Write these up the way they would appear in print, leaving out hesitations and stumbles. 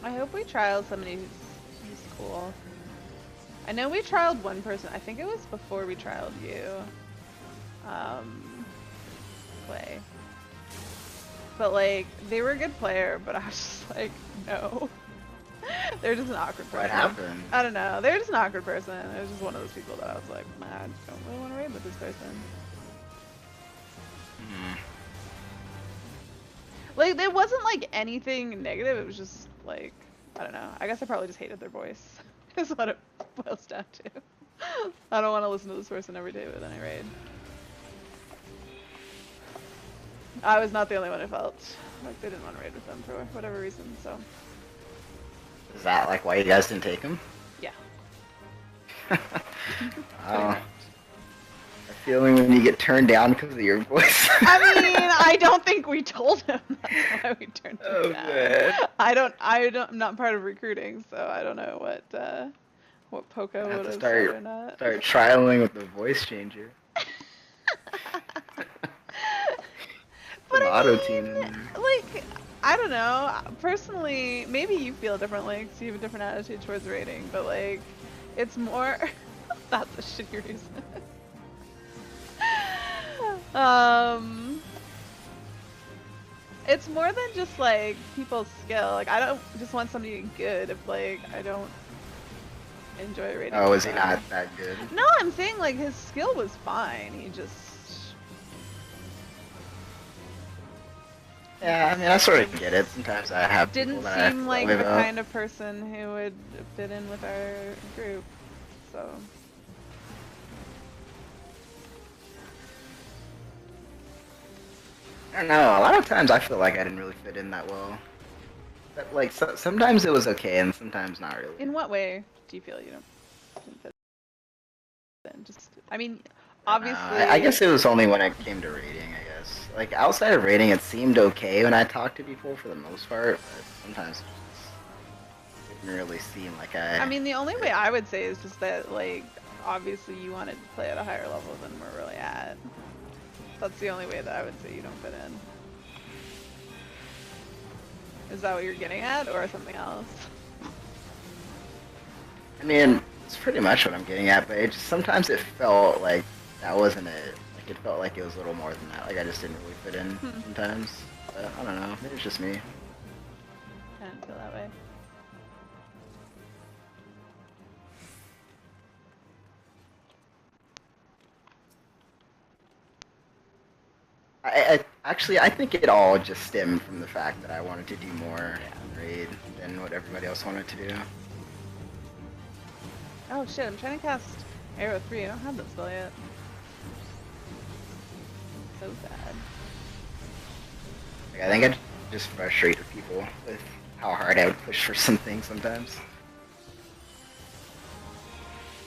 I hope we trial somebody who's cool. I know we trialed one person. I think it was before we trialed you. Play. But like, they were a good player, but I was just like, no. They're just an awkward person. What happened? I don't know. They're just an awkward person. It was just one of those people that I was like, man, I don't really want to raid with this person. Like, it wasn't like anything negative. It was just like, I don't know. I guess I probably just hated their voice. Is what it boils down to. I don't want to listen to this person every day with any raid. I was not the only one who felt like they didn't want to raid with them for whatever reason, so. Is that like why you guys didn't take him? Yeah. A feeling when you get turned down because of your voice. I mean, I don't think we told him that's why we turned him down. Man. I'm not part of recruiting, so I don't know what Poco would have said or not. Start trialing with the voice changer. But auto-tune in there. like, I don't know. Personally, maybe you feel differently because you have a different attitude towards rating, but like, it's more. That's a shitty reason. It's more than just like people's skill. Like, I don't just want somebody good if like I don't enjoy rating. Oh, is he not that good? No, I'm saying like his skill was fine. He just. Yeah, I mean, I sort of get it. Sometimes I have Didn't seem like the kind of person who would fit in with our group, so. I don't know. A lot of times I feel like I didn't really fit in that well. But, like, sometimes it was okay, and sometimes not really. In what way do you feel you didn't fit in? Just, I mean, obviously. I guess it was only when it came to rating, I guess. Like, outside of rating, it seemed okay when I talked to people for the most part, but sometimes it didn't really seem like I mean, the only way I would say is just that, like, obviously you wanted to play at a higher level than we're really at. That's the only way that I would say you don't fit in. Is that what you're getting at, or something else? I mean, it's pretty much what I'm getting at, but sometimes it felt like that wasn't it. Like, it felt like it was a little more than that. Like, I just didn't really fit in sometimes. But, I don't know. Maybe it's just me. I don't feel that way. I think it all just stemmed from the fact that I wanted to do more raid than what everybody else wanted to do. Oh shit, I'm trying to cast Arrow 3. I don't have that spell yet. So sad. Like, I think I just frustrated people with how hard I would push for some things sometimes.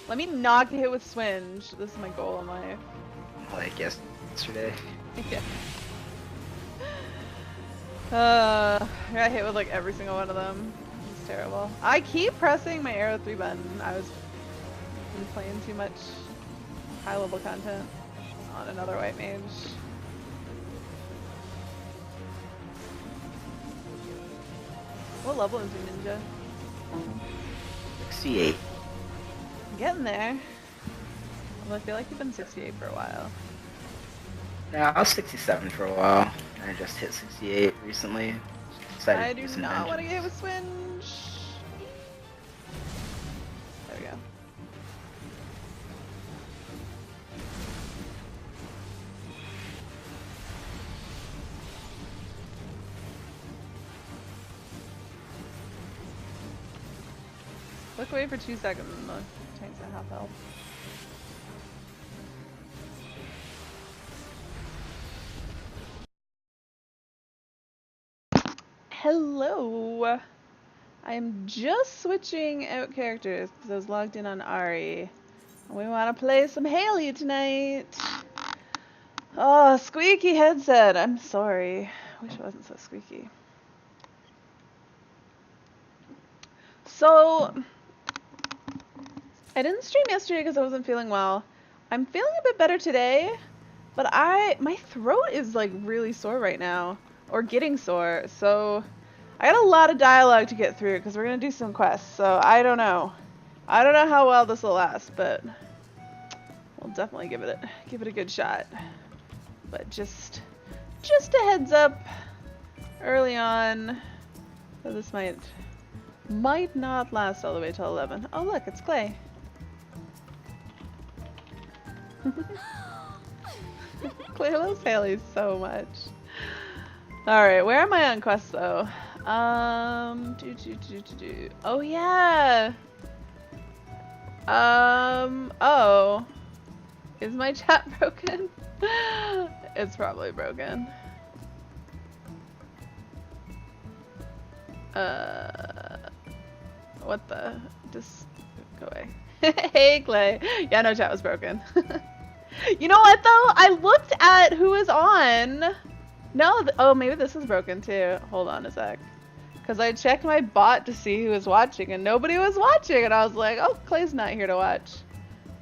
Let me not get hit with Swinge. This is my goal in life. Like yesterday. Yeah. I got hit with like every single one of them. It's terrible. I keep pressing my Arrow 3 button. I was been playing too much high level content on another white mage. What level is your ninja? 68. I'm getting there. Well, I feel like you've been 68 for a while. Yeah, I was 67 for a while. I just hit 68 recently. I do not want to get hit with Swinge. There we go. Look away for 2 seconds and the tank's at half health. Hello! I am just switching out characters because I was logged in on Ari. We want to play some Haley tonight! Oh, squeaky headset! I'm sorry. Wish it wasn't so squeaky. So, I didn't stream yesterday because I wasn't feeling well. I'm feeling a bit better today, but my throat is like really sore right now, or getting sore, so I got a lot of dialogue to get through because we're gonna do some quests, so I don't know. I don't know how well this will last, but we'll definitely give it a good shot. But just a heads up early on, so this might not last all the way till 11. Oh look, it's Clay. Clay loves Haley so much. Alright, where am I on quest though? Oh yeah! Oh. Is my chat broken? It's probably broken. What the? Just go away. Hey Clay. Yeah, no, chat was broken. You know what though? I looked at who is on. No, oh, maybe this is broken too. Hold on a sec. Because I checked my bot to see who was watching and nobody was watching. And I was like, oh, Clay's not here to watch.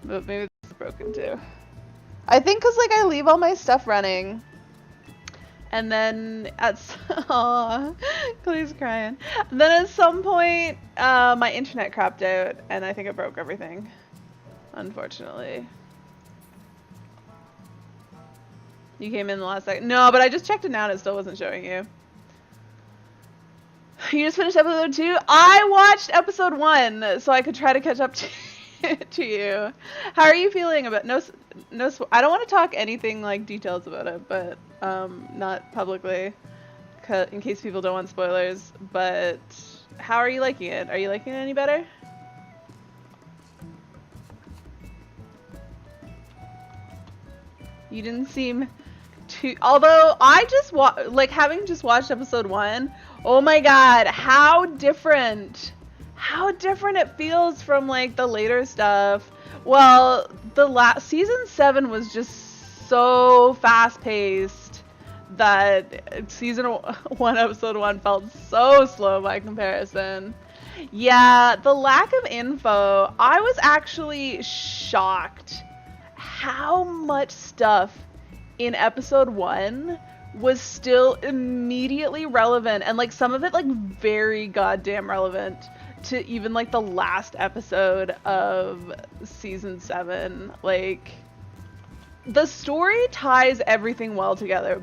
But maybe this is broken too. I think because like I leave all my stuff running. And then aww, Clay's crying. And then at some point, my internet crapped out and I think it broke everything. Unfortunately. You came in the last second. No, but I just checked it now and it still wasn't showing you. You just finished episode 2? I watched episode 1 so I could try to catch up to you. How are you feeling about I don't want to talk anything like details about it, but not publicly in case people don't want spoilers, but how are you liking it? Are you liking it any better? You didn't seem too, although I just having just watched episode 1, oh my god, how different it feels from like the later stuff. Well, season 7 was just so fast paced that season 1 episode 1 felt so slow by comparison. Yeah, the lack of info, I was actually shocked how much stuff in episode 1 was still immediately relevant, and like some of it like very goddamn relevant to even like the last episode of season 7. Like the story ties everything well together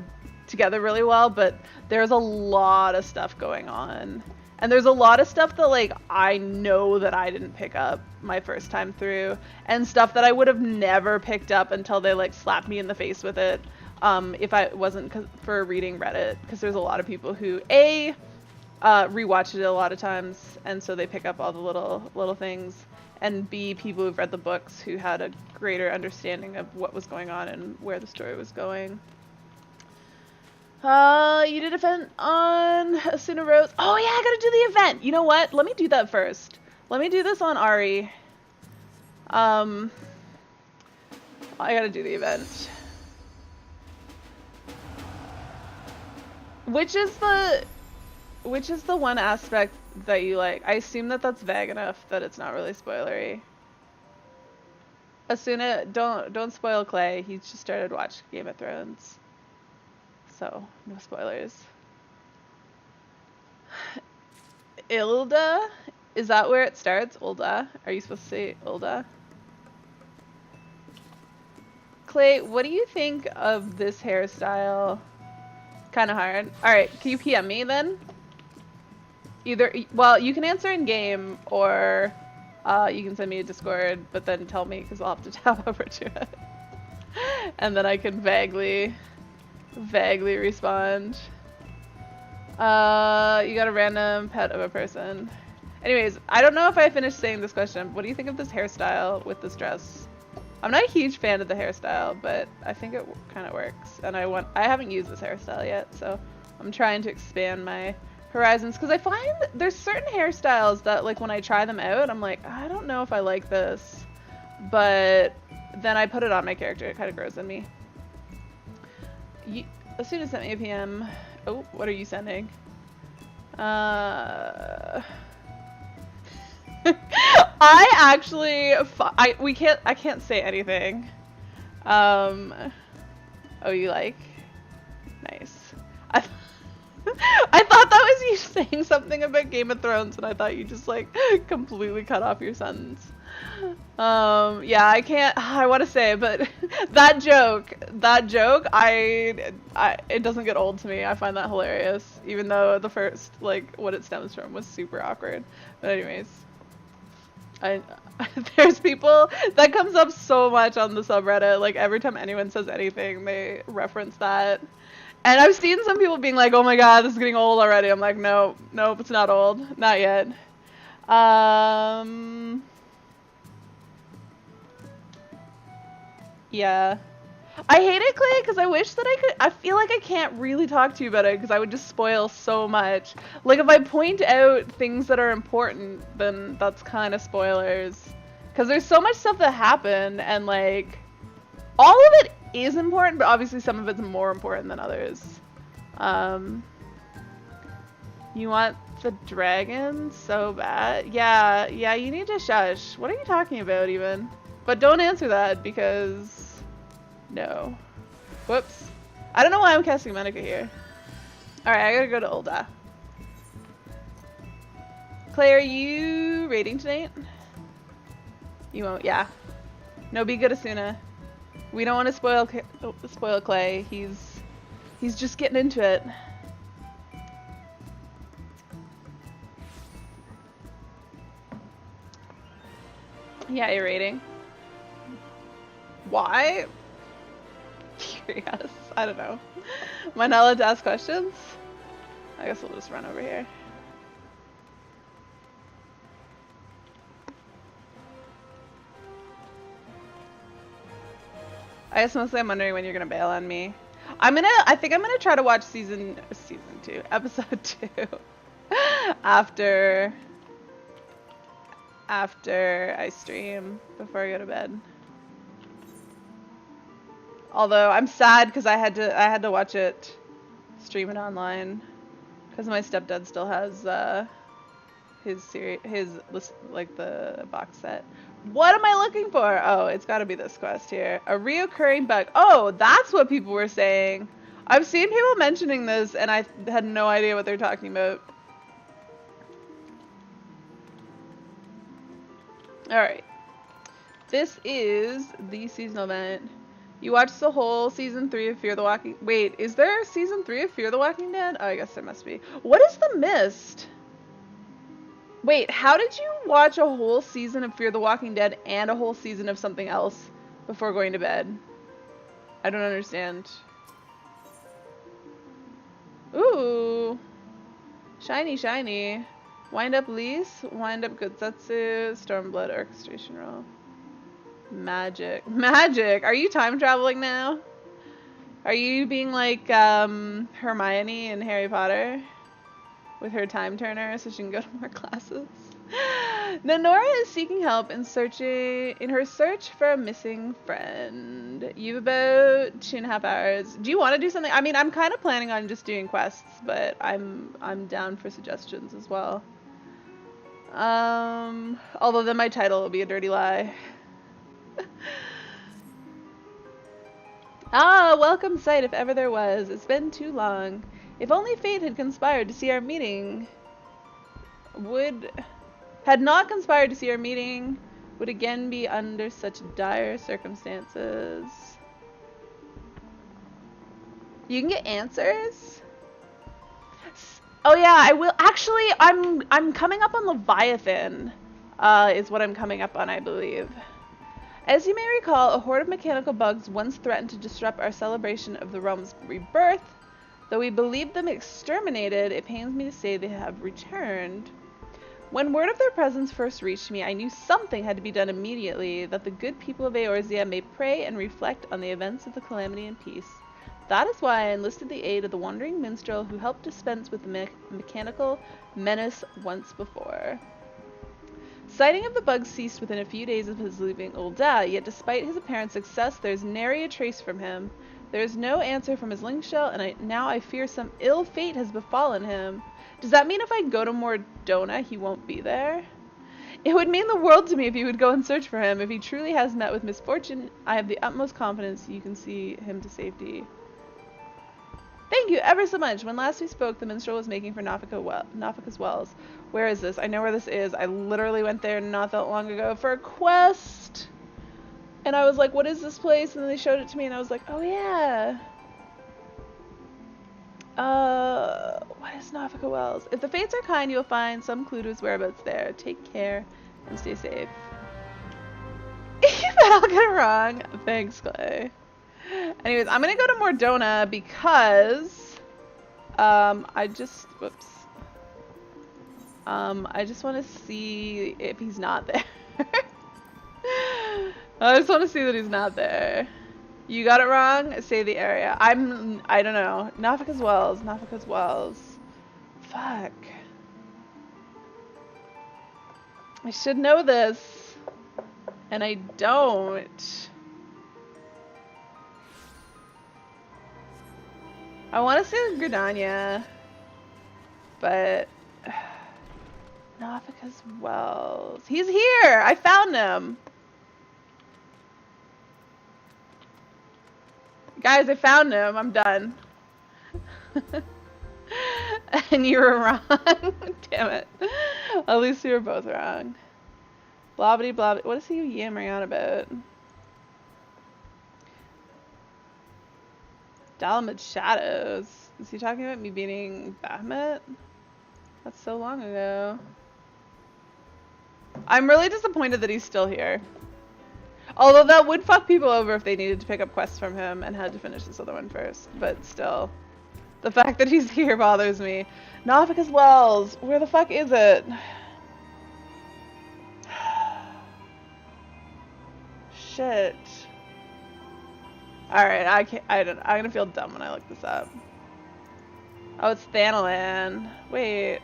really well, but there's a lot of stuff going on. And there's a lot of stuff that like I know that I didn't pick up my first time through, and stuff that I would have never picked up until they like slapped me in the face with it. If I wasn't for reading Reddit, because there's a lot of people who rewatch it a lot of times, and so they pick up all the little things, and B, people who've read the books who had a greater understanding of what was going on and where the story was going. You did an event on Asuna Rose. Oh yeah, I gotta do the event. You know what? Let me do that first. Let me do this on Ari. I gotta do the event. Which is the one aspect that you like? I assume that that's vague enough that it's not really spoilery. Asuna, don't spoil Clay. He just started watching Game of Thrones. So, no spoilers. Ilda? Is that where it starts? Ulda? Are you supposed to say Ulda? Clay, what do you think of this hairstyle? Kind of hard. Alright, can you PM me then? Well, you can answer in game, or you can send me a Discord, but then tell me, because I'll have to tab over to it. And then I can vaguely respond. You got a random pet of a person. Anyways, I don't know if I finished saying this question, but what do you think of this hairstyle with this dress? I'm not a huge fan of the hairstyle, but I think it kind of works. And I haven't used this hairstyle yet, so I'm trying to expand my horizons, because I find there's certain hairstyles that like when I try them out, I'm like, I don't know if I like this, but then I put it on my character, it kind of grows on me. Asuna sent me a PM. Oh, what are you sending? I actually, I can't say anything. Oh, you like? Nice. I thought that was you saying something about Game of Thrones, and I thought you just like completely cut off your sentence. Yeah, I can't. I want to say, but that joke, it doesn't get old to me. I find that hilarious, even though the first, like, what it stems from was super awkward. But anyways, I there's people that comes up so much on the subreddit. Like every time anyone says anything, they reference that. And I've seen some people being like, "Oh my god, this is getting old already." I'm like, "No, nope, it's not old, not yet." Yeah. I hate it, Clay, because I wish that I could. I feel like I can't really talk to you about it because I would just spoil so much. Like, if I point out things that are important, then that's kind of spoilers. Because there's so much stuff that happened, and like, all of it is important, but obviously some of it's more important than others. You want the dragon so bad? Yeah, you need to shush. What are you talking about, even? But don't answer that, because... No. Whoops. I don't know why I'm casting Monica here. Alright, I gotta go to Ulda. Clay, are you raiding tonight? You won't, yeah. No, be good, Asuna. We don't want to spoil Clay. He's just getting into it. Yeah, you're raiding. Why? Curious. I don't know. Am I not allowed to ask questions? I guess we'll just run over here. I guess mostly I'm wondering when you're gonna bail on me. I think I'm gonna try to watch season 2, episode 2 after I stream before I go to bed. Although I'm sad because I had to watch it, stream it online, because my stepdad still has like the box set. What am I looking for? Oh, it's got to be this quest here. A reoccurring bug. Oh, that's what people were saying. I've seen people mentioning this, and I had no idea what they're talking about. All right. This is the seasonal event. You watched the whole season 3 of Fear the Walking... Wait, is there season 3 of Fear the Walking Dead? Oh, I guess there must be. What is the mist? Wait, how did you watch a whole season of Fear the Walking Dead and a whole season of something else before going to bed? I don't understand. Ooh. Shiny, shiny. Wind up Lise, wind up Gotsetsu, Stormblood orchestration roll. Magic. Magic! Are you time traveling now? Are you being like Hermione in Harry Potter? With her time turner so she can go to more classes? Nanora is seeking help in her search for a missing friend. You've about 2.5 hours. Do you want to do something? I mean, I'm kind of planning on just doing quests, but I'm down for suggestions as well. Although then my title will be a dirty lie. Ah, welcome sight if ever there was. It's been too long. If only fate had conspired to see our meeting, would again be under such dire circumstances. You can get answers? Oh yeah, I will. Actually, I'm coming up on Leviathan, is what I'm coming up on, I believe. As you may recall, a horde of mechanical bugs once threatened to disrupt our celebration of the realm's rebirth. Though we believed them exterminated, it pains me to say they have returned. When word of their presence first reached me, I knew something had to be done immediately, that the good people of Eorzea may pray and reflect on the events of the calamity in peace. That is why I enlisted the aid of the wandering minstrel who helped dispense with the mechanical menace once before. Sighting of the bugs ceased within a few days of his leaving Ulda, yet despite his apparent success, there is nary a trace from him. There is no answer from his link shell, and now I fear some ill fate has befallen him. Does that mean if I go to Mordona, he won't be there? It would mean the world to me if you would go and search for him. If he truly has met with misfortune, I have the utmost confidence you can see him to safety. Thank you ever so much. When last we spoke, the minstrel was making for Nafika's Wells. Where is this? I know where this is. I literally went there not that long ago for a quest. And I was like, what is this place? And then they showed it to me and I was like, oh yeah. What is Nafika Wells? If the fates are kind, you'll find some clue to his whereabouts there. Take care and stay safe. I'll get it wrong. Thanks, Clay. Anyways, I'm gonna go to Mordona because I just want to see if he's not there. I just want to see that he's not there. You got it wrong? Say the area. I don't know. Nafika's Wells. Nafika's Wells. Fuck. I should know this. And I don't. I want to say Gridania. But Nafika's Wells. He's here! I found him! Guys, I found him. I'm done. And you were wrong. Damn it. At least we were both wrong. Blobbity blobbity. What is he yammering on about? Dalamud Shadows. Is he talking about me beating Bahamut? That's so long ago. I'm really disappointed that he's still here. Although that would fuck people over if they needed to pick up quests from him and had to finish this other one first. But still. The fact that he's here bothers me. Nafika's Wells. Where the fuck is it? Shit. Alright, I'm gonna feel dumb when I look this up. Oh, it's Thanalan. Wait.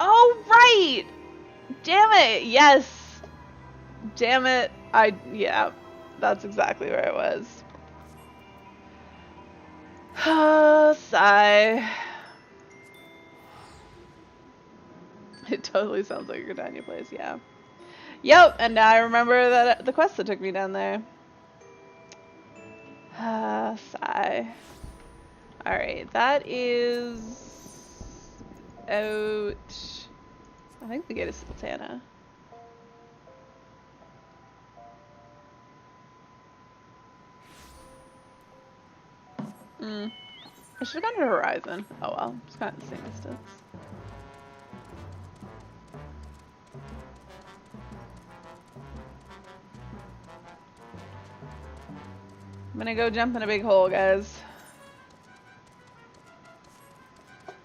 Oh, right! Damn it! Yes! Damn it. Yeah. That's exactly where it was. Sigh. It totally sounds like a Gridania place, yeah. Yep, and now I remember that the quest that took me down there. Sigh. Alright, that is out. I think the gate is Sultana. I should have gone to Horizon. Oh well, it's kind of the same distance. I'm gonna go jump in a big hole, guys.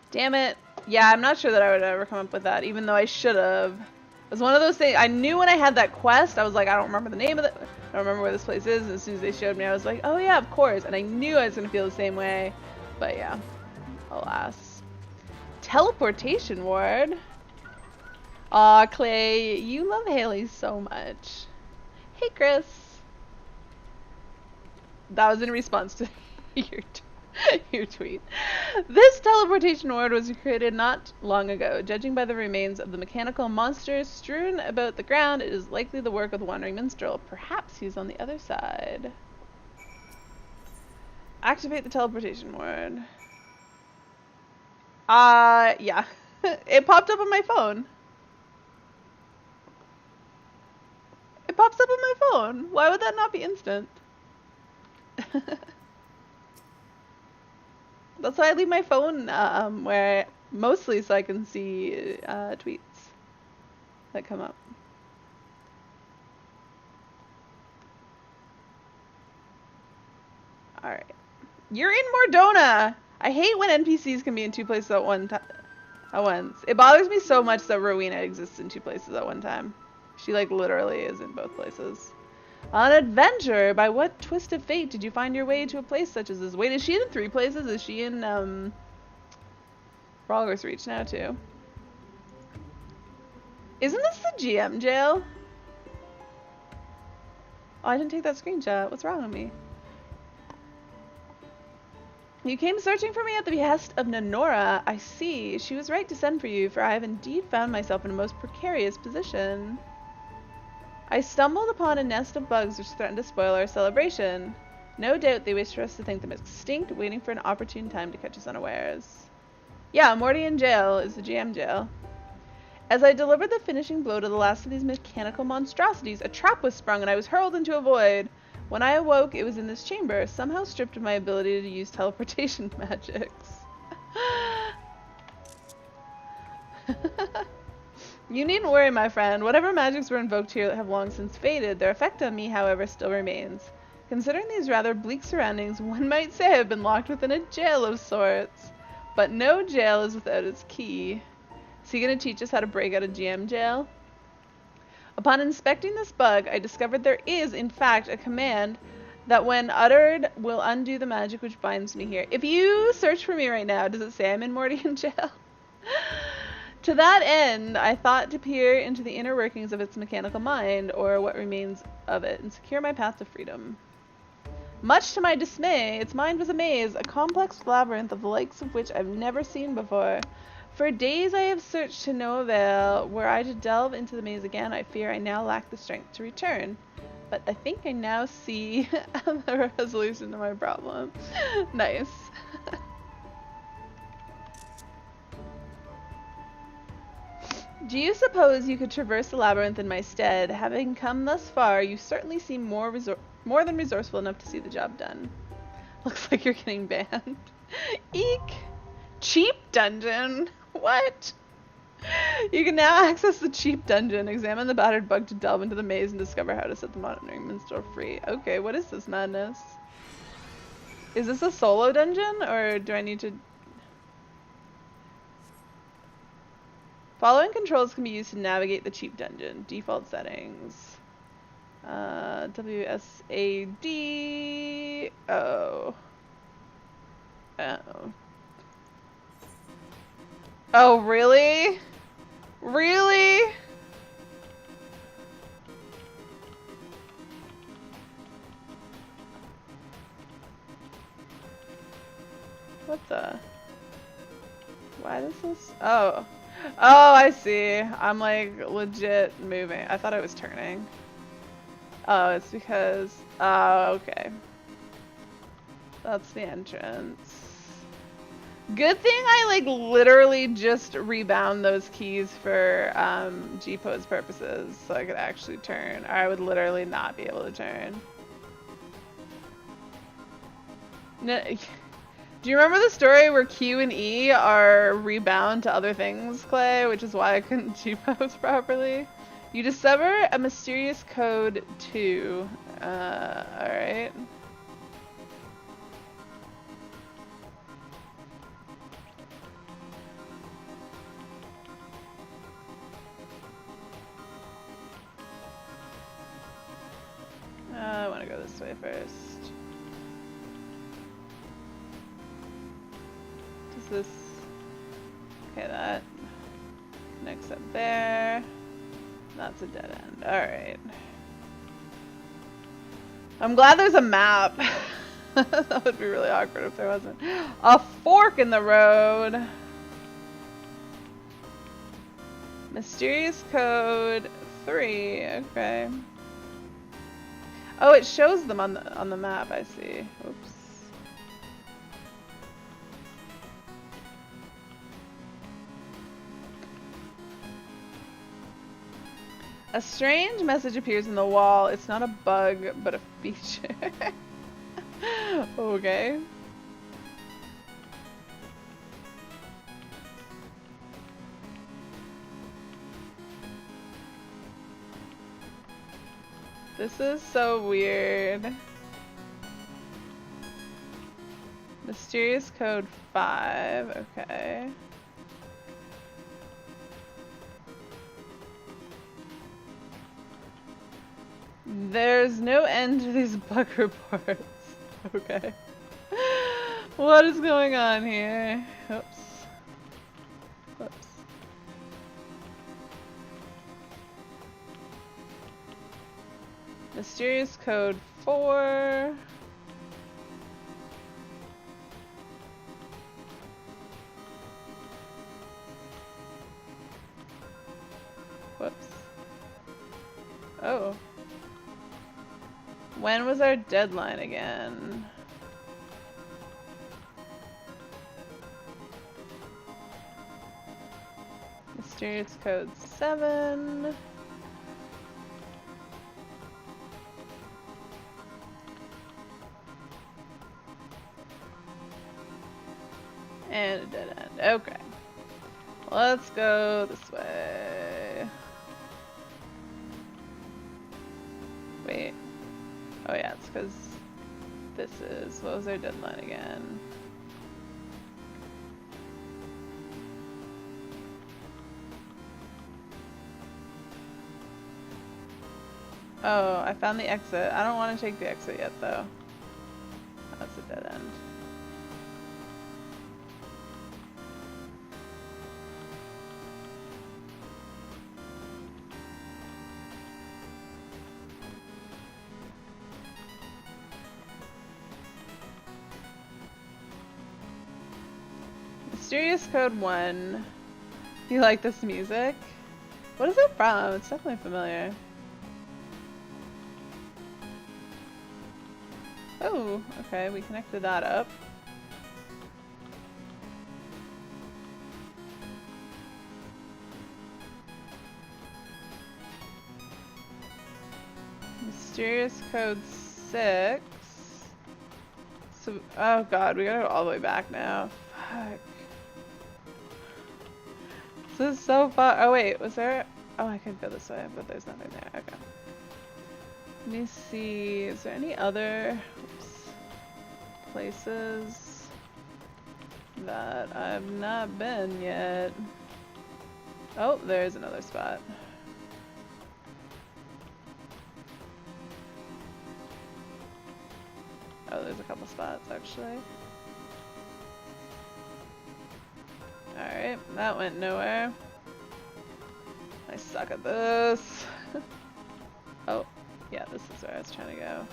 Damn it. Yeah, I'm not sure that I would ever come up with that, even though I should have. It was one of those things, I knew when I had that quest, I was like, I don't remember the name of it, I don't remember where this place is, and as soon as they showed me, I was like, oh yeah, of course, and I knew I was going to feel the same way, but yeah, alas. Teleportation ward? Aw, Clay, you love Haley so much. Hey, Chris. That was in response to your tweet. This teleportation ward was created not long ago. Judging by the remains of the mechanical monsters strewn about the ground, it is likely the work of the wandering minstrel. Perhaps he's on the other side. Activate the teleportation ward. Yeah. It popped up on my phone. It pops up on my phone. Why would that not be instant? That's why I leave my phone where mostly so I can see tweets that come up. Alright. You're in Mordona! I hate when NPCs can be in two places at once. It bothers me so much that Rowena exists in two places at one time. She like literally is in both places. On an adventure, by what twist of fate did you find your way to a place such as this? Wait, is she in 3 places? Is she in, Progress Reach now, too? Isn't this the GM jail? Oh, I didn't take that screenshot. What's wrong with me? You came searching for me at the behest of Nenora. I see. She was right to send for you, for I have indeed found myself in a most precarious position. I stumbled upon a nest of bugs which threatened to spoil our celebration. No doubt they wish for us to think them extinct, waiting for an opportune time to catch us unawares. Yeah, Morty in jail is the GM jail. As I delivered the finishing blow to the last of these mechanical monstrosities, a trap was sprung and I was hurled into a void. When I awoke, it was in this chamber, somehow stripped of my ability to use teleportation magics. You needn't worry, my friend. Whatever magics were invoked here have long since faded. Their effect on me, however, still remains. Considering these rather bleak surroundings, one might say I've been locked within a jail of sorts. But no jail is without its key. Is he going to teach us how to break out of GM jail? Upon inspecting this bug, I discovered there is, in fact, a command that when uttered will undo the magic which binds me here. If you search for me right now, does it say I'm in Mortian jail? To that end, I thought to peer into the inner workings of its mechanical mind, or what remains of it, and secure my path to freedom. Much to my dismay, its mind was a maze, a complex labyrinth of the likes of which I've never seen before. For days I have searched to no avail. Were I to delve into the maze again, I fear I now lack the strength to return. But I think I now see the resolution to my problem. Nice. Do you suppose you could traverse the labyrinth in my stead? Having come thus far, you certainly seem more than resourceful enough to see the job done. Looks like you're getting banned. Eek! Cheap dungeon? What? You can now access the cheap dungeon, examine the battered bug to delve into the maze, and discover how to set the monitoring minstrel free. Okay, what is this madness? Is this a solo dungeon, or do I need to... Following controls can be used to navigate the cheap dungeon. Default settings. WSAD. Oh. Oh. Oh, really? Really? What the? Why does this? Oh. Oh, I see. I'm like legit moving. I thought I was turning. Oh, it's because... Oh, okay. That's the entrance. Good thing I like literally just rebound those keys for G-pose purposes so I could actually turn. Or I would literally not be able to turn. No, do you remember the story where Q and E are rebound to other things, Clay? Which is why I couldn't G-pose properly. You discover a mysterious code 2. Alright. I want to go this way first. Does this... Okay, that connects up there. That's a dead end. Alright. I'm glad there's a map. That would be really awkward if there wasn't. A fork in the road. Mysterious code 3. Okay. Oh, it shows them on the map, I see. Oops. A strange message appears in the wall. It's not a bug, but a feature. Okay. This is so weird. Mysterious code 5, okay. There's no end to these bug reports. Okay. What is going on here? Oops. Whoops. Mysterious code 4. Whoops. Oh. When was our deadline again? Mysterious code 7. And a dead end. Okay. Let's go this way. Wait. Oh yeah, it's because this is... What was our deadline again? Oh, I found the exit. I don't want to take the exit yet, though. That's a dead end. Mysterious Code 1. You like this music? What is it from? It's definitely familiar. Oh, okay, we connected that up. Mysterious Code 6. So, oh god, we gotta go all the way back now. Fuck. This is so far. Oh wait, was there? Oh, I could go this way, but there's nothing there. Okay. Let me see. Is there any other places that I've not been yet? Oh, there's another spot. Oh, there's a couple spots actually. Alright, that went nowhere. I suck at this. Oh, yeah, this is where I was trying to go.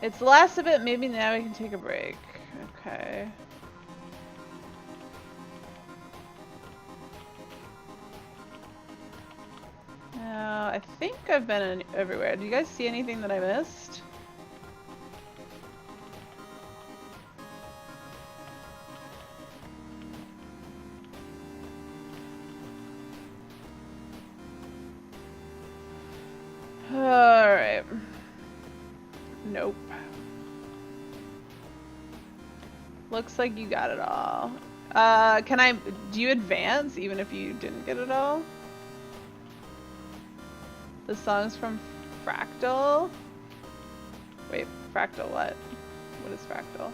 It's the last of it, maybe now we can take a break. Okay. Now, I think I've been everywhere. Do you guys see anything that I missed? Alright. Nope. Looks like you got it all. Do you advance even if you didn't get it all? The song's from Fractal? Wait, Fractal what? What is Fractal?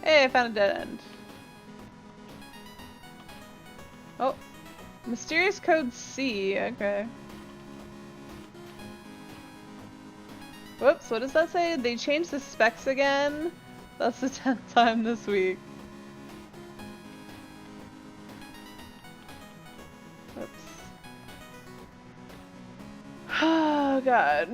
Hey, I found a dead end. Oh. Mysterious code C, okay. Whoops, what does that say? They changed the specs again? That's the 10th time this week. Whoops. Oh god.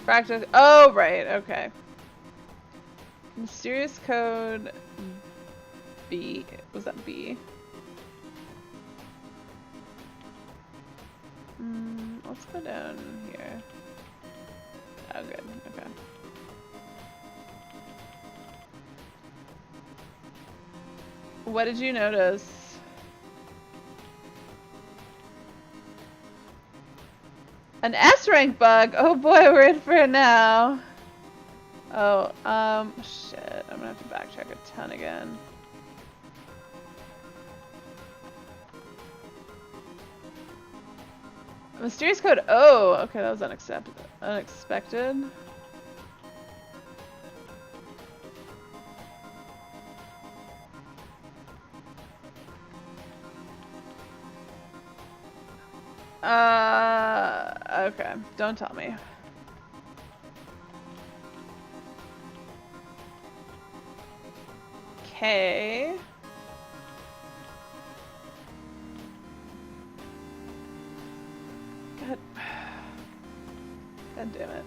Practice. Oh, right, okay. Mysterious code B. Was that B? Let's go down here. Oh, good. Okay. What did you notice? An S rank bug! Oh boy, we're in for it now. Oh, shit. I'm gonna have to backtrack a ton again. Mysterious code O! Okay, that was unexpected. Okay. Don't tell me. Okay. God. God damn it.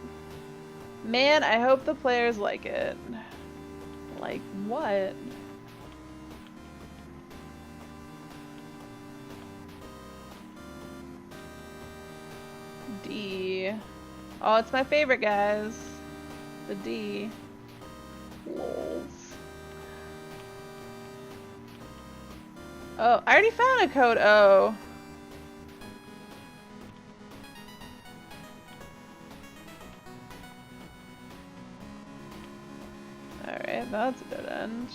Man, I hope the players like it. Like what? D. Oh, it's my favorite, guys. The D. Lols. Oh, I already found a code O. Alright, that's a dead end.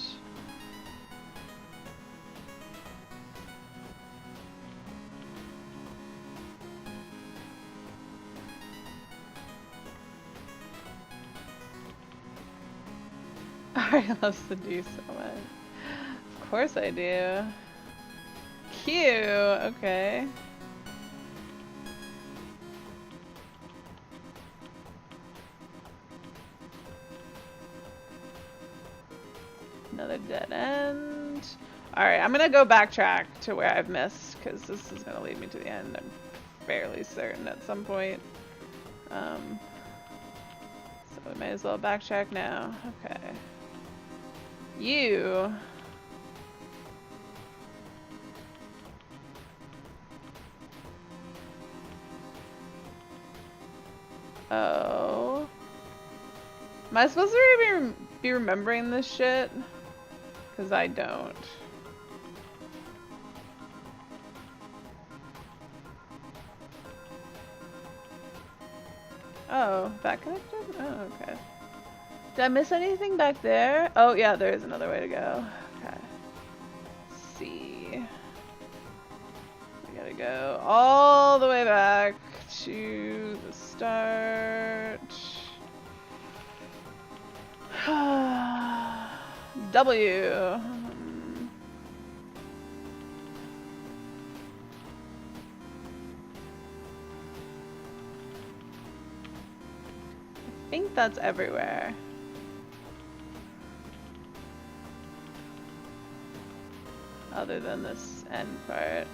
Ari loves the D so much. Of course I do. Q, okay. Another dead end. Alright, I'm gonna go backtrack to where I've missed, because this is gonna lead me to the end, I'm fairly certain at some point. So we might as well backtrack now. Okay. You. Oh. Am I supposed to be remembering this shit? Because I don't. Oh, that connected? Oh, okay. Did I miss anything back there? Oh, yeah, there is another way to go. Okay. Let's see. We gotta go all the way back to the start. W. I think that's everywhere. Other than this end part.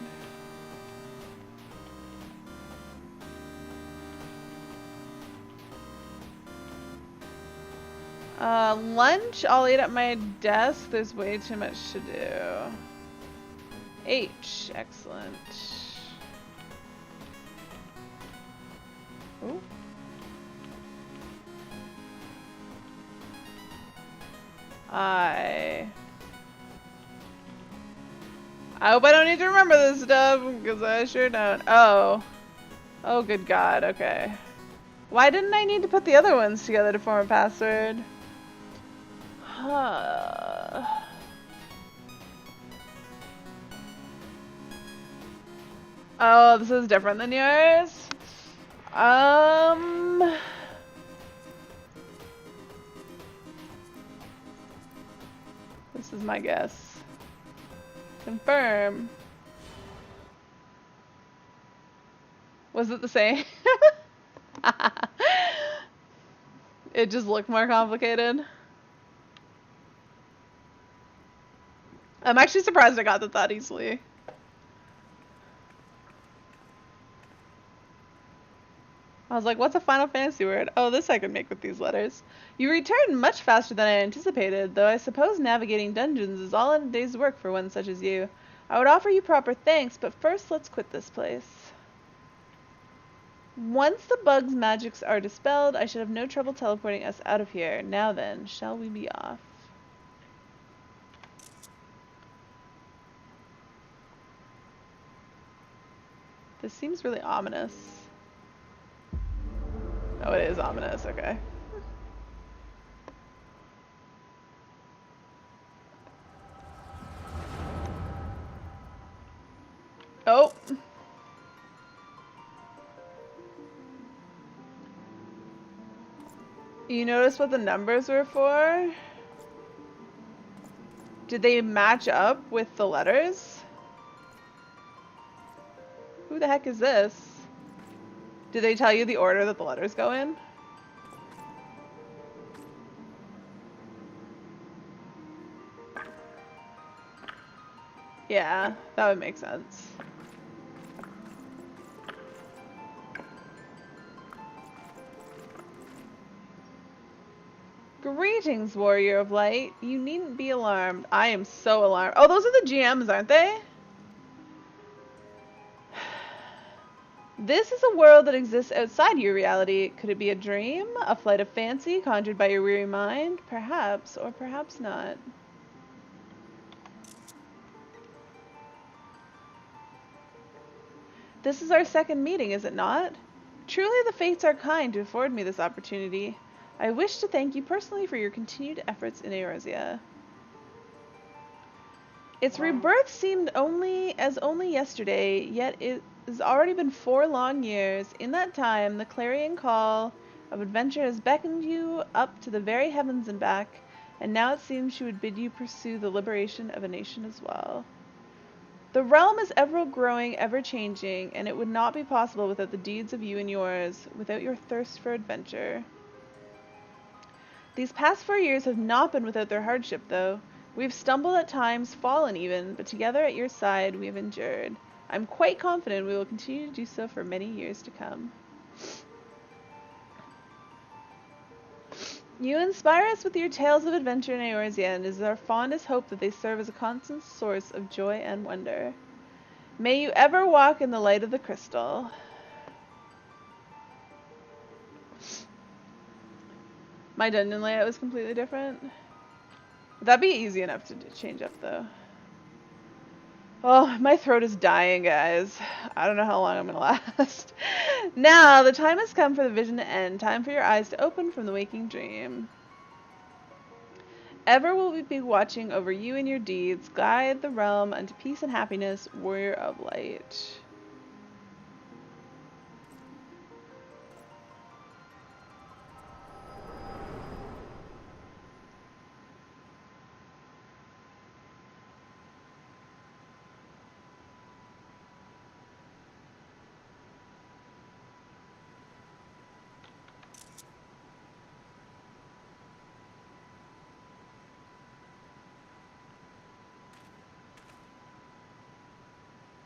Lunch, I'll eat at my desk. There's way too much to do. H, excellent. Ooh. I hope I don't need to remember this stuff, because I sure don't. Oh. Oh, good God, okay. Why didn't I need to put the other ones together to form a password? Oh, this is different than yours? This is my guess. Confirm. Was it the same? It just looked more complicated. I'm actually surprised I got that easily. I was like, what's a Final Fantasy word? Oh, this I could make with these letters. You returned much faster than I anticipated, though I suppose navigating dungeons is all in a day's work for one such as you. I would offer you proper thanks, but first let's quit this place. Once the bug's magics are dispelled, I should have no trouble teleporting us out of here. Now then, shall we be off? This seems really ominous. Oh, it is ominous, okay. Oh! You notice what the numbers were for? Did they match up with the letters? Who the heck is this? Did they tell you the order that the letters go in? Yeah, that would make sense. Greetings, warrior of light. You needn't be alarmed. I am so alarmed. Oh, those are the GMs, aren't they? This is a world that exists outside your reality. Could it be a dream? A flight of fancy conjured by your weary mind? Perhaps, or perhaps not. This is our second meeting, is it not? Truly the fates are kind to afford me this opportunity. I wish to thank you personally for your continued efforts in Eorzea. Its rebirth seemed only yesterday, yet it has already been 4 long years. In that time, the clarion call of adventure has beckoned you up to the very heavens and back, and now it seems she would bid you pursue the liberation of a nation as well. The realm is ever growing, ever changing, and it would not be possible without the deeds of you and yours, without your thirst for adventure. These past 4 years have not been without their hardship, though. We've stumbled at times, fallen even, but together at your side we have endured. I'm quite confident we will continue to do so for many years to come. You inspire us with your tales of adventure in Eorzea, and it is our fondest hope that they serve as a constant source of joy and wonder. May you ever walk in the light of the crystal. My dungeon layout was completely different. That'd be easy enough to change up, though. Oh, my throat is dying, guys. I don't know how long I'm gonna last. Now, the time has come for the vision to end. Time for your eyes to open from the waking dream. Ever will we be watching over you and your deeds. Guide the realm unto peace and happiness, warrior of light.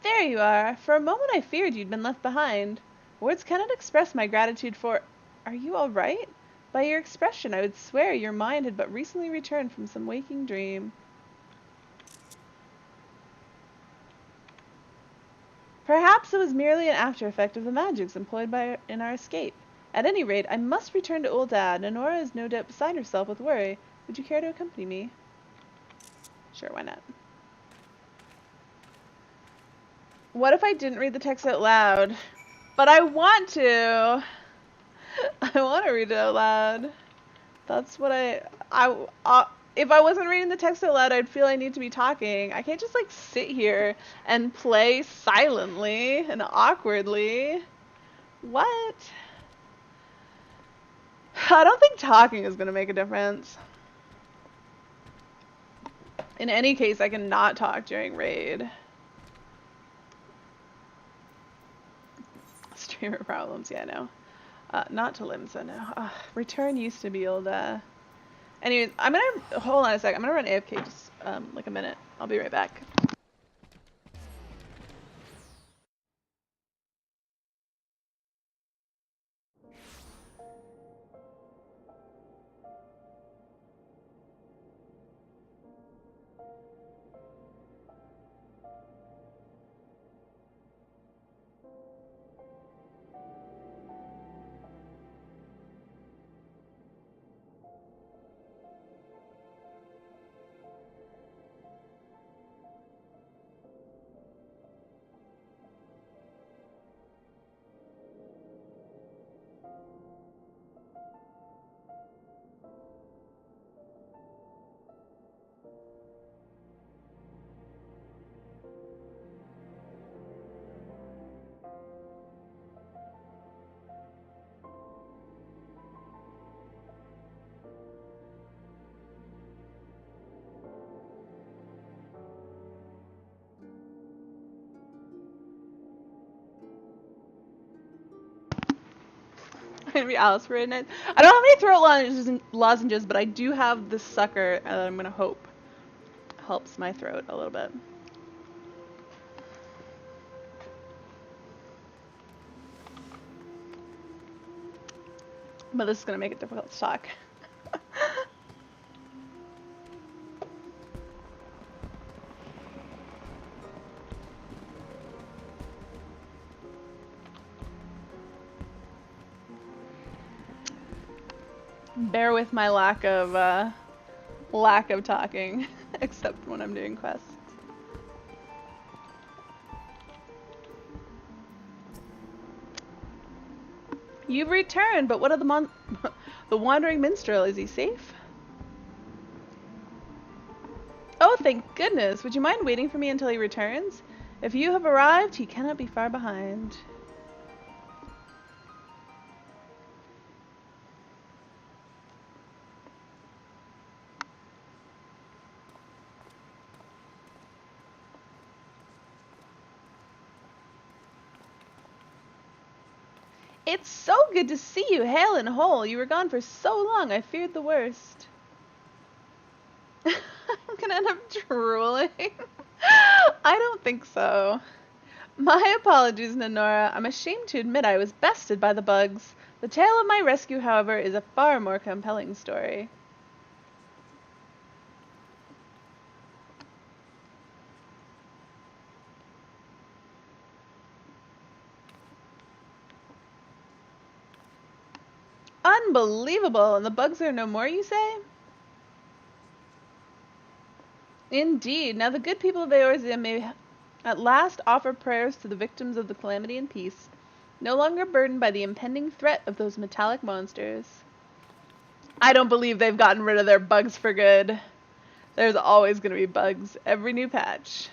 There you are. For a moment I feared you'd been left behind. Words cannot express my gratitude for... Are you all right? By your expression, I would swear your mind had but recently returned from some waking dream. Perhaps it was merely an after effect of the magics employed in our escape. At any rate, I must return to Old Dad. Nora is no doubt beside herself with worry. Would you care to accompany me? Sure, why not? What if I didn't read the text out loud? But I want to! I want to read it out loud. That's what if I wasn't reading the text out loud, I'd feel I need to be talking. I can't just like sit here and play silently and awkwardly. What? I don't think talking is going to make a difference. In any case, I can not talk during raid. Streamer problems, yeah, no. Not to Limsa, no. Return used to be old, Anyways, I'm gonna, hold on a sec, I'm gonna run AFK just, like a minute. I'll be right back. I'm gonna be Alice for midnight. I don't have any throat lozenges, but I do have this sucker that I'm gonna hope helps my throat a little bit. But this is gonna make it difficult to talk. Bear with my lack of talking, except when I'm doing quests. You've returned, but what of the wandering minstrel? Is he safe? Oh, thank goodness. Would you mind waiting for me until he returns? If you have arrived, he cannot be far behind. It's so good to see you, hale and whole. You were gone for so long, I feared the worst. I'm gonna end up drooling. I don't think so. My apologies, Nenora. I'm ashamed to admit I was bested by the bugs. The tale of my rescue, however, is a far more compelling story. Unbelievable! And the bugs are no more, you say? Indeed. Now the good people of Eorzea may at last offer prayers to the victims of the calamity in peace, no longer burdened by the impending threat of those metallic monsters. I don't believe they've gotten rid of their bugs for good. There's always going to be bugs every new patch.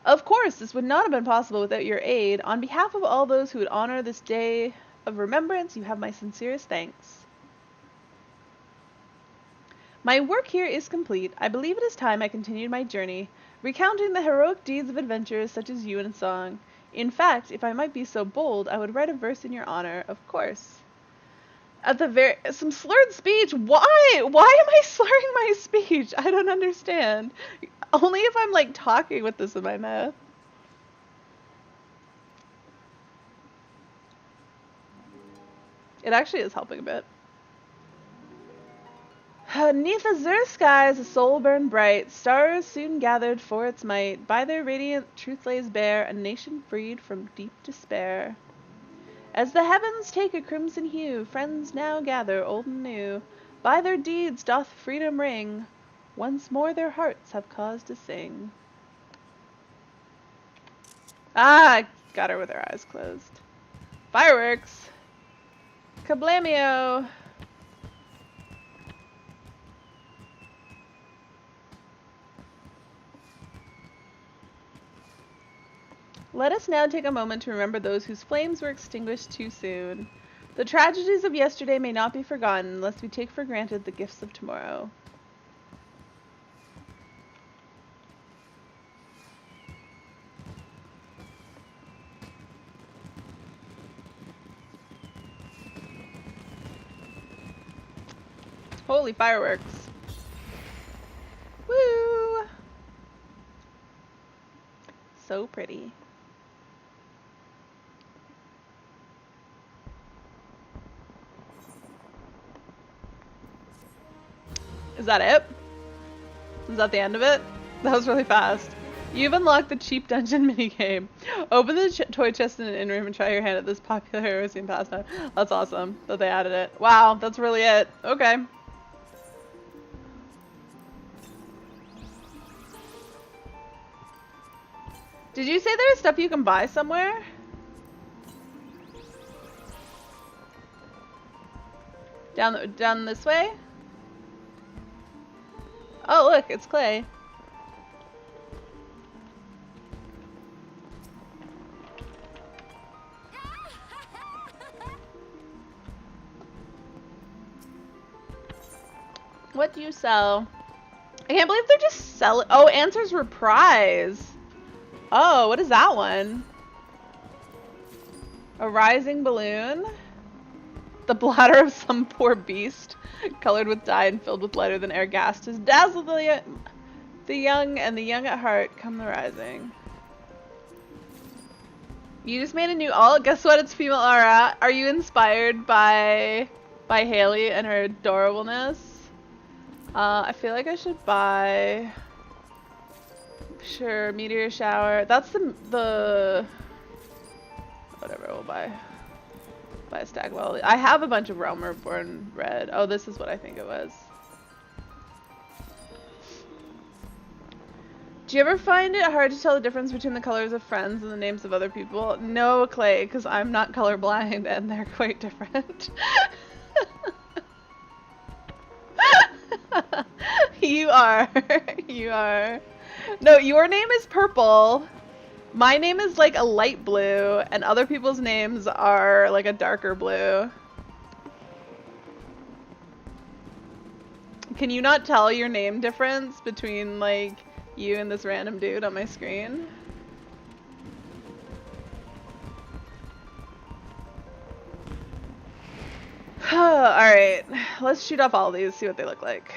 Of course, this would not have been possible without your aid. On behalf of all those who would honor this day of remembrance, you have my sincerest thanks. My work here is complete. I believe it is time I continued my journey, recounting the heroic deeds of adventurers such as you in song. In fact, if I might be so bold, I would write a verse in your honor, of course. Some slurred speech? Why? Why am I slurring my speech? I don't understand. Only if I'm like talking with this in my mouth. It actually is helping a bit. Neath azure skies a soul burned bright, stars soon gathered for its might. By their radiant truth lays bare a nation freed from deep despair. As the heavens take a crimson hue, friends now gather old and new. By their deeds doth freedom ring, once more their hearts have cause to sing. Ah, I got her with her eyes closed. Fireworks! Kablamio! Let us now take a moment to remember those whose flames were extinguished too soon. The tragedies of yesterday may not be forgotten unless we take for granted the gifts of tomorrow. Holy fireworks. Woo! So pretty. Is that it? Is that the end of it? That was really fast. You've unlocked the cheap dungeon minigame. Open the toy chest in an in-room and try your hand at this popular Eorzea pastime. That's awesome that they added it. Wow, that's really it. Okay. Did you say there's stuff you can buy somewhere? Down this way? Oh, look, it's clay. What do you sell? I can't believe they're just selling. Oh, Answers Reprise. Oh, what is that one? A rising balloon? The bladder of some poor beast, colored with dye and filled with lighter than air gas, to dazzle the young, and the young at heart come the rising. You just made a new alt. Guess what? It's female aura. Are you inspired by Haley and her adorableness? I feel like I should buy. Sure, meteor shower. That's the whatever we'll buy. Buy a stack. Well, I have a bunch of Realm Reborn red. Oh, this is what I think it was. Do you ever find it hard to tell the difference between the colors of friends and the names of other people? No, Clay, because I'm not colorblind and they're quite different. You are. You are. No, your name is purple. My name is like a light blue, and other people's names are like a darker blue. Can you not tell your name difference between like you and this random dude on my screen? Alright, let's shoot off all these, see what they look like.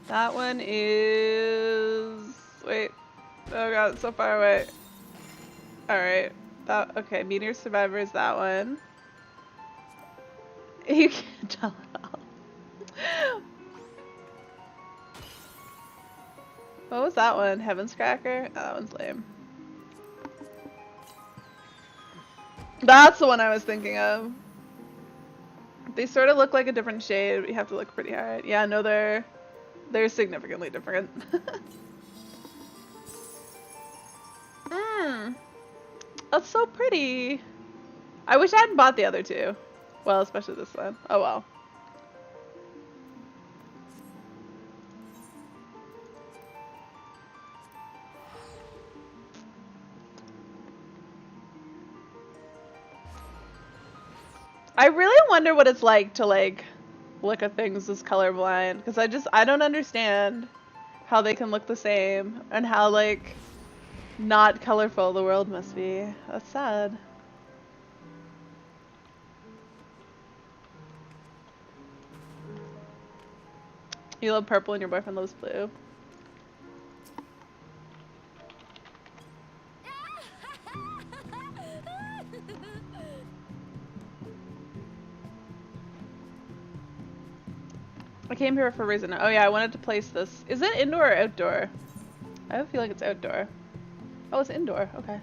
That one is... Wait. Oh god, it's so far away. Alright. Okay, Meteor Survivor is that one. You can't tell at all. What was that one? Heaven's Cracker? Oh, that one's lame. That's the one I was thinking of. They sort of look like a different shade, but you have to look pretty hard. Yeah, no, they're significantly different. That's so pretty. I wish I hadn't bought the other two. Well, especially this one. Oh well. I really wonder what it's like to like look at things as colorblind, because I don't understand how they can look the same and how like not colorful the world must be. That's sad. You love purple and your boyfriend loves blue. I came here for a reason. Oh yeah, I wanted to place this. Is it indoor or outdoor? I have a feeling it's outdoor. Oh, it's indoor. Okay.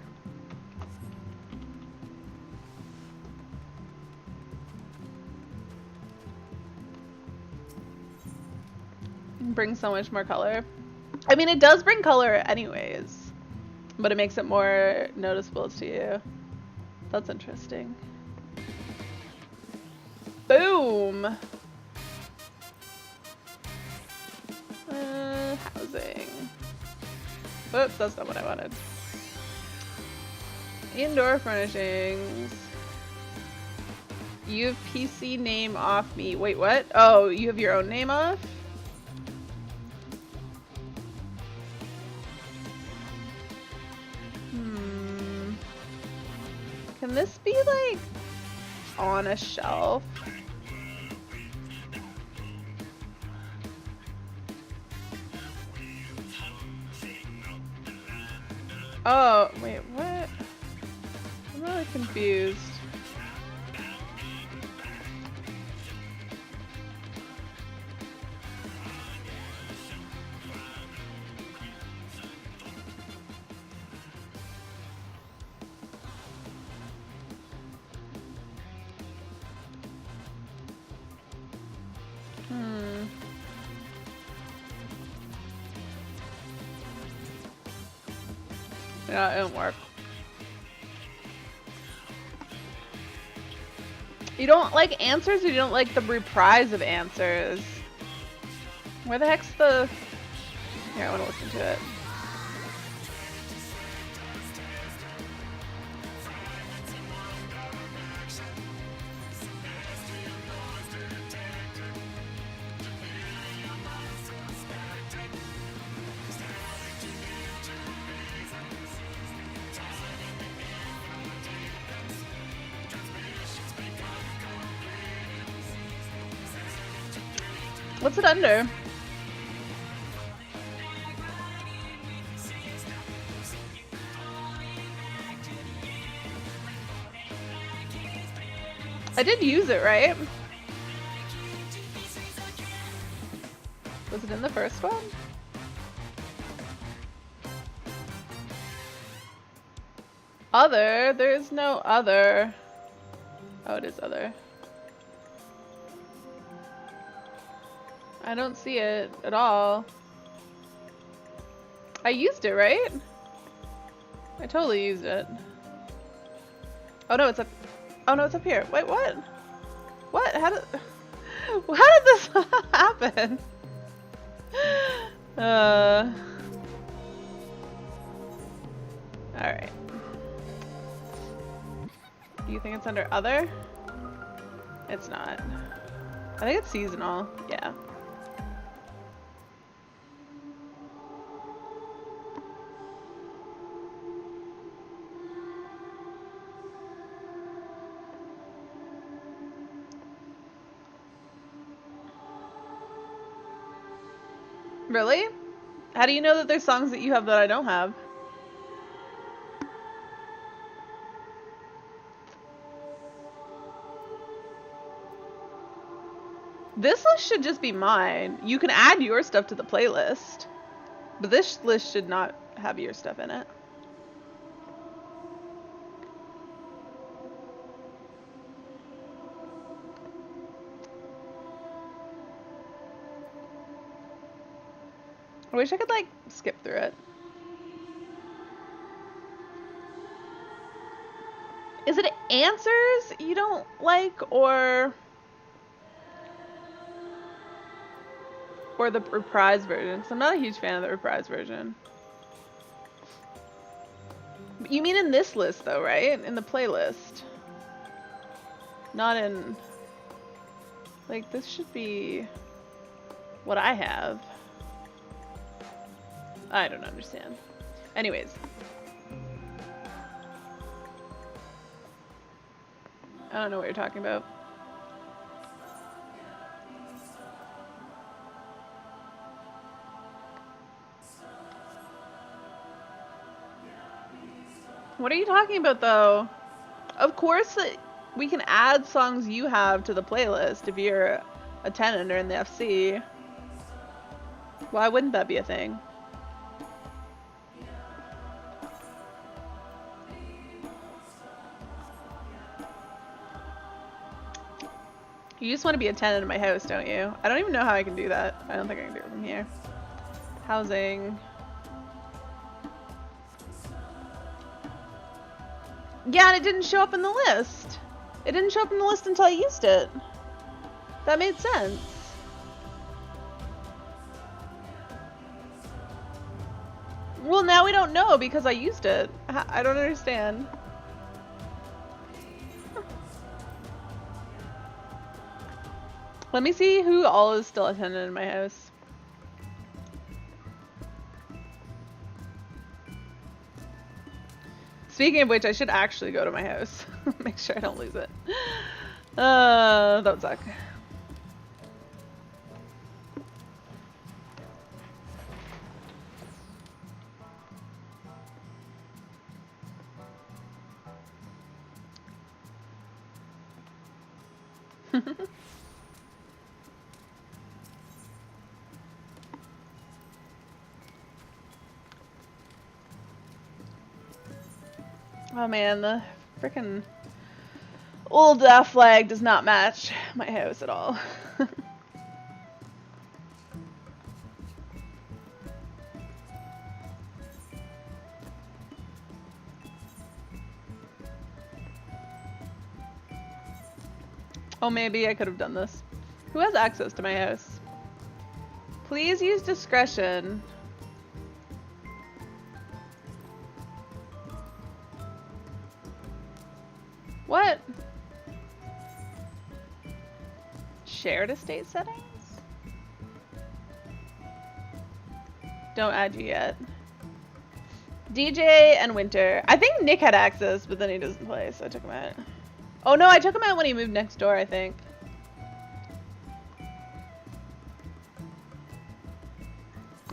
Brings so much more color. I mean, it does bring color anyways, but it makes it more noticeable to you. That's interesting. Boom! Housing. Oops, that's not what I wanted. Indoor furnishings. You have PC name off me. Wait, what? Oh, you have your own name off? Can this be like on a shelf? Oh, wait, what? I'm really confused. Yeah, it didn't work. You don't like answers, or you don't like the reprise of answers? Where the heck's the... Here, I want to listen to it. What's it under? I did use it, right? Was it in the first one? Other? There's no other. Oh, it is other. I don't see it at all. I used it, right? I totally used it. Oh no, it's up. Oh no, it's up here. Wait, what? What? How did this happen? Alright. Do you think it's under other? It's not. I think it's seasonal. Yeah. Really? How do you know that there's songs that you have that I don't have? This list should just be mine. You can add your stuff to the playlist, but this list should not have your stuff in it. I wish I could, like, skip through it. Is it answers you don't like, or the reprise version? Because I'm not a huge fan of the reprise version. You mean in this list, though, right? In the playlist. Not in... Like, this should be what I have. I don't understand. Anyways. I don't know what you're talking about. What are you talking about, though? Of course we can add songs you have to the playlist if you're a tenant or in the FC. Why wouldn't that be a thing? You just want to be a tenant in my house, don't you? I don't even know how I can do that. I don't think I can do it from here. Housing. Yeah, and it didn't show up in the list. It didn't show up in the list until I used it. That made sense. Well, now we don't know because I used it. I don't understand. Let me see who all is still a tenant in my house. Speaking of which, I should actually go to my house. Make sure I don't lose it. That would suck. Oh man, the frickin' old flag does not match my house at all. Oh, maybe I could have done this. Who has access to my house? Please use discretion. What? Shared estate settings? Don't add you yet. DJ and Winter. I think Nick had access, but then he doesn't play, so I took him out. Oh no, I took him out when he moved next door, I think.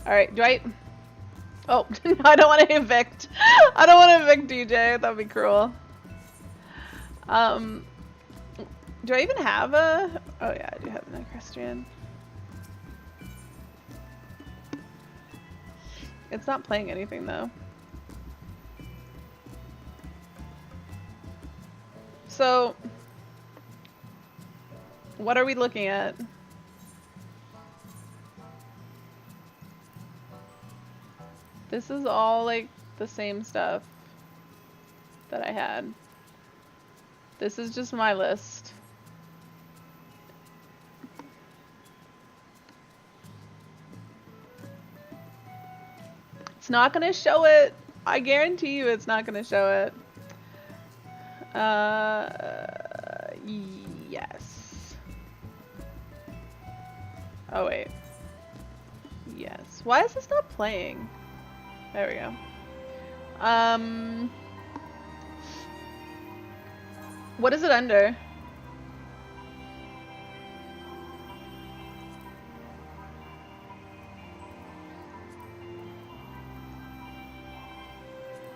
Alright, do I... Oh, no, I don't want to evict. I don't want to evict DJ, that would be cruel. Do I even have a... Oh yeah, I do have an equestrian. It's not playing anything though. So, what are we looking at? This is all like the same stuff that I had. This is just my list. It's not gonna show it. I guarantee you it's not gonna show it. Yes. Oh wait. Yes. Why is this not playing? There we go. What is it under?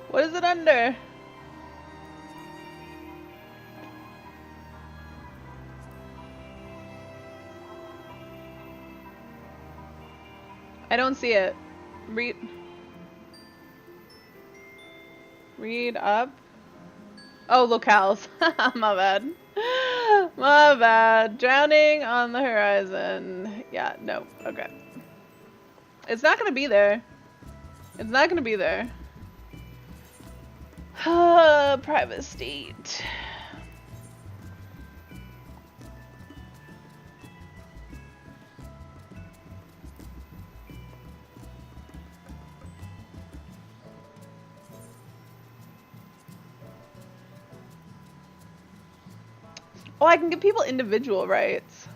What is it under? I don't see it. Read up. Oh, locales. My bad. My bad. Drowning on the horizon. Yeah, no. Okay. It's not gonna be there. It's not gonna be there. Private state. Oh, I can give people individual rights.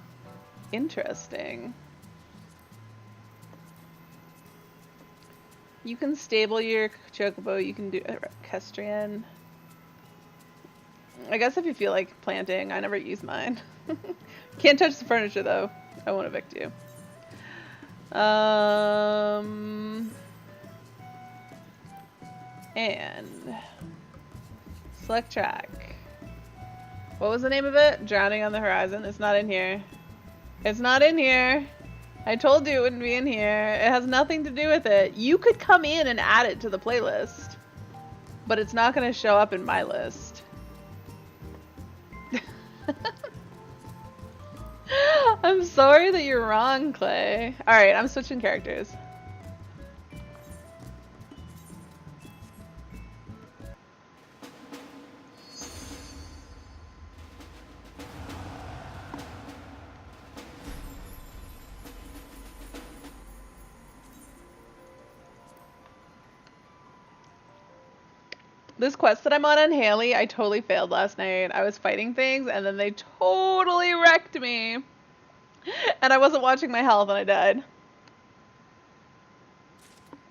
Interesting. You can stable your chocobo, you can do equestrian. I guess if you feel like planting, I never use mine. Can't touch the furniture though. I won't evict you. And select track. What was the name of it? Drowning on the Horizon. It's not in here. It's not in here. I told you it wouldn't be in here. It has nothing to do with it. You could come in and add it to the playlist, but it's not going to show up in my list. I'm sorry that you're wrong, Clay. Alright, I'm switching characters. This quest that I'm on Haley, I totally failed last night. I was fighting things and then they totally wrecked me. And I wasn't watching my health and I died.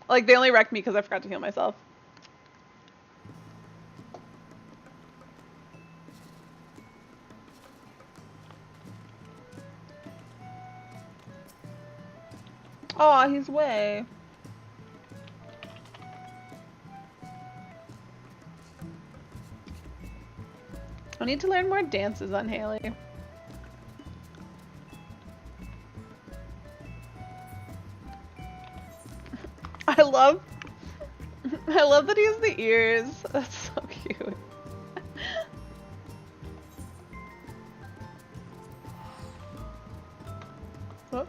Like, they only wrecked me because I forgot to heal myself. Aw, he's way. I need to learn more dances on Haley. I love that he has the ears. That's so cute. Whoop.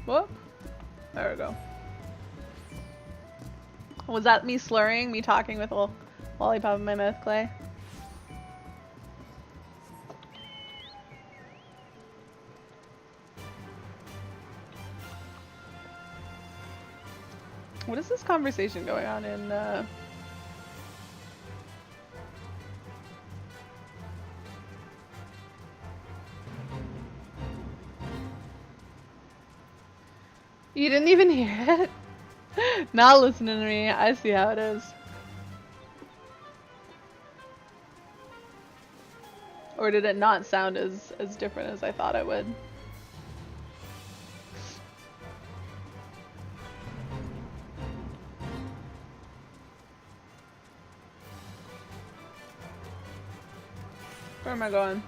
Whoop. There we go. Was that me slurring? Me talking with a lollipop in my mouth, Clay? What is this conversation going on in, You didn't even hear it? Not listening to me. I see how it is. Or did it not sound as different as I thought it would? Where am I going?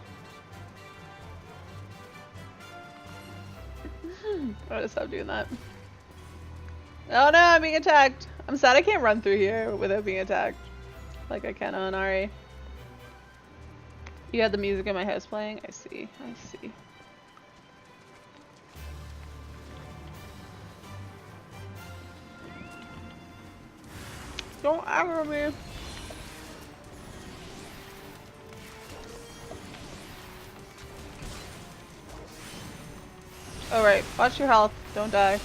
I gotta stop doing that. Oh no, I'm being attacked. I'm sad I can't run through here without being attacked. Like I can on Ari. You had the music in my house playing? I see, I see. Don't aggro me. Alright, watch your health. Don't die.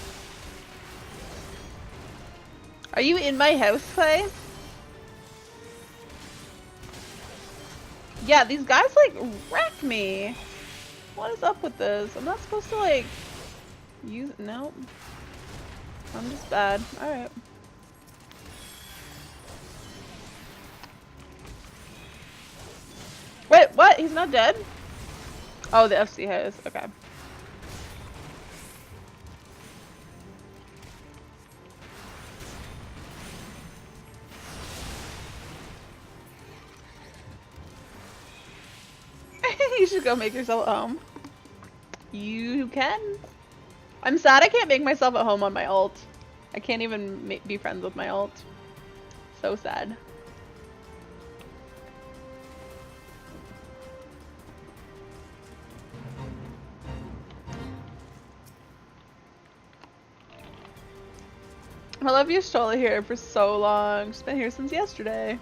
Are you in my house, Clay? Yeah, these guys, like, wreck me. What is up with this? I'm not supposed to, like, use it. Nope. I'm just bad. Alright. Wait, what? He's not dead? Oh, the FC house. Okay. You should go make yourself at home. You can. I'm sad I can't make myself at home on my ult. I can't even be friends with my ult. So sad. I love you, Stola, here for so long. She's been here since yesterday.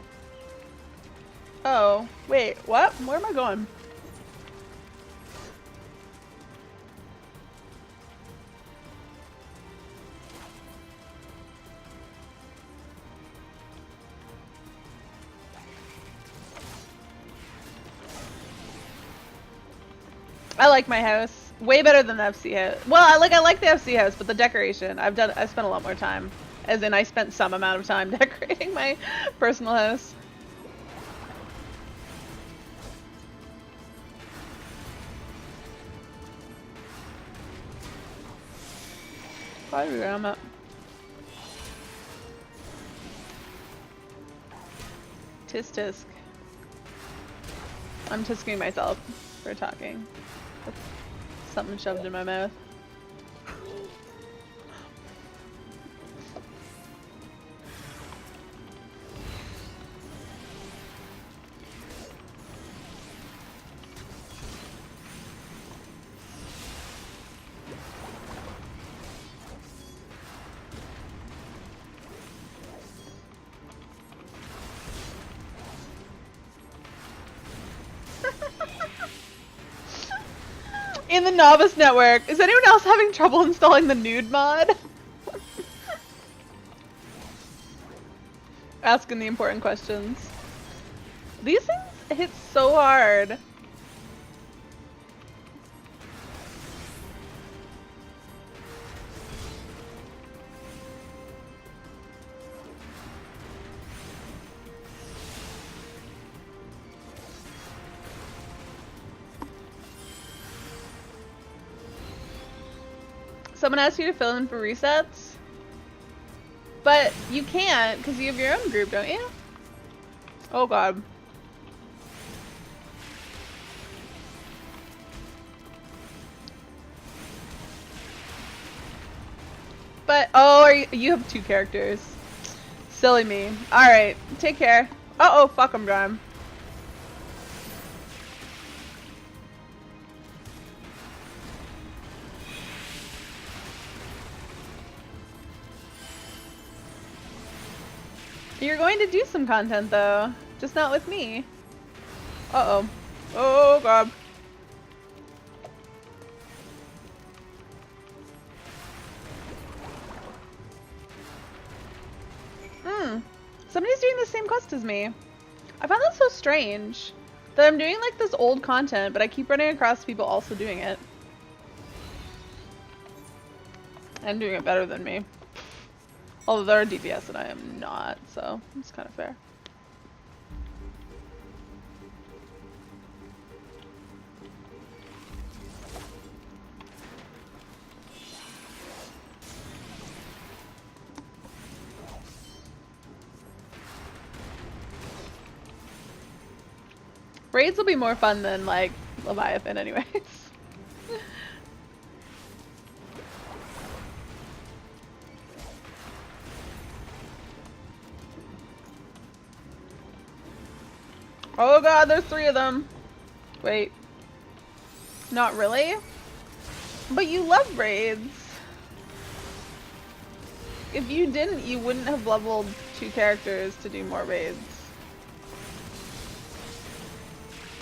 Oh, wait, what? Where am I going? I like my house. Way better than the FC house. Well, I like the FC house, but the decoration. I spent a lot more time. As in, I spent some amount of time decorating my personal house. Probably where I'm at. Tisk tisk. I'm tisking myself for talking. That's something shoved in my mouth. In the novice network, is anyone else having trouble installing the nude mod? Asking the important questions. These things hit so hard. Someone asked you to fill in for resets? But you can't, because you have your own group, don't you? Oh god. But, oh, you have two characters. Silly me. Alright, take care. Uh-oh, fuck, I'm done. You're going to do some content, though. Just not with me. Uh-oh. Oh, god. Somebody's doing the same quest as me. I found that so strange. That I'm doing, like, this old content, but I keep running across people also doing it. And doing it better than me. Although they're a DPS and I am not, so it's kind of fair. Raids will be more fun than, like, Leviathan anyways. Oh god, there's 3 of them. Wait. Not really? But you love raids. If you didn't, you wouldn't have leveled 2 characters to do more raids.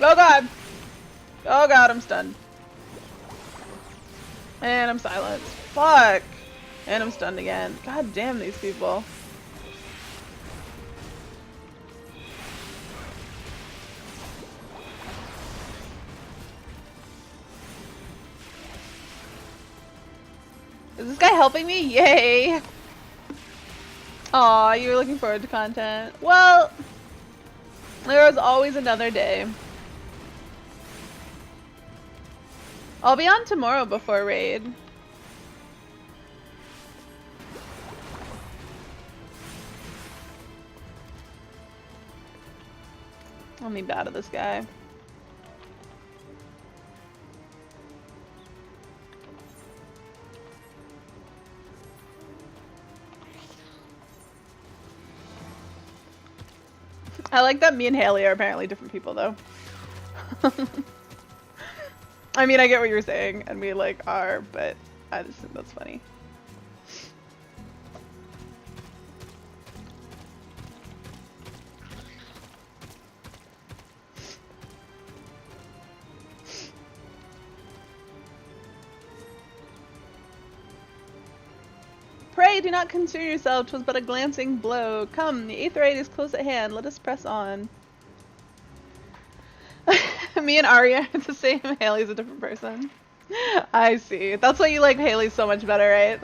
Oh god! Oh god, I'm stunned. And I'm silenced. Fuck! And I'm stunned again. God damn these people. Is this guy helping me? Yay! Aw, you were looking forward to content. Well, there was always another day. I'll be on tomorrow before raid. Let me battle this guy. I like that me and Haley are apparently different people though. I mean, I get what you're saying, and we like are, but I just think that's funny. Pray, do not concern yourself, 'twas but a glancing blow. Come, the 8th raid is close at hand, let us press on. Me and Ari are the same, Haley's a different person. I see. That's why you like Haley so much better, right?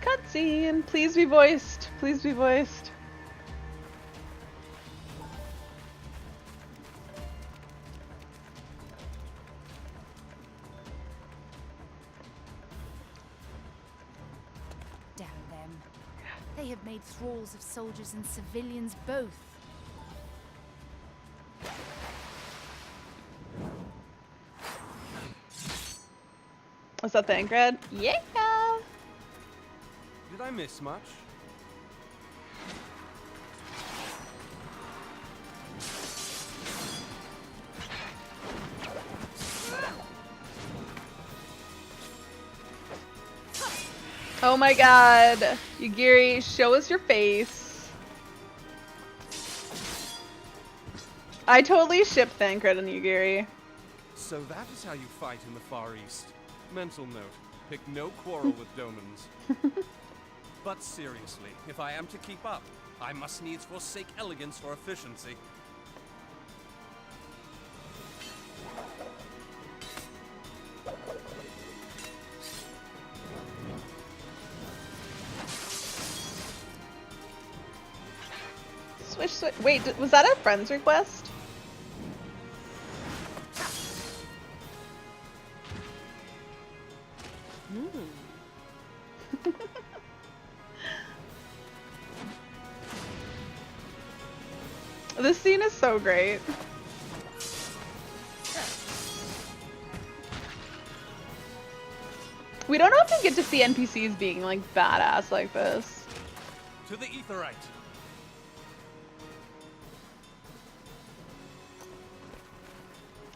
Cutscene! Please be voiced. Please be voiced. They have made thralls of soldiers and civilians both. What's up, Thancred? Yeah! Did I miss much? Oh my god. Yugiri, show us your face. I totally ship Thancred and Yugiri. So that is how you fight in the Far East. Mental note, pick no quarrel with Domans. But seriously, if I am to keep up, I must needs forsake elegance for efficiency. Switch. Wait, was that a friend's request? This scene is so great. We don't often get to see NPCs being like badass like this. To the Aetheryte.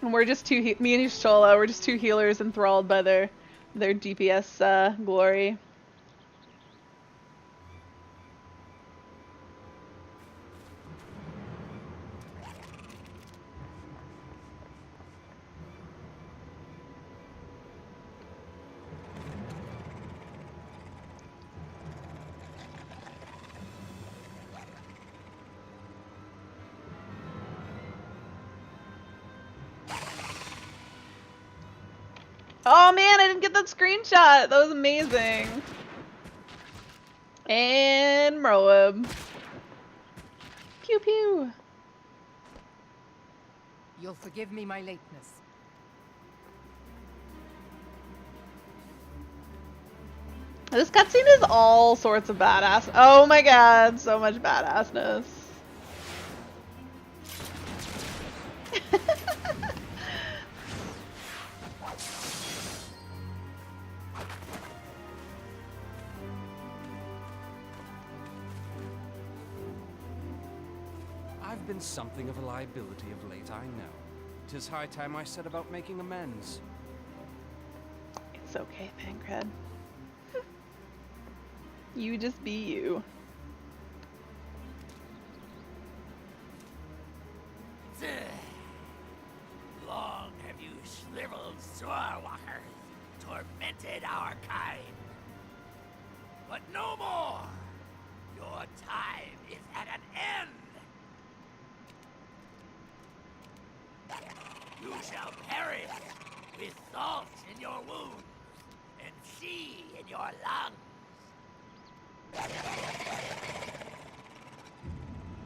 And we're just me and Shola, we're just 2 healers enthralled by their DPS glory. Oh man, I didn't get that screenshot! That was amazing! And Merweb. Pew pew! You'll forgive me my lateness. This cutscene is all sorts of badass. Oh my god, so much badassness. have been something of a liability of late, I know. 'Tis high time I set about making amends. It's okay, Pancred. You just be you. Long have you shriveled Sorwalkers tormented our kind. But no more! Your time is at an end! You shall perish with salt in your wounds and sea in your lungs.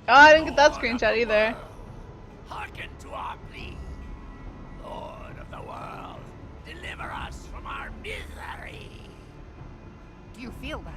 Oh, I didn't get that screenshot either. Hearken to our plea. Lord of the world, deliver us from our misery. Do you feel that?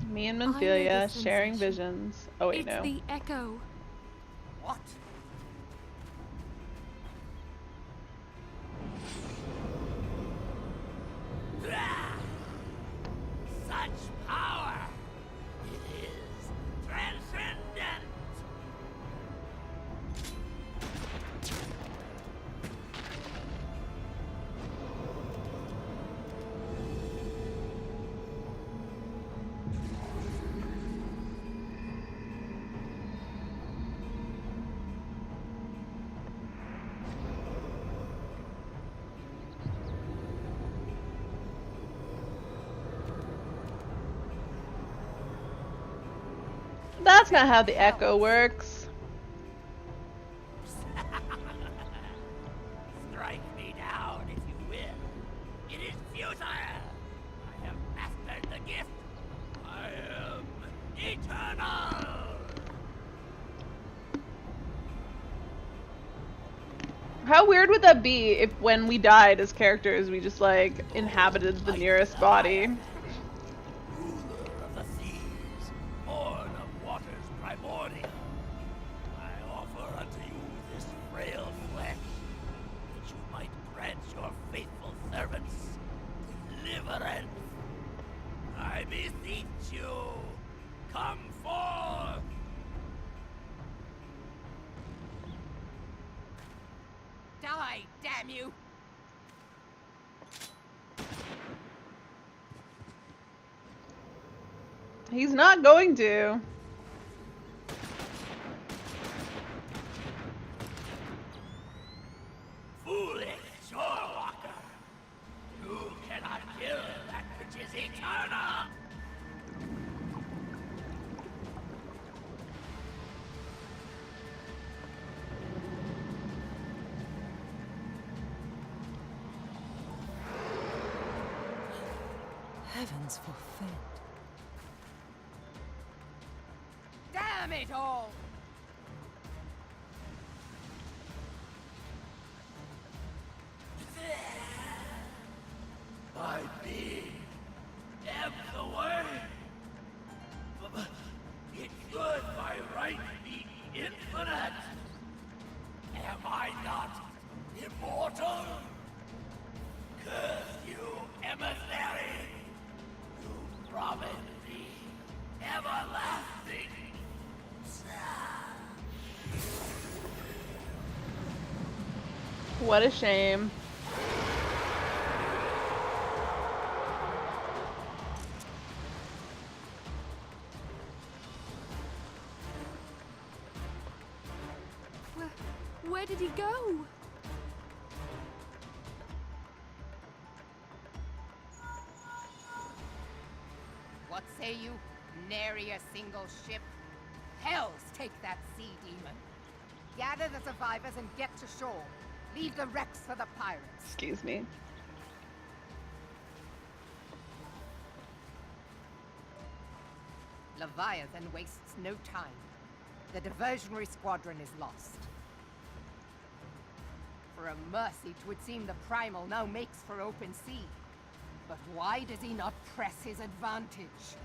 Me and I know Menphelia this sharing sensation. visions. Oh wait, It's no. the echo. What? Ah! Such power! It is transcendent! That's not how the echo works. Strike me down if you will. It is futile. I have mastered the gift. I am eternal. How weird would that be if when we died as characters we just like inhabited the nearest body? Ruler of the seas, born of waters primordial, I offer unto you this frail flesh, that you might grant your faithful servants deliverance. I beseech you, come forth! Die, damn you! He's not going to. Foolish Shorewalker! You cannot kill that which is eternal! Heavens forfend. Damn it all! My being ebbs away. But it should by right be infinite. Am I not immortal? Curse you, emissary! You promised me everlasting. What a shame. Where did he go? What say you? Nary a single ship? Hells take that sea demon. Gather the survivors and get to shore. Leave the wrecks for the pirates. Excuse me. Leviathan wastes no time. The diversionary squadron is lost. For a mercy, 'twould seem the Primal now makes for open sea. But why does he not press his advantage?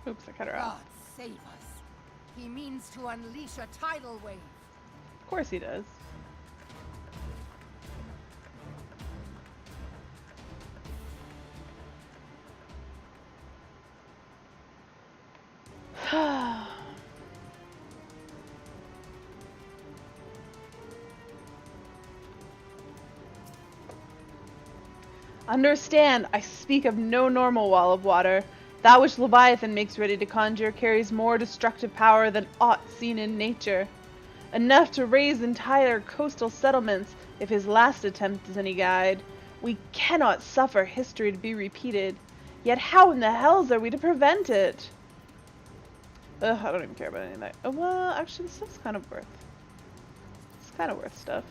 Oops, I cut her off. Gods save us. He means to unleash a tidal wave. Of course he does. Understand, I speak of no normal wall of water. That which Leviathan makes ready to conjure carries more destructive power than aught seen in nature. Enough to raise entire coastal settlements, if his last attempt is any guide. We cannot suffer history to be repeated. Yet how in the hells are we to prevent it? Ugh, I don't even care about any of that. Oh, well, actually, this stuff's kind of worth. It's kind of worth stuff.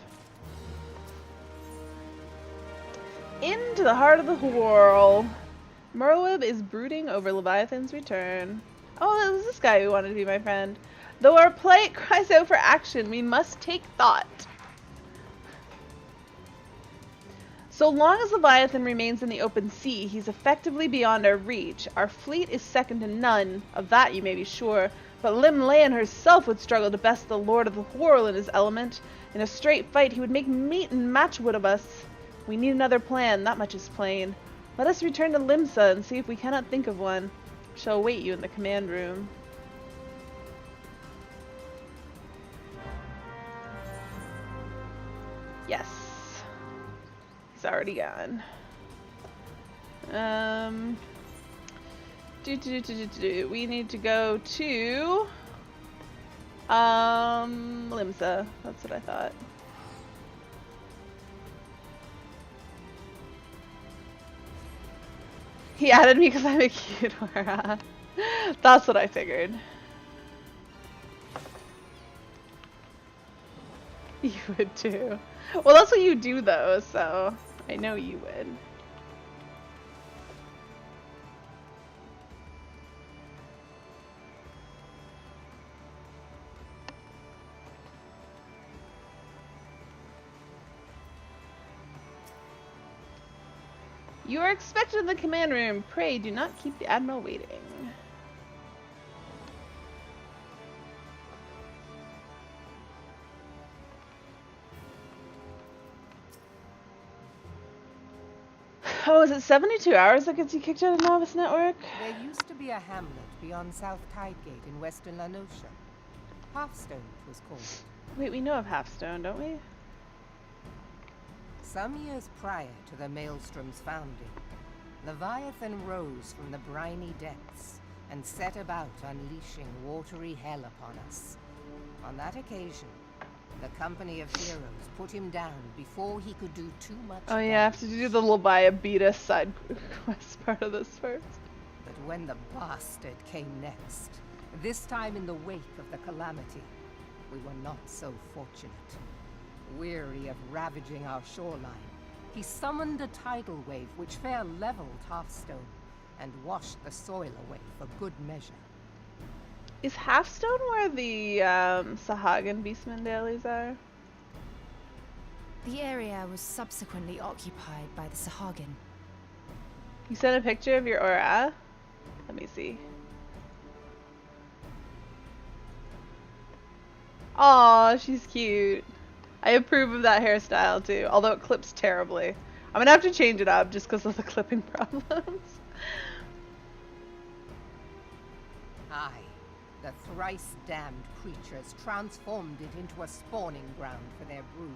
Into the heart of the whirl. Merwib is brooding over Leviathan's return. Oh, it was this guy who wanted to be my friend. Though our plight cries out for action, we must take thought. So long as Leviathan remains in the open sea, he's effectively beyond our reach. Our fleet is second to none, of that you may be sure, but Lim Leyan herself would struggle to best the Lord of the Whirl in his element. In a straight fight, he would make meat and matchwood of us. We need another plan, that much is plain. Let us return to Limsa and see if we cannot think of one. I shall await you in the command room. Yes. He's already gone. We need to go to Limsa. That's what I thought. He added me because I'm a cute one. That's what I figured. You would too. Well, that's what you do though, so I know you would. You are expected in the command room. Pray do not keep the Admiral waiting. Oh, is it 72 hours that gets you kicked out of Novice Network? There used to be a hamlet beyond South Tidegate in western Lanosha. Halfstone it was called. Wait, we know of Halfstone, don't we? Some years prior to the Maelstrom's founding, Leviathan rose from the briny depths and set about unleashing watery hell upon us. On that occasion, the company of heroes put him down before he could do too much. Oh yeah, I have to do the Leviathan side quest part of this first. But when the bastard came next, this time in the wake of the calamity, we were not so fortunate. Weary of ravaging our shoreline, he summoned a tidal wave which fair leveled Hearthstone and washed the soil away for good measure. Is Halfstone where the Sahagin Beastmen dailies are? The area was subsequently occupied by the Sahagin. You sent a picture of your aura? Let me see. Aw, she's cute. I approve of that hairstyle too, although it clips terribly. I'm gonna have to change it up just because of the clipping problems. Aye, the thrice-damned creatures transformed it into a spawning ground for their brood.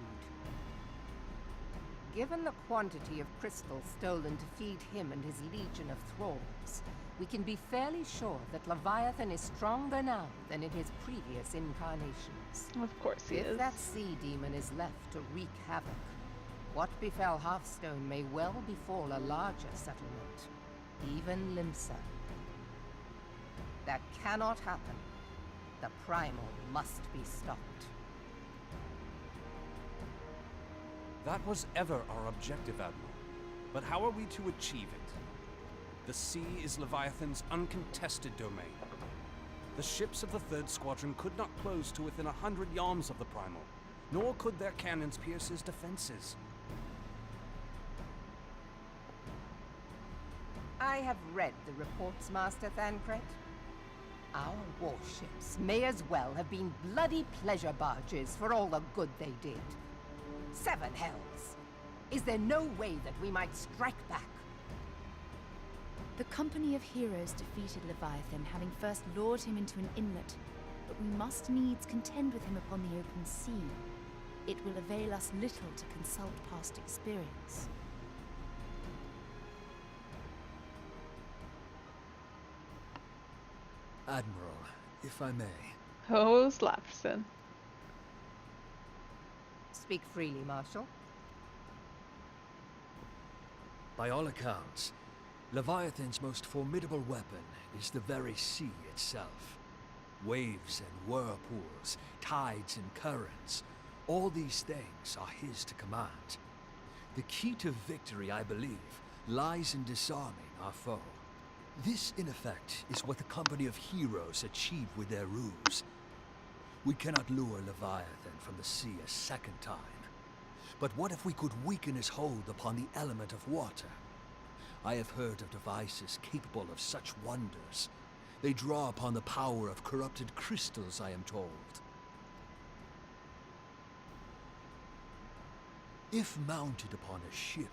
Given the quantity of crystal stolen to feed him and his legion of thralls, we can be fairly sure that Leviathan is stronger now than in his previous incarnations. Of course he is. If that sea demon is left to wreak havoc, what befell Hearthstone may well befall a larger settlement, even Limsa. That cannot happen. The primal must be stopped. That was ever our objective, Admiral. But how are we to achieve it? The sea is Leviathan's uncontested domain. The ships of the 3rd Squadron could not close to within 100 yards of the primal, nor could their cannons pierce his defenses. I have read the reports, Master Thancred. Our warships may as well have been bloody pleasure barges for all the good they did. 7 hells! Is there no way that we might strike back? The company of heroes defeated Leviathan, having first lured him into an inlet, but we must needs contend with him upon the open sea. It will avail us little to consult past experience. Admiral, if I may. Oh, Slapperson. Speak freely, Marshal. By all accounts, Leviathan's most formidable weapon is the very sea itself. Waves and whirlpools, tides and currents, all these things are his to command. The key to victory, I believe, lies in disarming our foe. This, in effect, is what the company of heroes achieved with their ruse. We cannot lure Leviathan from the sea a second time. But what if we could weaken his hold upon the element of water? I have heard of devices capable of such wonders. They draw upon the power of corrupted crystals, I am told. If mounted upon a ship,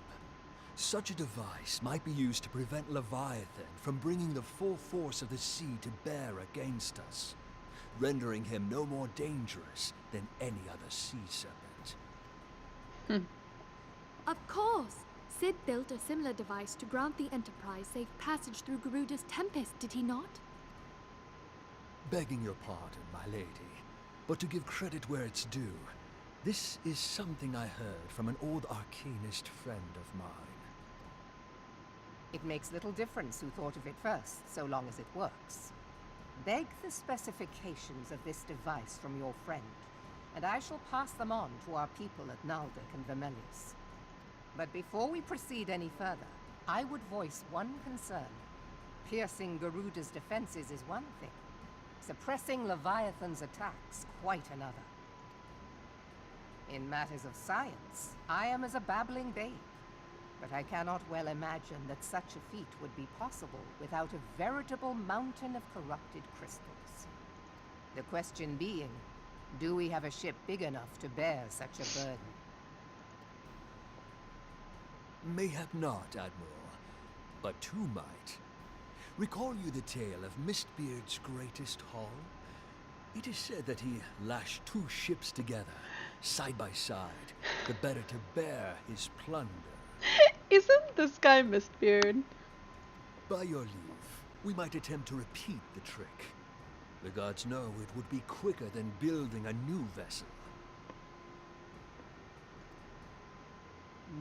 such a device might be used to prevent Leviathan from bringing the full force of the sea to bear against us, rendering him no more dangerous than any other sea serpent. Of course! Sid built a similar device to grant the Enterprise safe passage through Garuda's Tempest, did he not? Begging your pardon, my lady, but to give credit where it's due, this is something I heard from an old arcanist friend of mine. It makes little difference who thought of it first, so long as it works. Beg the specifications of this device from your friend, and I shall pass them on to our people at Naldic and Vermelius. But before we proceed any further, I would voice one concern. Piercing Garuda's defenses is one thing. Suppressing Leviathan's attacks, quite another. In matters of science, I am as a babbling babe. But I cannot well imagine that such a feat would be possible without a veritable mountain of corrupted crystals. The question being, do we have a ship big enough to bear such a burden? Mayhap not, Admiral, but two might. Recall you the tale of Mistbeard's greatest haul? It is said that he lashed 2 ships together, side by side, the better to bear his plunder. Isn't this guy Mistbeard? By your leave, we might attempt to repeat the trick. The gods know it would be quicker than building a new vessel.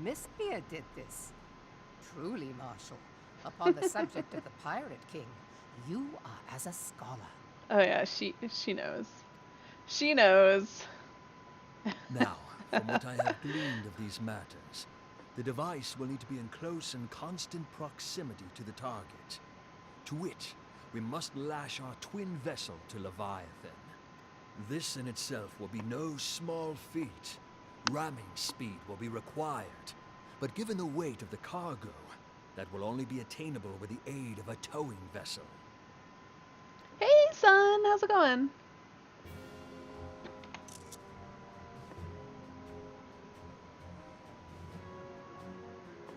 Mistbeard did this. Truly, Marshal, upon the subject of the Pirate King, you are as a scholar. Oh yeah, she knows. She knows. Now, from what I have gleaned of these matters, the device will need to be in close and constant proximity to the target, to which we must lash our twin vessel to Leviathan. This in itself will be no small feat. Ramming speed will be required, but given the weight of the cargo, that will only be attainable with the aid of a towing vessel. Hey son, how's it going?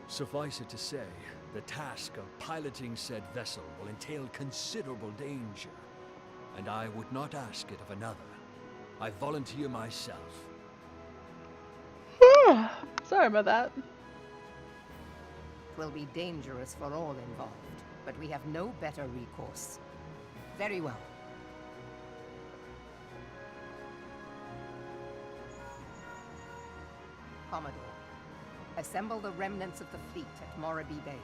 Suffice it to say, the task of piloting said vessel will entail considerable danger, and I would not ask it of another. I volunteer myself. Sorry about that. It will be dangerous for all involved, but we have no better recourse. Very well. Commodore, assemble the remnants of the fleet at Morabee Bay.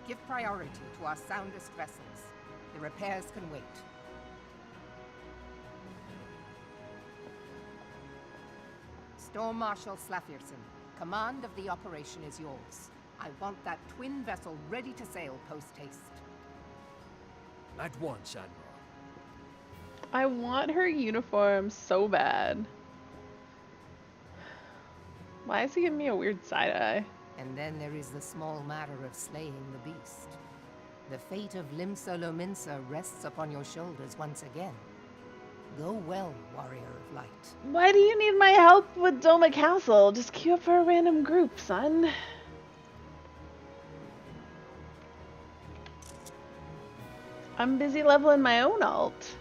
Give priority to our soundest vessels. The repairs can wait. Storm Marshal Slafirson, command of the operation is yours. I want that twin vessel ready to sail post-haste. At once, Admiral. I want her uniform so bad. Why is he giving me a weird side eye? And then there is the small matter of slaying the beast. The fate of Limsa Lominsa rests upon your shoulders once again. Go well, warrior of light. Why do you need my help with Doma Castle? Just queue up for a random group, son. I'm busy leveling my own alt.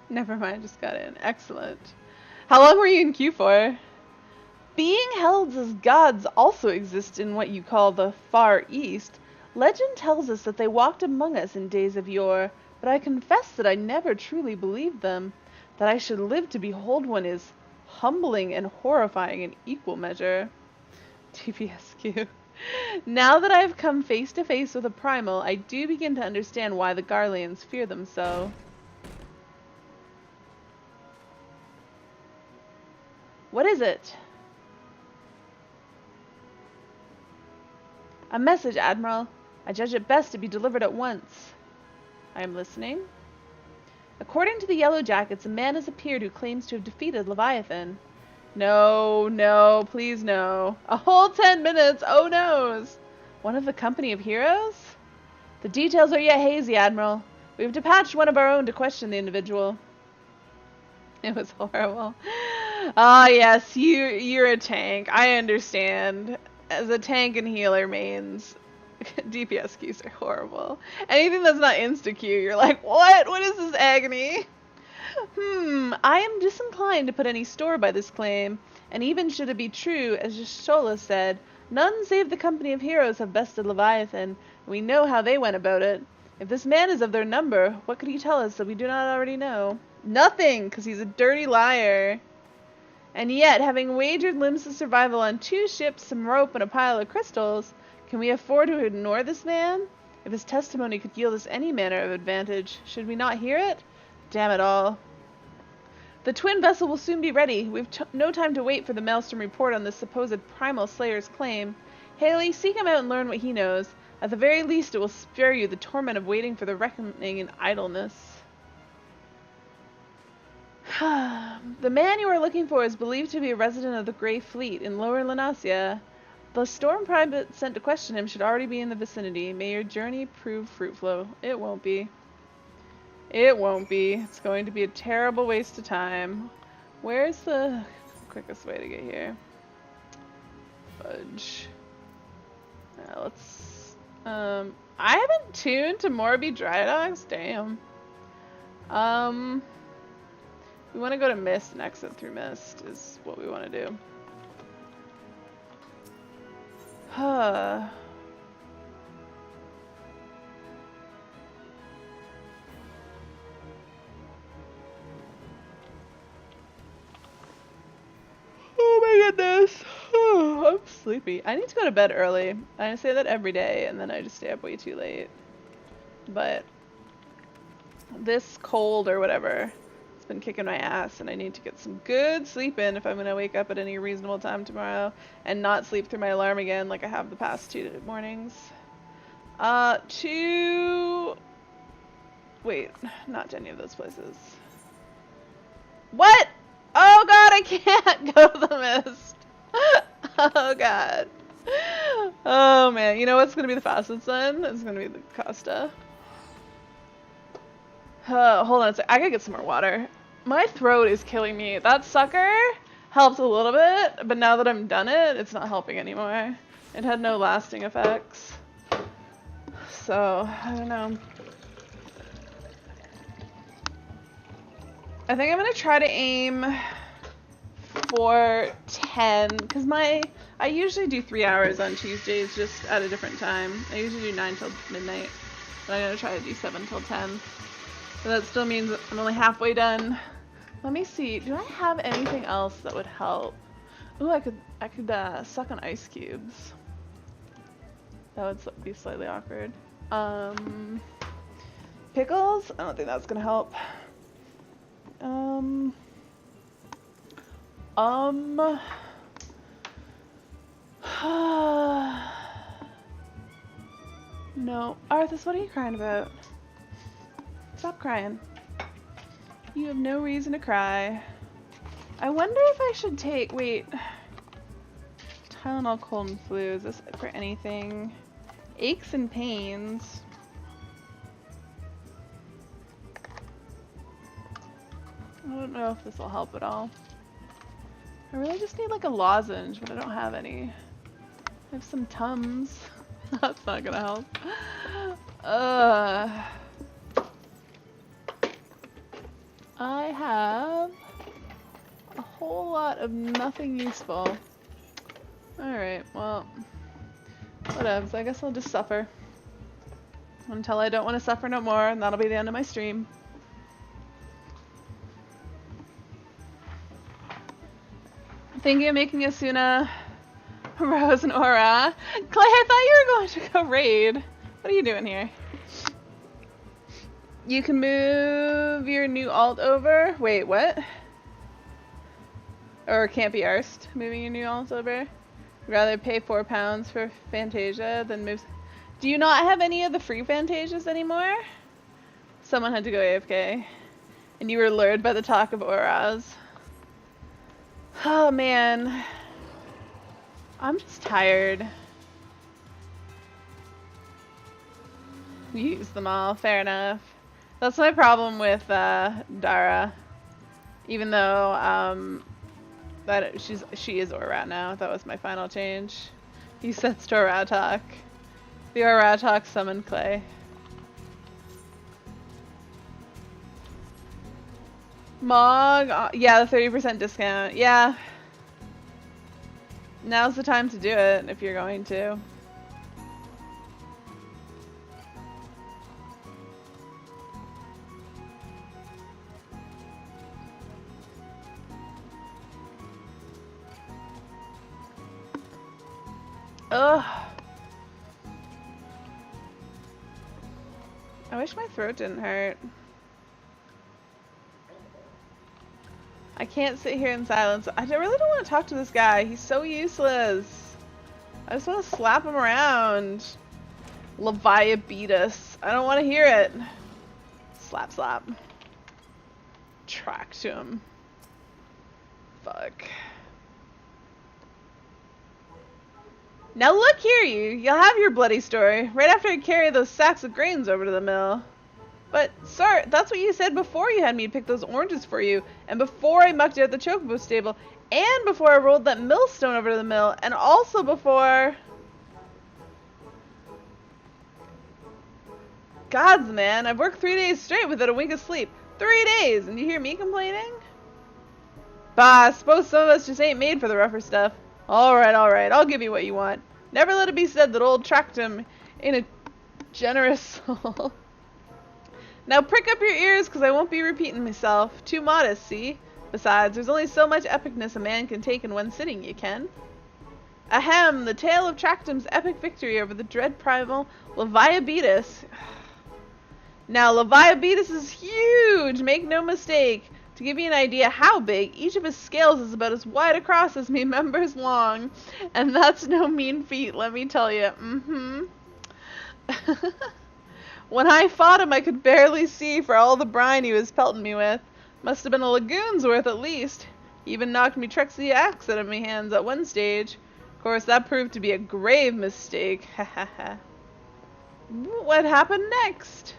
Never mind, just got in. Excellent. How long were you in queue for? Being held as gods also exist in what you call the Far East. Legend tells us that they walked among us in days of yore, but I confess that I never truly believed them. That I should live to behold one is humbling and horrifying in equal measure. TPSQ. Now that I've come face to face with a primal, I do begin to understand why the Garleans fear them so. What is it? A message, Admiral. I judge it best to be delivered at once. I am listening. According to the Yellow Jackets, a man has appeared who claims to have defeated Leviathan. No, no, please no. A whole 10 minutes, oh noes! One of the company of heroes? The details are yet hazy, Admiral. We have dispatched one of our own to question the individual. It was horrible. Ah, yes, you're a tank. I understand. As a tank and healer mains, DPS queues are horrible. Anything that's not insta-queue, you're like, what? What is this agony? I am disinclined to put any store by this claim, and even should it be true, as Shola said, none save the company of heroes have bested Leviathan, and we know how they went about it. If this man is of their number, what could he tell us that we do not already know? Nothing, because he's a dirty liar. And yet, having wagered Limsa's survival on 2 ships, some rope, and a pile of crystals, can we afford to ignore this man? If his testimony could yield us any manner of advantage, should we not hear it? Damn it all. The twin vessel will soon be ready. We've no time to wait for the Maelstrom report on this supposed primal slayer's claim. Haley, seek him out and learn what he knows. At the very least, it will spare you the torment of waiting for the reckoning in idleness. The man you are looking for is believed to be a resident of the Grey Fleet in Lower Lenasia. The storm private sent to question him should already be in the vicinity. May your journey prove fruitful. It won't be. It won't be. It's going to be a terrible waste of time. Where's the quickest way to get here? Fudge. Let's... I haven't tuned to Morby Dry Dogs? Damn. We want to go to Mist and exit through Mist is what we want to do. Huh. Oh my goodness. Oh, I'm sleepy. I need to go to bed early. I say that every day and then I just stay up way too late. But this cold or whatever, it's been kicking my ass and I need to get some good sleep in if I'm going to wake up at any reasonable time tomorrow and not sleep through my alarm again like I have the past 2 mornings. Wait, not to any of those places. What? Oh god, I can't go to the Mist. Oh god. Oh man, you know what's going to be the fastest then? It's going to be the Costa. Hold on a sec. I gotta get some more water. My throat is killing me. That sucker helped a little bit, but now that I'm done it, it's not helping anymore. It had no lasting effects. So, I don't know. I think I'm gonna try to aim for 10, because I usually do 3 hours on Tuesdays, just at a different time. I usually do 9 till midnight, but I'm gonna try to do 7 till 10. So that still means I'm only halfway done. Let me see. Do I have anything else that would help? Ooh, I could suck on ice cubes. That would be slightly awkward. Pickles? I don't think that's gonna help. No. Arthas, what are you crying about? Stop crying. You have no reason to cry. I wonder if I should take, wait. Tylenol cold and flu, is this for anything? Aches and pains. I don't know if this will help at all. I really just need like a lozenge, but I don't have any. I have some Tums. That's not gonna help. I have a whole lot of nothing useful. Alright, well, whatevs. I guess I'll just suffer. Until I don't want to suffer no more, and that'll be the end of my stream. Thinking of making Asuna, Rose, and Aura. Clay, I thought you were going to go raid. What are you doing here? You can move your new alt over. Wait, what? Or can't be arsed moving your new alt over. Rather pay £4 for Fantasia than move. Do you not have any of the free Fantasias anymore? Someone had to go AFK. And you were lured by the talk of auras. Oh man. I'm just tired. You used them all, fair enough. That's my problem with Dara. Even though she is Orat now. That was my final change. He sets to Oratok. The Oratok summoned Clay. Mog, yeah, the 30% discount. Yeah. Now's the time to do it if you're going to. Ugh. I wish my throat didn't hurt. I can't sit here in silence. I really don't want to talk to this guy. He's so useless. I just want to slap him around. Leviabetus. I don't want to hear it. Slap, slap. Track to him. Fuck. Now look here, you'll have your bloody story right after I carry those sacks of grains over to the mill. But, sir, that's what you said before you had me pick those oranges for you, and before I mucked you at the chocobo stable, and before I rolled that millstone over to the mill, and also before... Gods, man, I've worked 3 days straight without a wink of sleep. 3 days, and you hear me complaining? Bah, I suppose some of us just ain't made for the rougher stuff. Alright, I'll give you what you want. Never let it be said that old Tractum ain't a generous soul. Now prick up your ears, because I won't be repeating myself. Too modest, see? Besides, there's only so much epicness a man can take in one sitting, you can. Ahem, the tale of Tractum's epic victory over the dread primal Leviabetus. Now, Leviabetus is huge, make no mistake. To give you an idea how big, each of his scales is about as wide across as me members long. And that's no mean feat, let me tell you. When I fought him, I could barely see for all the brine he was pelting me with. Must have been a lagoon's worth at least. He even knocked me Trexie axe out of me hands at one stage. Of course, that proved to be a grave mistake. What happened next?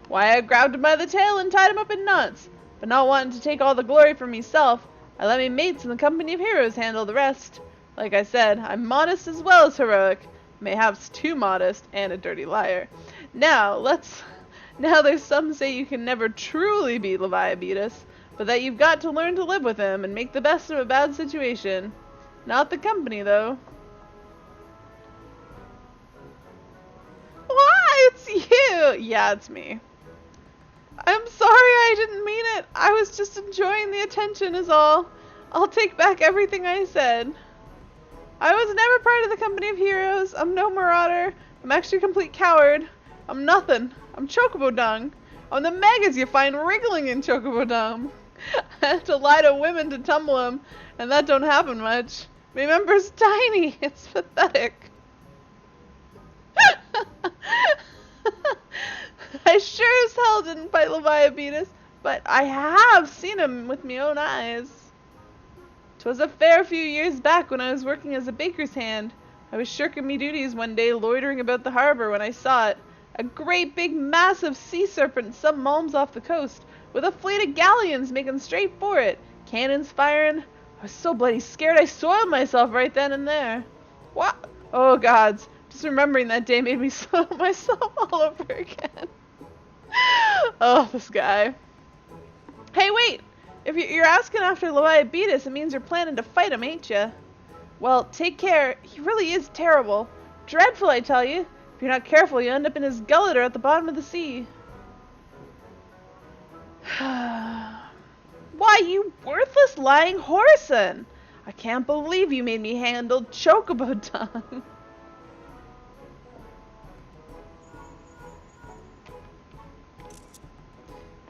Why, I grabbed him by the tail and tied him up in knots. But not wanting to take all the glory for myself, I let me mates in the company of heroes handle the rest. Like I said, I'm modest as well as heroic. Mayhaps too modest and a dirty liar. Now there's some say you can never truly beat Leviabetus, but that you've got to learn to live with him and make the best of a bad situation. Not the company, though. Why, it's you! Yeah, it's me. I'm sorry, I didn't mean it. I was just enjoying the attention is all. I'll take back everything I said. I was never part of the company of heroes. I'm no marauder. I'm actually a complete coward. I'm nothing. I'm chocobo dung. I'm the maggots you find wriggling in chocobo dung. I have to lie to women to tumble them, and that don't happen much. Remember's tiny. It's pathetic. I sure as hell didn't fight Leviabetus, but I have seen him with my own eyes. 'Twas a fair few years back when I was working as a baker's hand. I was shirking me duties one day loitering about the harbor when I saw it. A great big massive sea serpent some malms off the coast, with a fleet of galleons making straight for it, cannons firing. I was so bloody scared I soiled myself right then and there. What? Oh gods, just remembering that day made me soil myself all over again. Oh, this guy. Hey, wait! If you're asking after Leviathan, it means you're planning to fight him, ain't ya? Well, take care. He really is terrible. Dreadful, I tell you. If you're not careful, you end up in his gullet or at the bottom of the sea. Why, you worthless lying whoreson! I can't believe you made me handle chocobo tongue.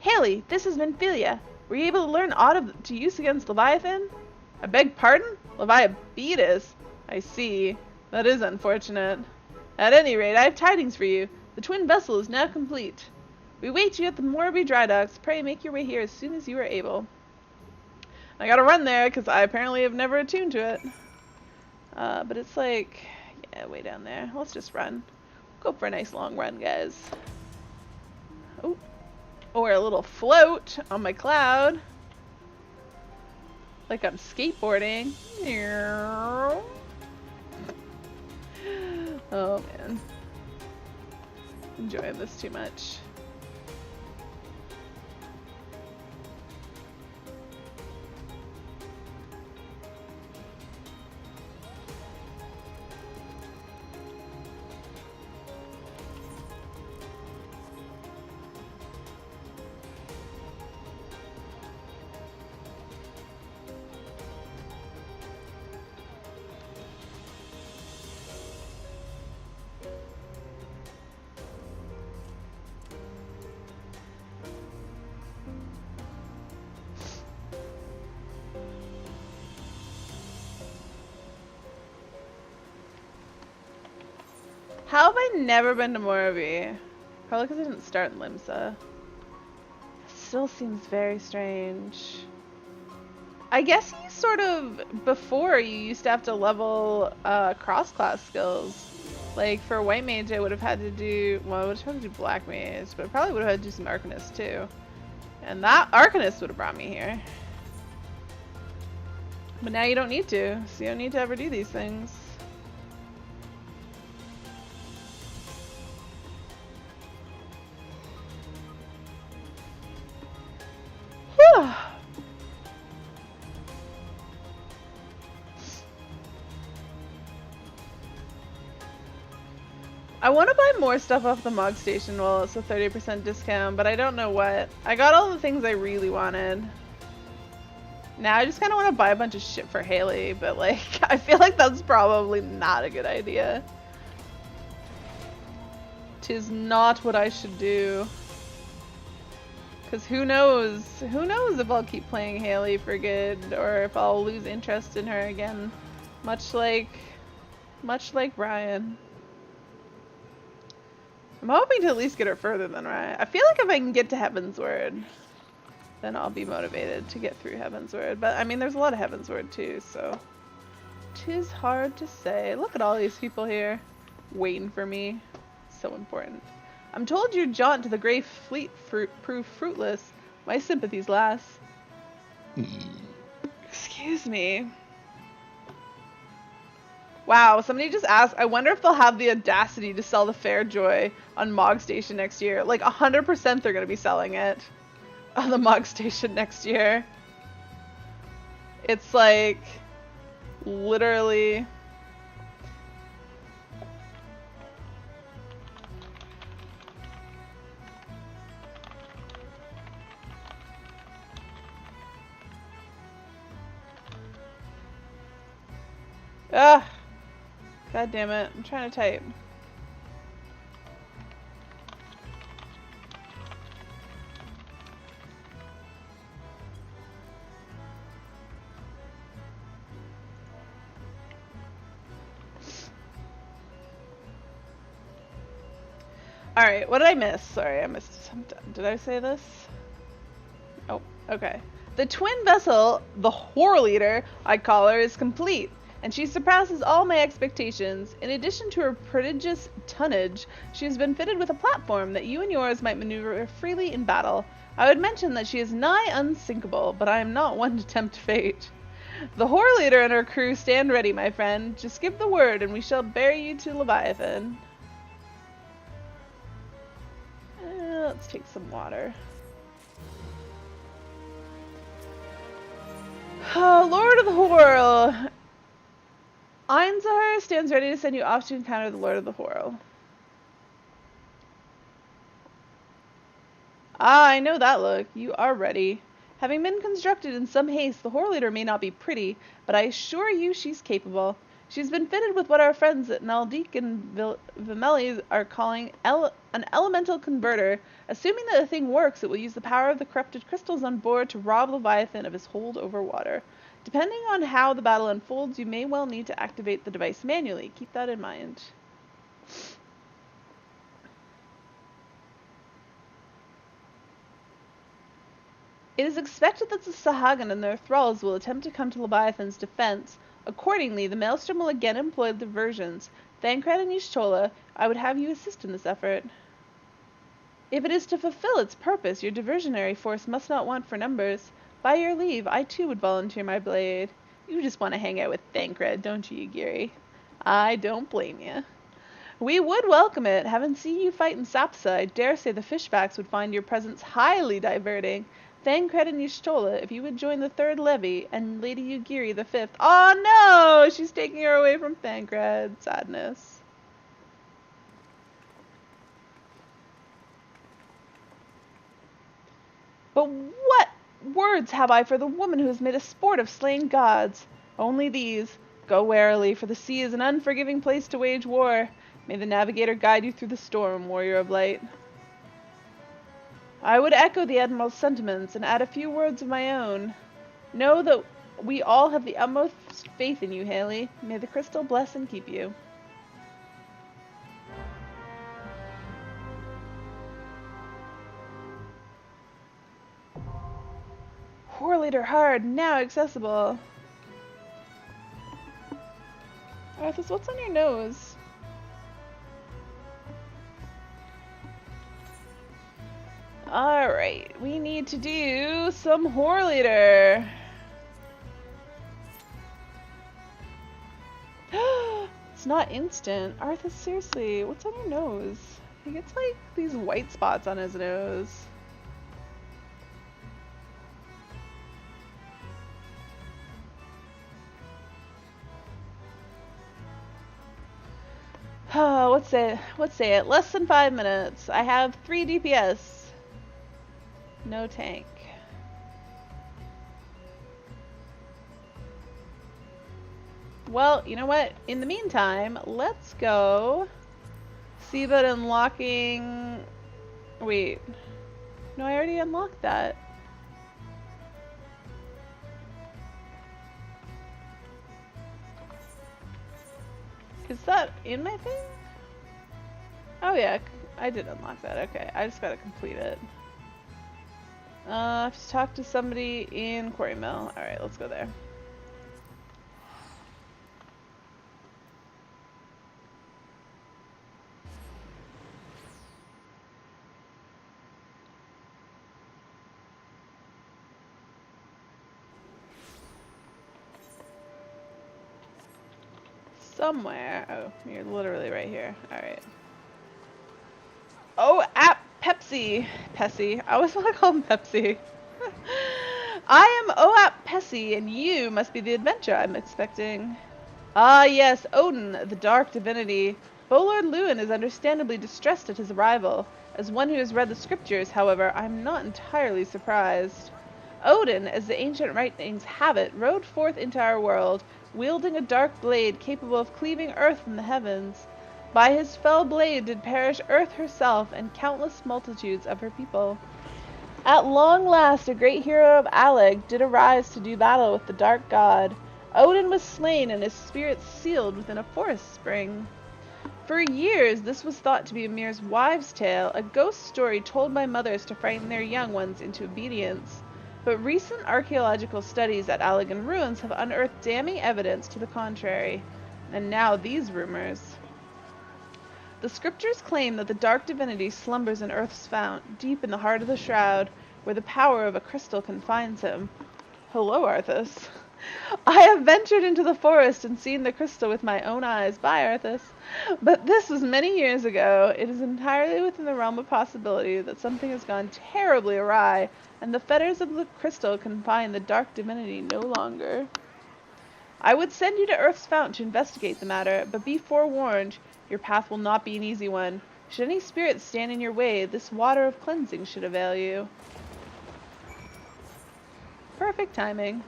Haley, this is Minfilia. Were you able to learn aught to use against Leviathan? I beg pardon? Leviathan? I see. That is unfortunate. At any rate, I have tidings for you. The twin vessel is now complete. We wait you at the Morby dry docks. Pray make your way here as soon as you are able. I gotta run there, because I apparently have never attuned to it. But it's like, yeah, way down there. Let's just run. Go for a nice long run, guys. Oh. Or a little float on my cloud. Like I'm skateboarding. Oh man. Enjoying this too much. How have I never been to Morby? Probably because I didn't start in Limsa. Still seems very strange. I guess you sort of, before, you used to have to level cross-class skills. Like, for White Mage, I would have had to do, well, I would have had to do Black Mage, but I probably would have had to do some Arcanist, too. And that Arcanist would have brought me here. But now you don't need to, so you don't need to ever do these things. I want to buy more stuff off the Mog Station while it's a 30% discount, but I don't know what. I got all the things I really wanted. Now I just kind of want to buy a bunch of shit for Haley, but like, I feel like that's probably not a good idea. 'Tis not what I should do. Because who knows if I'll keep playing Haley for good, or if I'll lose interest in her again. Much like Ryan. I'm hoping to at least get her further than Ryan. I feel like if I can get to Heaven's Word, then I'll be motivated to get through Heaven's Word. But I mean, there's a lot of Heaven's Word too, so 'tis hard to say. Look at all these people here waiting for me. So important. I'm told your jaunt to the Grey Fleet proved fruitless. My sympathies, lass. Excuse me. Wow, somebody just asked, I wonder if they'll have the audacity to sell the Fairjoy on Mog Station next year. Like 100% they're going to be selling it on the Mog Station next year. It's like literally... Ah! God damn it, I'm trying to type. Alright, what did I miss? Sorry, I missed something. Did I say this? Oh, okay. The twin vessel, the Whore Leader, I call her, is complete, and she surpasses all my expectations. In addition to her prodigious tonnage, she has been fitted with a platform that you and yours might maneuver freely in battle. I would mention that she is nigh unsinkable, but I am not one to tempt fate. The Whore Leader and her crew stand ready, my friend. Just give the word, and we shall bear you to Leviathan. Let's take some water. Oh, Lord of the Whirl. Einzahar stands ready to send you off to encounter the Lord of the Whirl. Ah, I know that look. You are ready. Having been constructed in some haste, the Whore Leader may not be pretty, but I assure you she's capable. She's been fitted with what our friends at Naldik and Vimeli are calling an elemental converter. Assuming that the thing works, it will use the power of the corrupted crystals on board to rob Leviathan of his hold over water. Depending on how the battle unfolds, you may well need to activate the device manually. Keep that in mind. It is expected that the Sahagan and their thralls will attempt to come to Leviathan's defense. Accordingly, the Maelstrom will again employ the diversions. Thancred and Y'shtola, I would have you assist in this effort. If it is to fulfill its purpose, your diversionary force must not want for numbers. By your leave, I too would volunteer my blade. You just want to hang out with Thancred, don't you, Yugiri? I don't blame you. We would welcome it. Having seen you fight in Sapsa, I dare say the fishbacks would find your presence highly diverting. Thancred and Y'shtola, if you would join the third levy, and Lady Yugiri the fifth. Oh no! She's taking her away from Thancred. Sadness. But what words have I for the woman who has made a sport of slaying gods? Only these. Go warily, for the sea is an unforgiving place to wage war. May the navigator guide you through the storm, warrior of light. I would echo the Admiral's sentiments and add a few words of my own. Know that we all have the utmost faith in you, Haley. May the crystal bless and keep you. Whore Leader hard, now accessible. Arthas, what's on your nose? Alright, we need to do some Whore Leader. It's not instant. Arthas, seriously, what's on your nose? He gets like these white spots on his nose. Oh, let's say it. Less than 5 minutes. I have 3 DPS. No tank. Well, you know what? In the meantime, let's go see about unlocking... Wait. No, I already unlocked that. Is that in my thing? Oh yeah, I did unlock that. Okay, I just gotta complete it. I have to talk to somebody in Quarry Mill. Alright, let's go there. Somewhere. Oh, you're literally right here. Alright. Oh, Pepsi. Pessy. I always want to call him Pepsi. I am Oap Pessy, and you must be the adventure I'm expecting. Ah, yes, Odin, the dark divinity. Bolord Lewin is understandably distressed at his arrival. As one who has read the scriptures, however, I am not entirely surprised. Odin, as the ancient writings have it, rode forth into our world, wielding a dark blade capable of cleaving earth from the heavens. By his fell blade did perish earth herself and countless multitudes of her people. At long last a great hero of Aleg did arise to do battle with the dark god. Odin was slain and his spirit sealed within a forest spring. For years this was thought to be a mere wives' tale, a ghost story told by mothers to frighten their young ones into obedience. but recent archaeological studies at Allegan ruins have unearthed damning evidence to the contrary. And now these rumors. The scriptures claim that the dark divinity slumbers in Earth's fount, deep in the heart of the shroud, where the power of a crystal confines him. Hello, Arthas. I have ventured into the forest and seen the crystal with my own eyes. Bye, Arthas. But this was many years ago. It is entirely within the realm of possibility that something has gone terribly awry, and the fetters of the crystal confine the dark divinity no longer. I would send you to Earth's fount to investigate the matter, but be forewarned, your path will not be an easy one. Should any spirit stand in your way, this water of cleansing should avail you. Perfect timing.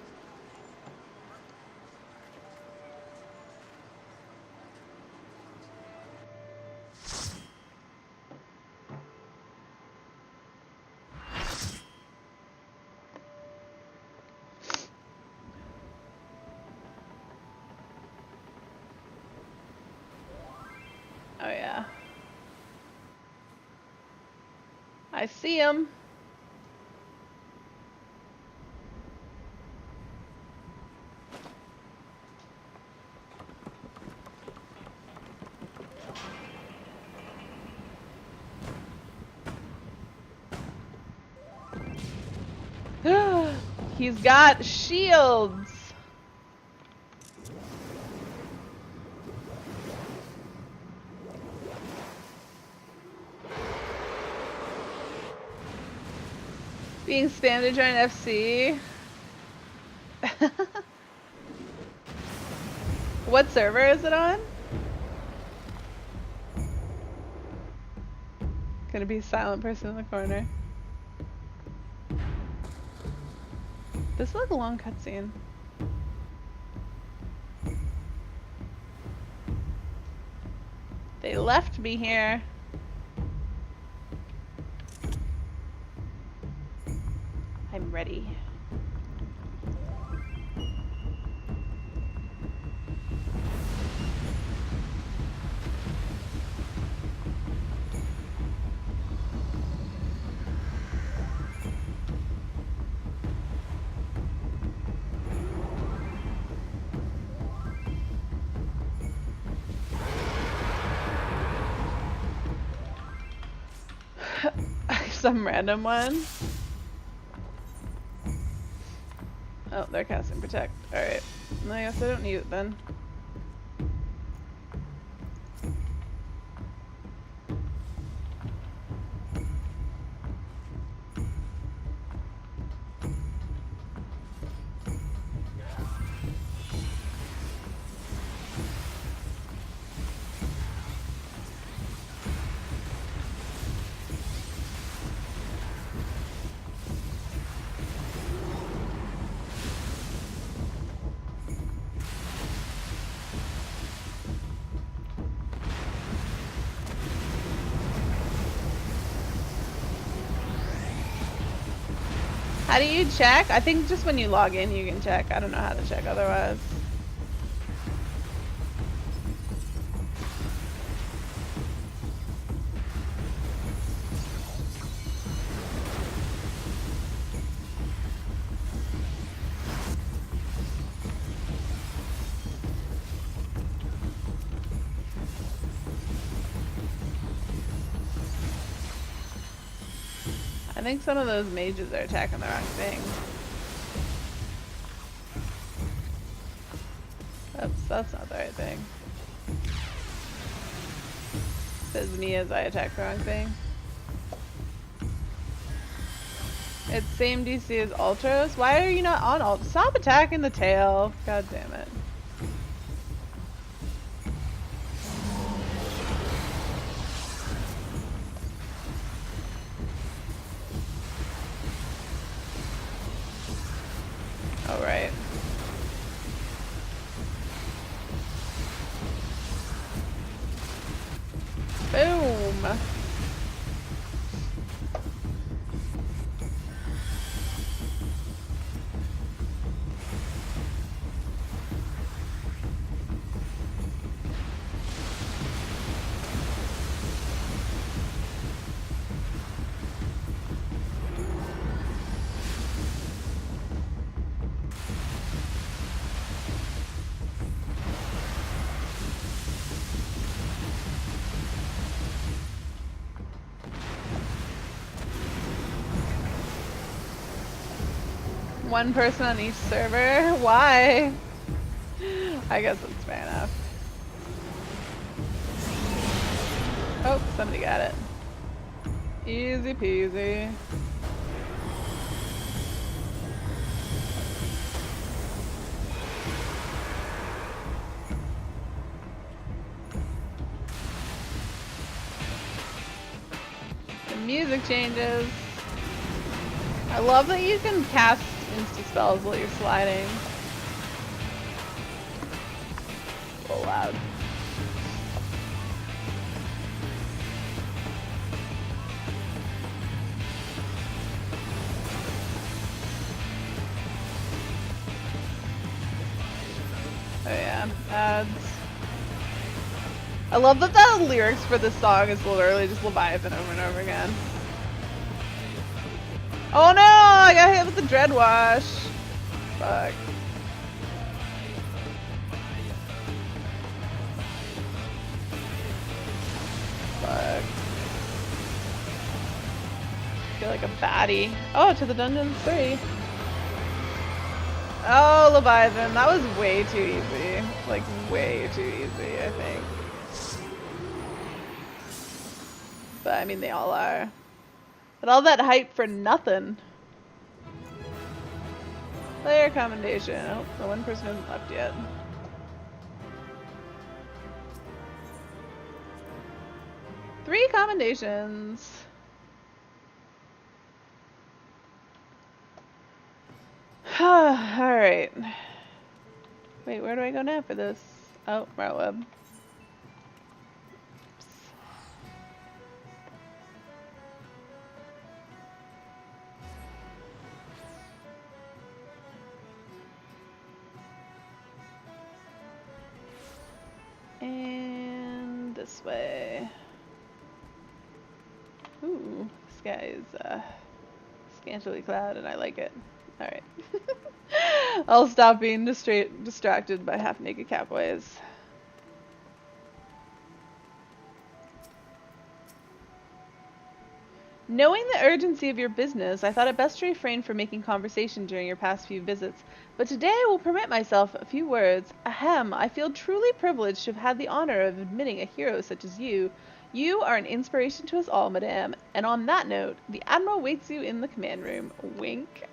Oh yeah. I see him. He's got shields. Being spammed to join FC. What server is it on? Gonna be a silent person in the corner. This is like a long cutscene. They left me here. I'm ready. Some random one. Oh, they're casting Protect. Alright. I guess I don't need it then. How do you check? I think just when you log in you can check. I don't know how to check otherwise. I think some of those mages are attacking the wrong thing. Oops, that's not the right thing. Says me as I attack the wrong thing. It's same DC as Ultros. Why are you not on Ult? Stop attacking the tail. God damn it. All right. Boom. One person on each server? Why? I guess that's fair enough. Oh, somebody got it. Easy peasy. The music changes. I love that you can cast insta spells while you're sliding. A little loud. Oh yeah, ads. I love that the lyrics for this song is literally just Leviathan over and over again. Oh no! I got hit with the dread wash. Fuck. Fuck. I feel like a baddie. Oh, to the dungeon 3. Oh, Leviathan. That was way too easy. Like, way too easy, I think. But, I mean, they all are. But all that hype for nothing. Player commendation. Oh, the one person hasn't left yet. Three commendations. Alright. Wait, where do I go now for this? Oh, Route Web. And this way. Ooh, this guy is scantily clad and I like it. Alright. I'll stop being distracted by half-naked cowboys. Knowing the urgency of your business, I thought it best to refrain from making conversation during your past few visits, but today I will permit myself a few words. Ahem, I feel truly privileged to have had the honor of admitting a hero such as you. You are an inspiration to us all, madame, and on that note, the Admiral waits you in the command room. Wink.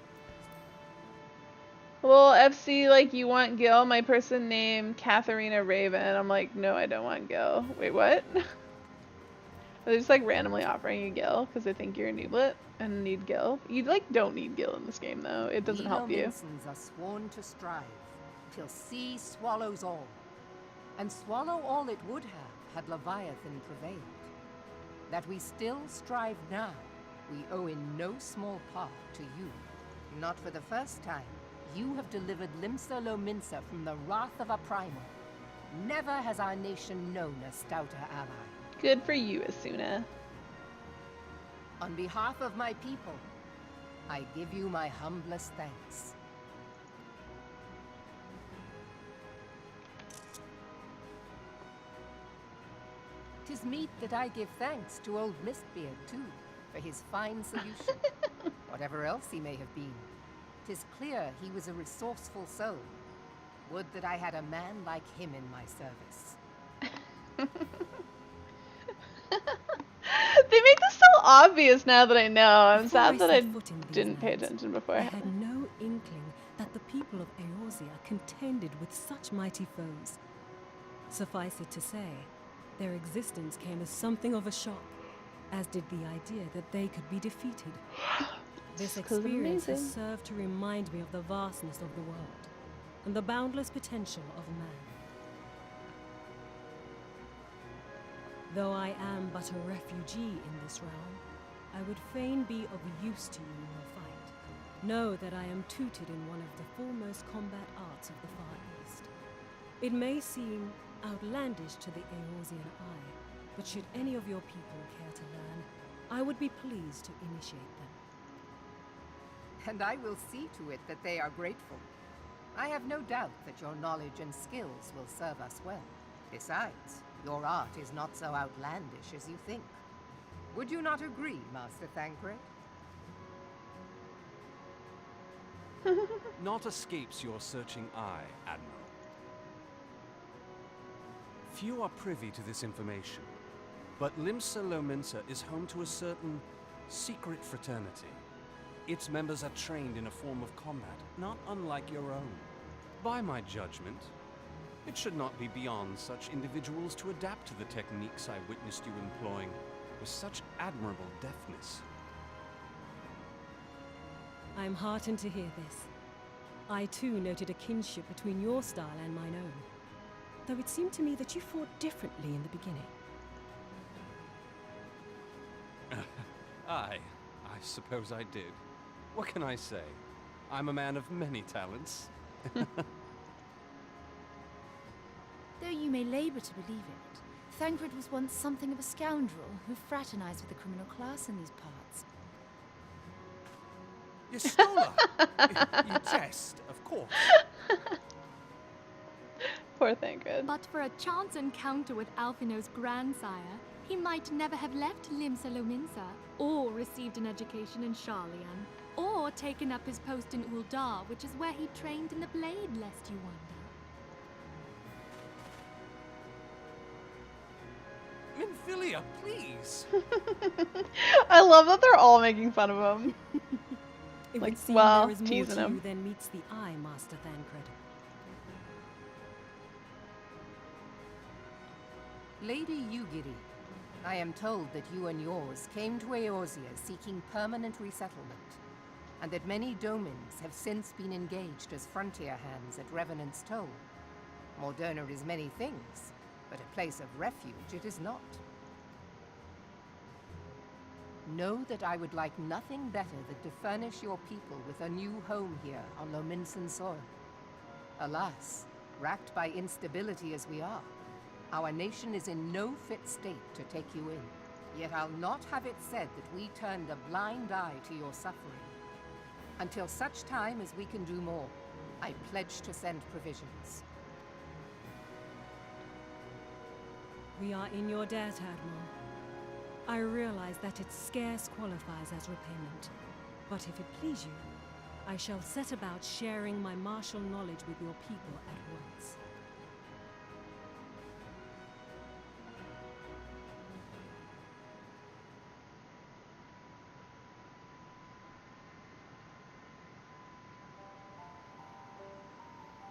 Well, FC, like, you want Gil, my person named Katharina Raven. I'm like, no, I don't want Gil. Wait, what? Are they just like randomly offering you Gil because they think you're a nooblet and need Gil? You like don't need Gil in this game though. It doesn't help you. Mincens are sworn to strive till sea swallows all, and swallow all it would have had Leviathan prevailed. That we still strive now, we owe in no small part to you. Not for the first time, you have delivered Limsa Lominsa from the wrath of a primal. Never has our nation known a stouter ally. Good for you, Asuna. On behalf of my people, I give you my humblest thanks. 'Tis meet that I give thanks to old Mistbeard, too, for his fine solution. Whatever else he may have been, 'tis clear he was a resourceful soul. Would that I had a man like him in my service. They make this so obvious now that I know. I'm Before sad that I set foot in these didn't pay lands, attention before. I had no inkling that the people of Eorzea contended with such mighty foes. Suffice it to say, their existence came as something of a shock, as did the idea that they could be defeated. This experience has served to remind me of the vastness of the world, and the boundless potential of man. Though I am but a refugee in this realm, I would fain be of use to you in your fight. Know that I am tutored in one of the foremost combat arts of the Far East. It may seem outlandish to the Eorzean eye, but should any of your people care to learn, I would be pleased to initiate them. And I will see to it that they are grateful. I have no doubt that your knowledge and skills will serve us well. Besides, your art is not so outlandish as you think. Would you not agree, Master Thancred? Naught escapes your searching eye, Admiral. Few are privy to this information, but Limsa Lominsa is home to a certain secret fraternity. Its members are trained in a form of combat, not unlike your own. By my judgment, it should not be beyond such individuals to adapt to the techniques I witnessed you employing with such admirable deftness. I'm heartened to hear this. I too noted a kinship between your style and mine own, though it seemed to me that you fought differently in the beginning. I suppose I did. What can I say? I'm a man of many talents. Though you may labor to believe it, Thancred was once something of a scoundrel who fraternized with the criminal class in these parts. Yestola! You jest, of course. Poor Thancred. But for a chance encounter with Alphino's grandsire, he might never have left Limsa Lominsa, or received an education in Sharlayan, or taken up his post in Uldar, which is where he trained in the blade, lest you wonder. Minfilia, please! I love that they're all making fun of him. It Like, would seem well, there is more teasing to him. you than meets the eye, Master Thancred. Lady Yugiri, I am told that you and yours came to Eorzea seeking permanent resettlement, and that many domins have since been engaged as frontier hands at Revenant's Toll. Moderna is many things, but a place of refuge it is not. Know that I would like nothing better than to furnish your people with a new home here on Lominsan soil. Alas, racked by instability as we are, our nation is in no fit state to take you in. Yet I'll not have it said that we turned a blind eye to your suffering. Until such time as we can do more, I pledge to send provisions. We are in your debt, Admiral. I realize that it scarce qualifies as repayment, but if it please you, I shall set about sharing my martial knowledge with your people at once.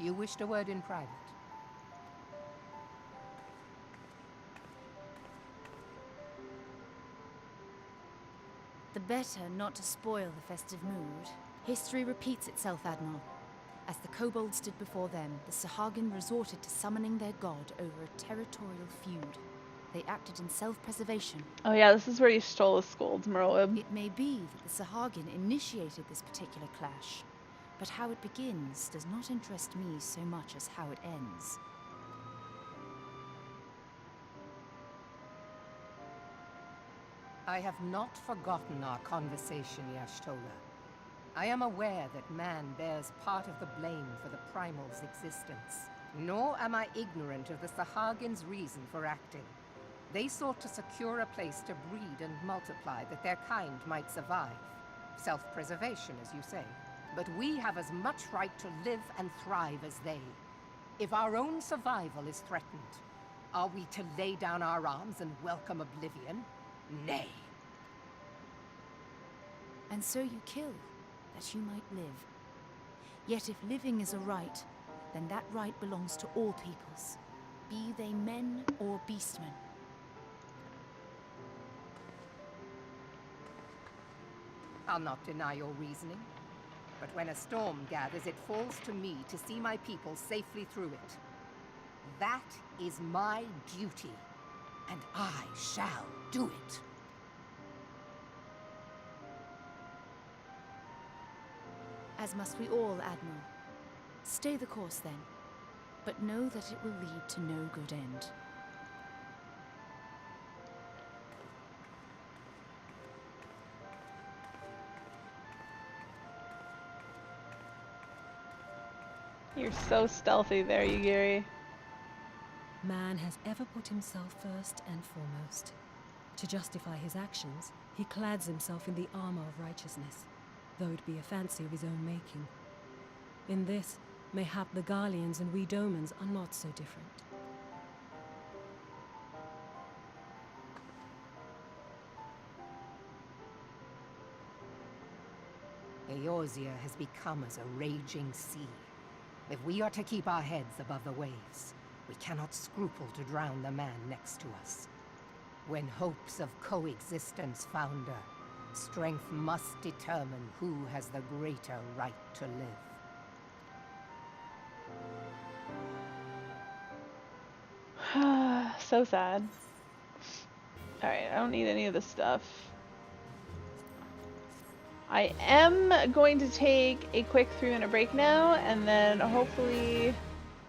You wished a word in private. The better not to spoil the festive mood. History repeats itself, Admiral. As the kobolds stood before them, the Sahagin resorted to summoning their god over a territorial feud. They acted in self-preservation. Oh yeah, this is where you stole the scolds, Merlwib. It may be that the Sahagin initiated this particular clash, but how it begins does not interest me so much as how it ends. I have not forgotten our conversation, Y'shtola. I am aware that man bears part of the blame for the Primal's existence. Nor am I ignorant of the Sahagin's reason for acting. They sought to secure a place to breed and multiply that their kind might survive. Self-preservation, as you say. But we have as much right to live and thrive as they. If our own survival is threatened, are we to lay down our arms and welcome oblivion? Nay. And so you kill, that you might live. Yet if living is a right, then that right belongs to all peoples, be they men or beastmen. I'll not deny your reasoning. But when a storm gathers, it falls to me to see my people safely through it. That is my duty, and I shall do it. As must we all, Admiral. Stay the course then, but know that it will lead to no good end. You're so stealthy there, Yugiri. Man has ever put himself first and foremost. To justify his actions, he clads himself in the armor of righteousness, though it be a fancy of his own making. In this, mayhap the Garleans and we Domans are not so different. Eorzea has become as a raging sea. If we are to keep our heads above the waves, we cannot scruple to drown the man next to us. When hopes of coexistence founder, strength must determine who has the greater right to live. So sad. Alright, I don't need any of this stuff. I am going to take a quick 3-minute break now, and then hopefully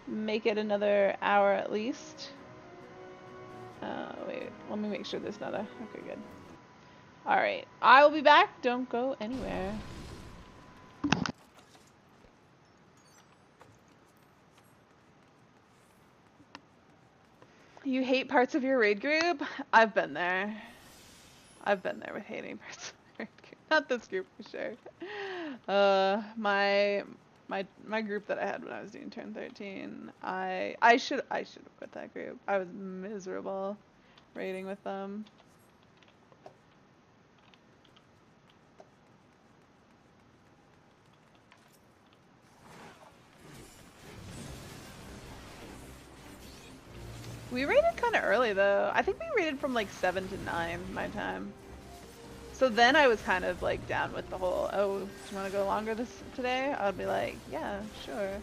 make it another hour at least. Wait, let me make sure there's not a... Okay, good. Alright, I will be back. Don't go anywhere. You hate parts of your raid group? I've been there. I've been there with hating parts of the raid group. Not this group for sure. My group that I had when I was doing turn 13. I should have quit that group. I was miserable raiding with them. We raided kind of early though. I think we raided from like 7 to 9 my time. So then I was kind of like down with the whole, oh, do you want to go longer today? I would be like, yeah, sure.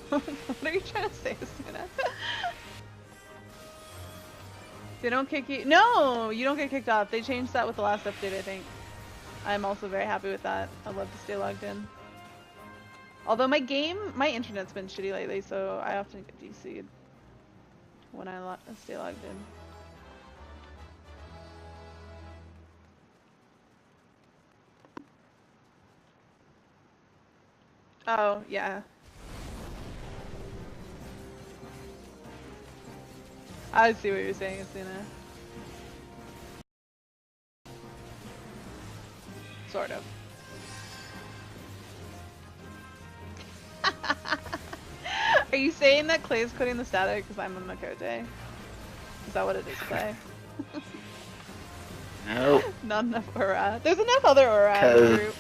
What are you trying to say, Asuna? They don't kick you. No, you don't get kicked off. They changed that with the last update, I think. I'm also very happy with that. I love to stay logged in. Although my internet's been shitty lately, so I often get DC'd when I stay logged in. Oh, yeah. I see what you're saying, Asuna. Sort of. Are you saying that Clay's quitting the static because I'm a Makote? Is that what it is, Clay? Nope. Not enough aura. There's enough other aura in the group.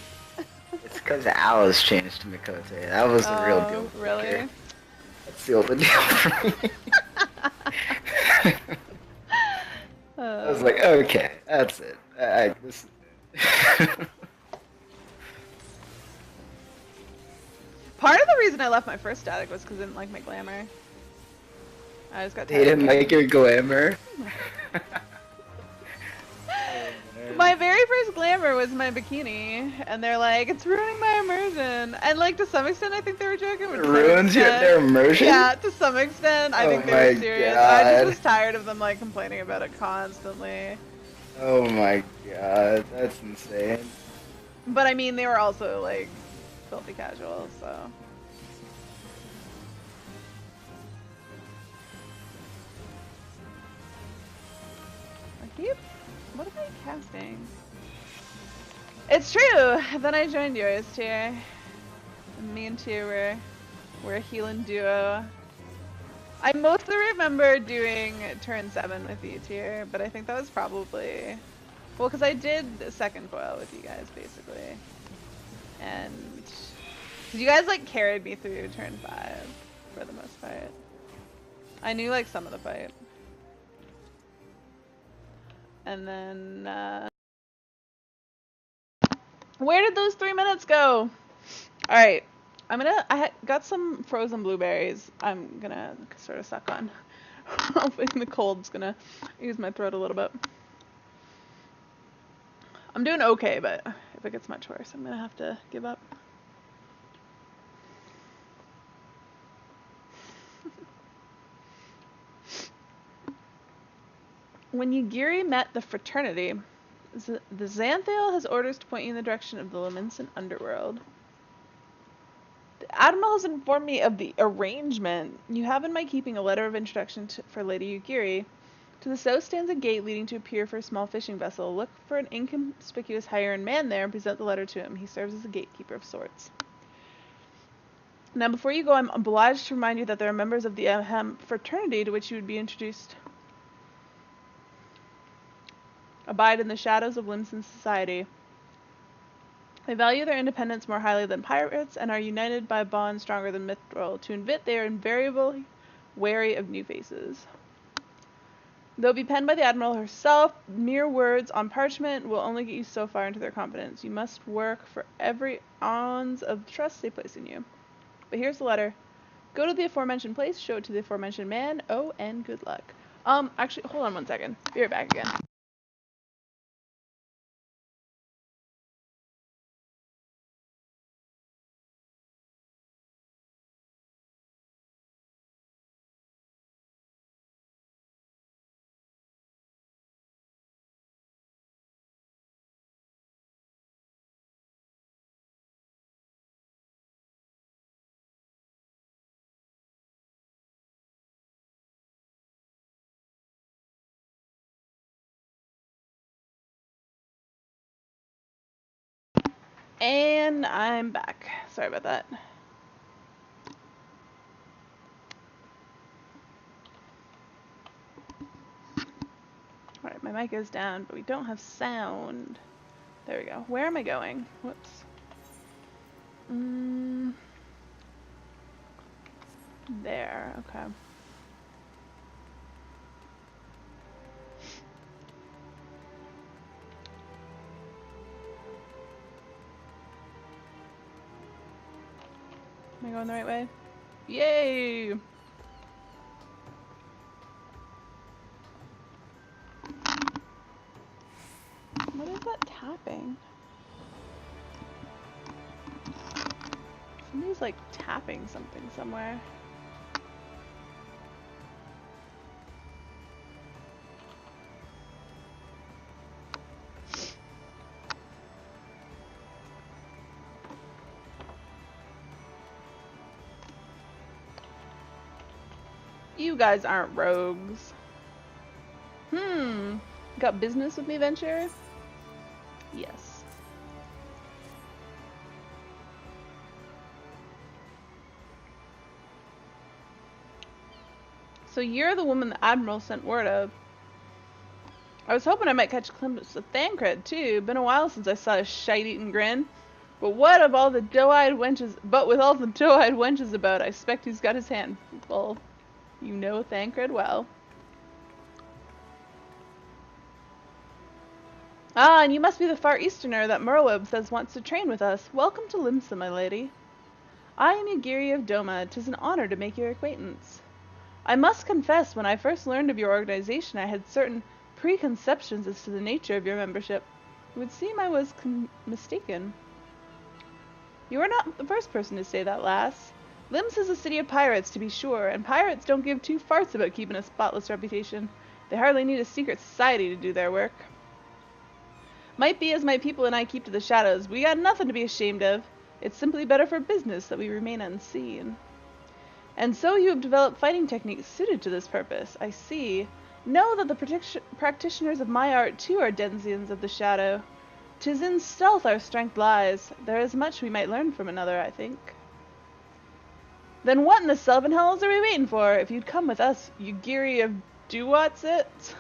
It's because Alice changed to Mikote. That was the real deal. Really? That sealed the deal for me. I was like, okay, that's it. Part of the reason I left my first static was because I didn't like my glamour. I just got tired. They didn't like your glamour? My very first glamour was my bikini, and they're like, it's ruining my immersion. And like, to some extent, I think they were joking. It ruins their immersion? Yeah, to some extent, I think they were serious. God. I just was tired of them like complaining about it constantly. Oh my god, that's insane. But I mean, they were also like filthy casual, so. What am I casting? It's true! Then I joined yours, Tier. Me and Tier we're a healing duo. I mostly remember doing turn 7 with you, Tier, but I think that was probably... Well, because I did the second coil with you guys, basically. And... Because you guys, like, carried me through turn 5, for the most part. I knew, like, some of the fight. And then, where did those 3 minutes go? Alright, I got some frozen blueberries I'm gonna sort of suck on. Hoping the cold's gonna use my throat a little bit. I'm doing okay, but if it gets much worse, I'm gonna have to give up. When Yugiri met the fraternity, the Xanthale has orders to point you in the direction of the Lominsan underworld. The Admiral has informed me of the arrangement. You have in my keeping a letter of introduction for Lady Yugiri, To the south stands a gate leading to a pier for a small fishing vessel. Look for an inconspicuous hired man there and present the letter to him. He serves as a gatekeeper of sorts. Now, before you go, I'm obliged to remind you that there are members of the fraternity to which you would be introduced. Abide in the shadows of Limson society. They value their independence more highly than pirates and are united by a bond stronger than mithril. To invite, they are invariably wary of new faces. Though be penned by the Admiral herself, mere words on parchment will only get you so far into their confidence. You must work for every ounce of trust they place in you. But here's the letter. Go to the aforementioned place, show it to the aforementioned man. Oh, and good luck. Actually, hold on one second. Be right back again. And I'm back. Sorry about that. Alright, my mic is down, but we don't have sound. There we go. Where am I going? Whoops. There, okay. Am I going the right way? Yay! What is that tapping? Somebody's like tapping something somewhere. You guys aren't rogues. Got business with me, Venture? Yes. So you're the woman the Admiral sent word of. I was hoping I might catch a glimpse of Thancred, too. Been a while since I saw his shite-eating grin. But what of all the doe-eyed wenches? But with all the doe-eyed wenches about, I expect he's got his hand full. You know Thancred well. Ah, and you must be the Far Easterner that Merlweb says wants to train with us. Welcome to Limsa, my lady. I am Ygiri of Doma. 'Tis an honor to make your acquaintance. I must confess, when I first learned of your organization, I had certain preconceptions as to the nature of your membership. It would seem I was mistaken. You are not the first person to say that, lass. Lims is a city of pirates, to be sure, and pirates don't give two farts about keeping a spotless reputation. They hardly need a secret society to do their work. Might be as my people and I keep to the shadows. We got nothing to be ashamed of. It's simply better for business that we remain unseen. And so you have developed fighting techniques suited to this purpose. I see. Know that the practitioners of my art too are denizens of the shadow. 'Tis in stealth our strength lies. There is much we might learn from another, I think. Then what in the Selvin hells are we waiting for? If you'd come with us, Ygiri of Do-What's-It,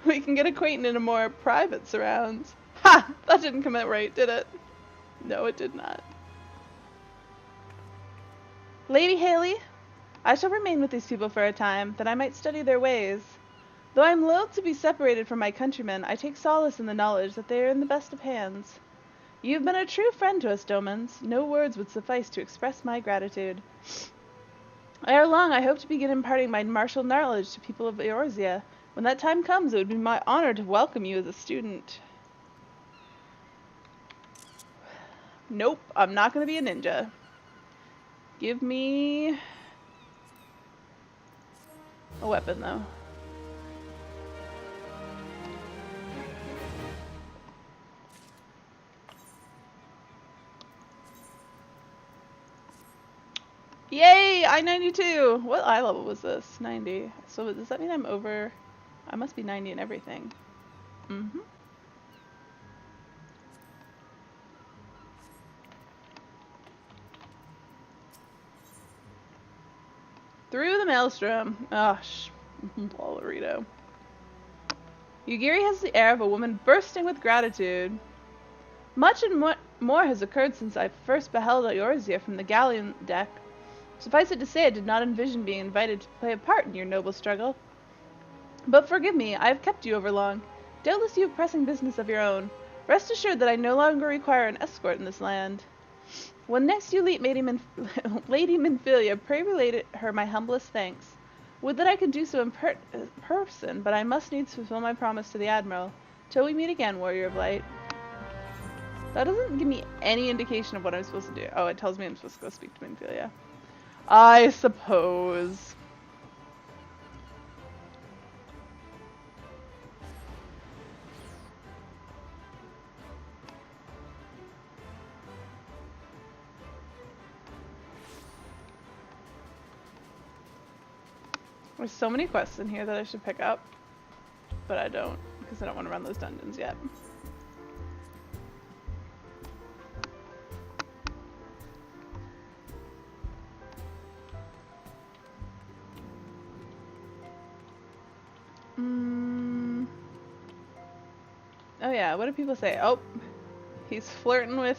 we can get acquainted in a more private surrounds. Ha! That didn't come out right, did it? No, it did not. Lady Haley, I shall remain with these people for a time, that I might study their ways. Though I am loath to be separated from my countrymen, I take solace in the knowledge that they are in the best of hands. You have been a true friend to us, Domans. No words would suffice to express my gratitude. Ere long, I hope to begin imparting my martial knowledge to people of Eorzea. When that time comes, it would be my honor to welcome you as a student. Nope, I'm not going to be a ninja. Give me a weapon, though. Yay! I-92! What eye level was this? 90. So does that mean I'm over... I must be 90 in everything. Mm-hmm. Through the maelstrom. Oh, Pollarito. Yugiri has the air of a woman bursting with gratitude. Much and more has occurred since I first beheld Eorzea from the galleon deck. Suffice it to say, I did not envision being invited to play a part in your noble struggle. But forgive me, I have kept you over long. Doubtless you have pressing business of your own. Rest assured that I no longer require an escort in this land. When next you meet Lady Minfilia, pray relate her my humblest thanks. Would that I could do so in person, but I must needs fulfill my promise to the Admiral. Till we meet again, Warrior of Light. That doesn't give me any indication of what I'm supposed to do. Oh, it tells me I'm supposed to go speak to Minfilia. I suppose. There's so many quests in here that I should pick up, but I don't, because I don't want to run those dungeons yet. Oh yeah, what do people say? Oh, he's flirting with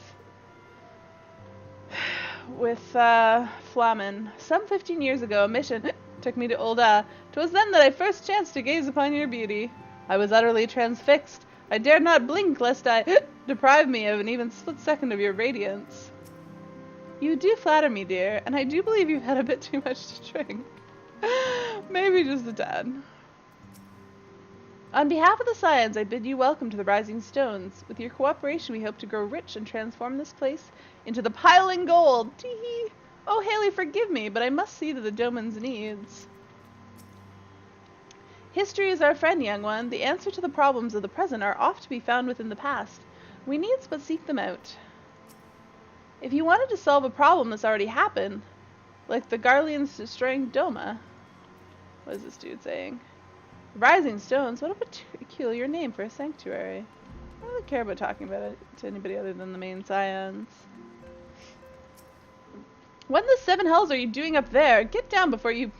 Flamen. Some 15 years ago, a mission took me to Ulda. 'Twas then that I first chanced to gaze upon your beauty. I was utterly transfixed. I dared not blink lest I deprive me of an even split second of your radiance. You do flatter me, dear, and I do believe you've had a bit too much to drink. Maybe just a tad. On behalf of the Scions, I bid you welcome to the Rising Stones. With your cooperation, we hope to grow rich and transform this place into the piling gold. Tee-hee. Oh, Haley, forgive me, but I must see to the domain's needs. History is our friend, young one. The answer to the problems of the present are oft to be found within the past. We needs but seek them out. If you wanted to solve a problem that's already happened, like the Garleans destroying Doma. What is this dude saying? Rising Stones? What a peculiar name for a sanctuary. I don't really care about talking about it to anybody other than the main Scions. What in the seven hells are you doing up there? Get down before you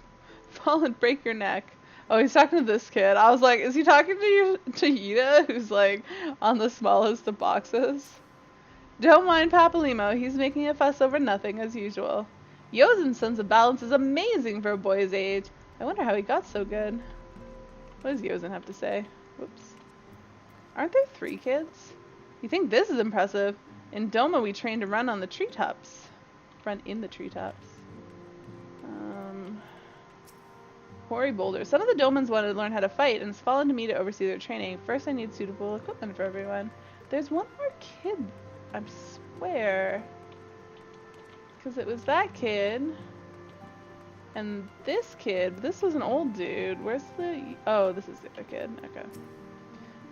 fall and break your neck. Oh, he's talking to this kid. I was like, is he talking to Yida, who's like on the smallest of boxes? Don't mind Papalimo. He's making a fuss over nothing as usual. Yozen's sense of balance is amazing for a boy his age. I wonder how he got so good. What does Yozen have to say? Whoops. Aren't there 3 kids? You think this is impressive? In Doma we trained to run on the treetops. Run in the treetops. Quarry Boulder. Some of the Domans wanted to learn how to fight, and it's fallen to me to oversee their training. First I need suitable equipment for everyone. There's one more kid, I swear. Because it was that kid. And this kid, this was an old dude. Where's the... Oh, this is the other kid. Okay.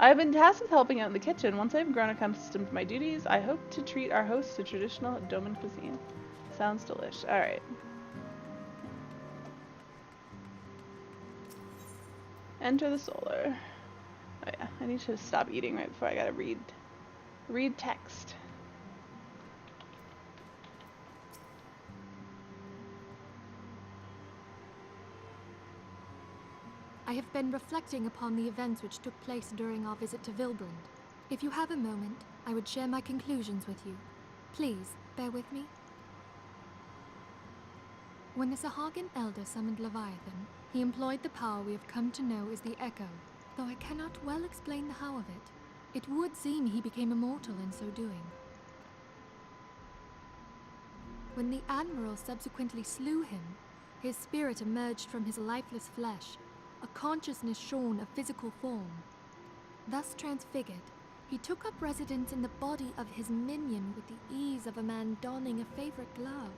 I have been tasked with helping out in the kitchen. Once I've grown accustomed to my duties, I hope to treat our hosts to traditional Doman cuisine. Sounds delish. Alright. Enter the solar. Oh yeah, I need to stop eating right before I gotta read text. I have been reflecting upon the events which took place during our visit to Vilbrand. If you have a moment, I would share my conclusions with you. Please, bear with me. When the Sahagin Elder summoned Leviathan, he employed the power we have come to know as the Echo, though I cannot well explain the how of it. It would seem he became immortal in so doing. When the Admiral subsequently slew him, his spirit emerged from his lifeless flesh, a consciousness shorn of physical form. Thus transfigured, he took up residence in the body of his minion with the ease of a man donning a favorite glove.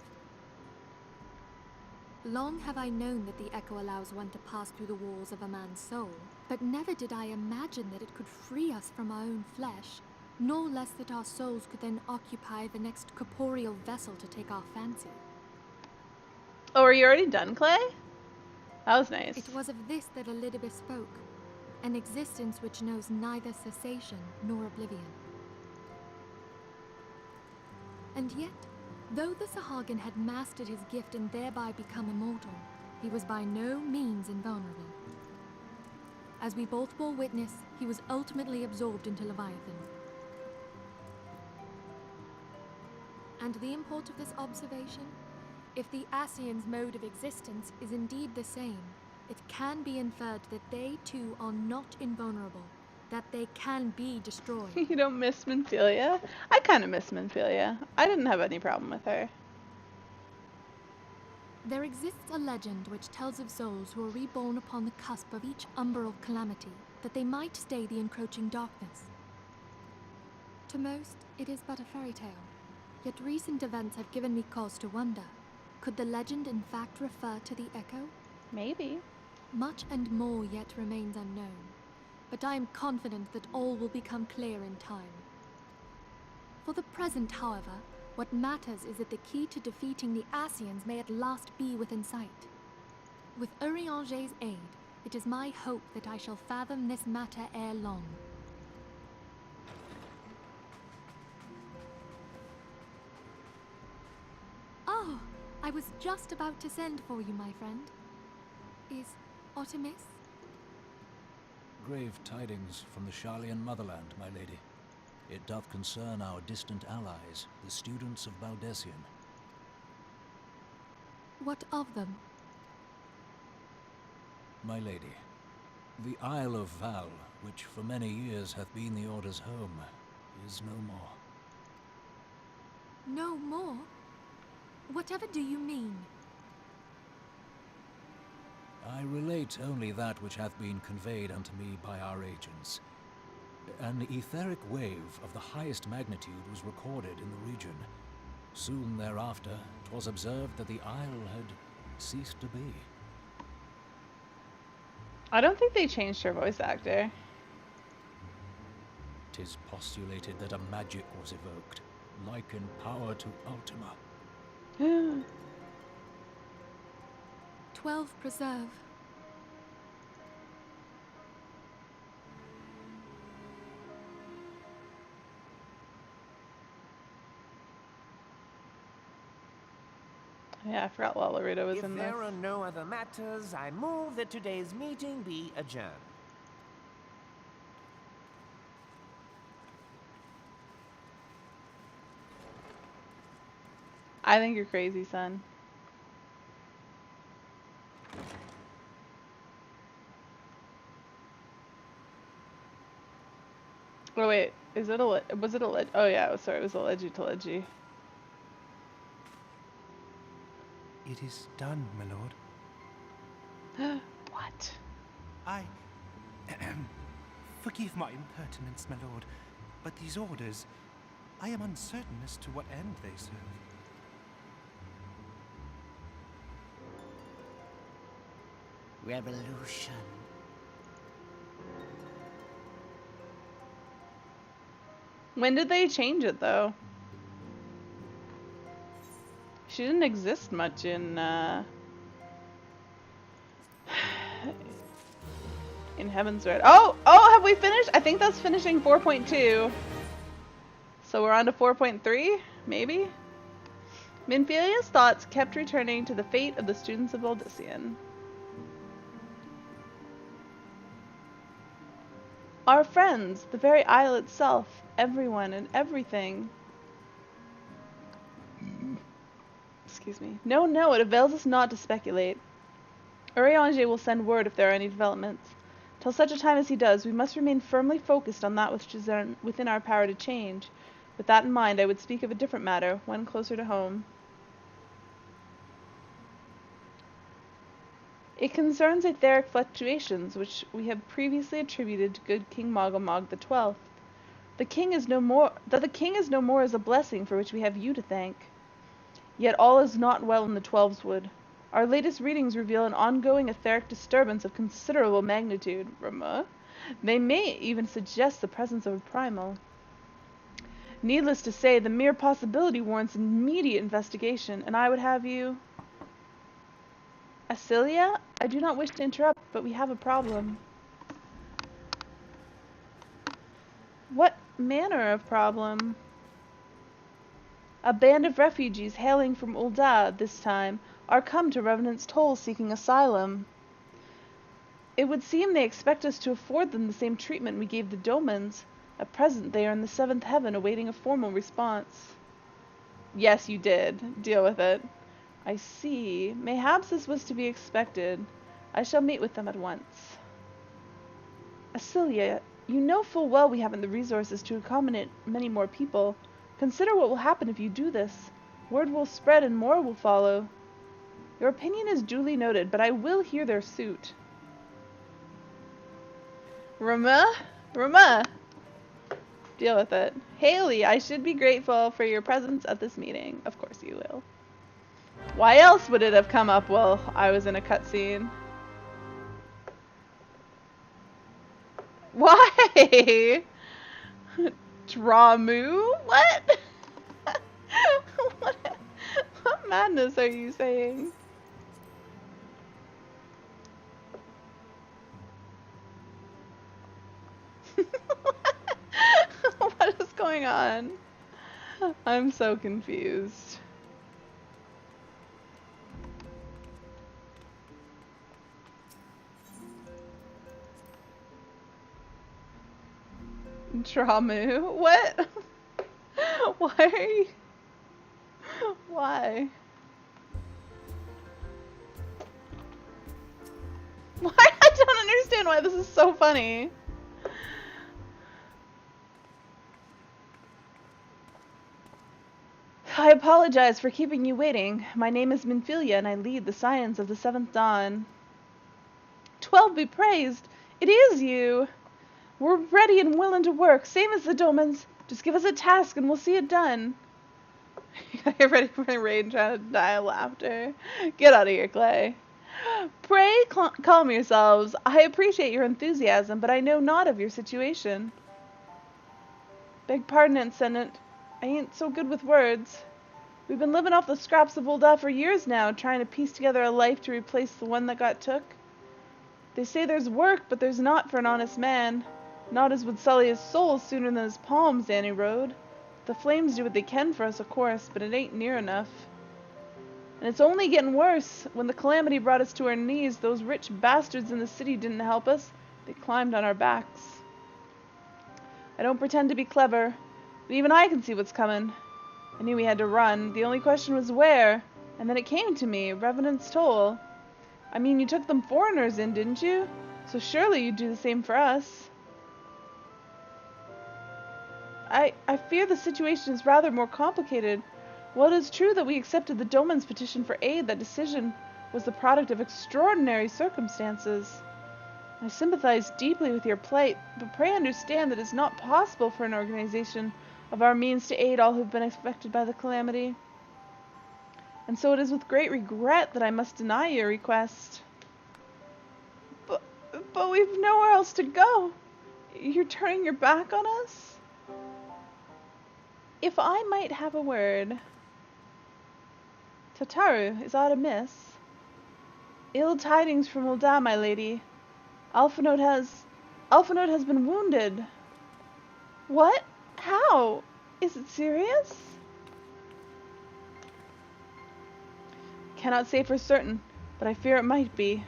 Long have I known that the Echo allows one to pass through the walls of a man's soul, but never did I imagine that it could free us from our own flesh, nor less that our souls could then occupy the next corporeal vessel to take our fancy. Oh, are you already done, Clay? That was nice. It was of this that Elidibeth spoke. an existence which knows neither cessation nor oblivion. And yet, though the Sahagin had mastered his gift and thereby become immortal, he was by no means invulnerable. As we both bore witness, he was ultimately absorbed into Leviathan. And the import of this observation? If the Ascians' mode of existence is indeed the same, it can be inferred that they too are not invulnerable, that they can be destroyed. You don't miss Menphilia? I kind of miss Menphilia. I didn't have any problem with her. There exists a legend which tells of souls who are reborn upon the cusp of each umbral calamity, that they might stay the encroaching darkness. To most, it is but a fairy tale, yet recent events have given me cause to wonder. Could the legend in fact refer to the Echo? Maybe. Much and more yet remains unknown, but I am confident that all will become clear in time. For the present, however, what matters is that the key to defeating the Ascians may at last be within sight. With Urianger's aid, it is my hope that I shall fathom this matter ere long. Oh, I was just about to send for you, my friend. Is Artemis? Grave tidings from the Sharlayan motherland, my lady. It doth concern our distant allies, the students of Baldessian. What of them? My lady, the Isle of Val, which for many years hath been the Order's home, is no more. No more? Whatever do you mean? I relate only that which hath been conveyed unto me by our agents. An etheric wave of the highest magnitude was recorded in the region. Soon thereafter, 'twas observed that the isle had ceased to be. I don't think they changed her voice actor. 'Tis postulated that a magic was evoked, like in power to Ultima. 12 preserve. Yeah, I forgot Lalarita was If in this. there are no other matters, I move that today's meeting be adjourned. I think you're crazy, son. Oh wait, is it was it a oh yeah, sorry, it was a leggy to leggy. It is done, my lord. What? I... Forgive my impertinence, my lord, but these orders, I am uncertain as to what end they serve. Revolution. When did they change it though? She didn't exist much in Heaven's Word. Oh, have we finished? I think that's finishing 4.2. So we're on to 4.3, maybe? Minphilia's thoughts kept returning to the fate of the students of Baldessian. Our friends, the very isle itself, everyone and everything. Excuse me. No, it avails us not to speculate. Urianger will send word if there are any developments. Till such a time as he does, we must remain firmly focused on that which is within our power to change. With that in mind, I would speak of a different matter, one closer to home. It concerns etheric fluctuations, which we have previously attributed to good King Mogomog XII. The king is no more is a blessing for which we have you to thank. Yet all is not well in the Twelves Wood. Our latest readings reveal an ongoing etheric disturbance of considerable magnitude. They may even suggest the presence of a primal. Needless to say, the mere possibility warrants immediate investigation, and I would have you... Acilia, I do not wish to interrupt, but we have a problem. What manner of problem? A band of refugees hailing from Ul'dah this time are come to Revenant's Toll seeking asylum. It would seem they expect us to afford them the same treatment we gave the Domans. At present they are in the 7th heaven awaiting a formal response. Yes, you did. Deal with it. I see. Mayhaps this was to be expected. I shall meet with them at once. Acilia, you know full well we haven't the resources to accommodate many more people. Consider what will happen if you do this. Word will spread and more will follow. Your opinion is duly noted, but I will hear their suit. Rama? Deal with it. Haley, I should be grateful for your presence at this meeting. Of course you will. Why else would it have come up while I was in a cutscene? Why? Dramu? What? What madness are you saying? What is going on? I'm so confused. Dramu? What? Why are you... Why? Why? I don't understand why this is so funny. I apologize for keeping you waiting. My name is Minfilia and I lead the Scions of the 7th Dawn. 12 be praised! It is you! We're ready and willing to work, same as the Domans. Just give us a task and we'll see it done. You're ready for my raid and trying to die of laughter. Get out of here, Clay. Pray calm yourselves. I appreciate your enthusiasm, but I know not of your situation. Beg pardon, Ascendant. I ain't so good with words. We've been living off the scraps of Ul'dah for years now, trying to piece together a life to replace the one that got took. They say there's work, but there's not for an honest man. Not as would sully his soul sooner than his palms, Danny Road. The flames do what they can for us, of course, but it ain't near enough. And it's only getting worse. When the calamity brought us to our knees, those rich bastards in the city didn't help us. They climbed on our backs. I don't pretend to be clever, but even I can see what's coming. I knew we had to run. The only question was where, and then it came to me, Revenant's Toll. I mean, you took them foreigners in, didn't you? So surely you'd do the same for us. I fear the situation is rather more complicated. While it is true that we accepted the Doman's petition for aid, that decision was the product of extraordinary circumstances. I sympathize deeply with your plight, but pray understand that it is not possible for an organization of our means to aid all who have been affected by the calamity. And so it is with great regret that I must deny your request. But we've nowhere else to go. You're turning your back on us? If I might have a word. Tataru, is aught amiss? Ill tidings from Ul'dah, my lady. Alphinaud has been wounded. What? How? Is it serious? Cannot say for certain, but I fear it might be.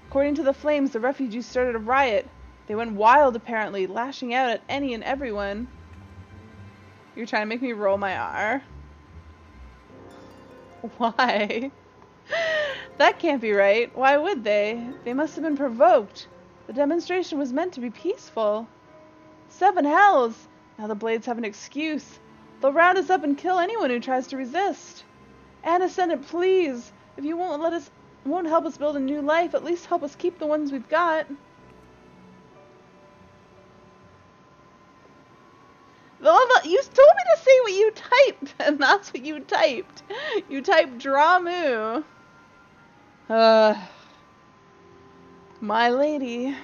According to the flames, the refugees started a riot. They went wild, apparently, lashing out at any and everyone. You're trying to make me roll my R. Why? That can't be right. Why would they? They must have been provoked. The demonstration was meant to be peaceful. 7 hells! Now the Blades have an excuse. They'll round us up and kill anyone who tries to resist. And Ascendant, please, if you won't help us build a new life, at least help us keep the ones we've got. You told me to say what you typed, and that's what you typed. You typed Dramu. My lady.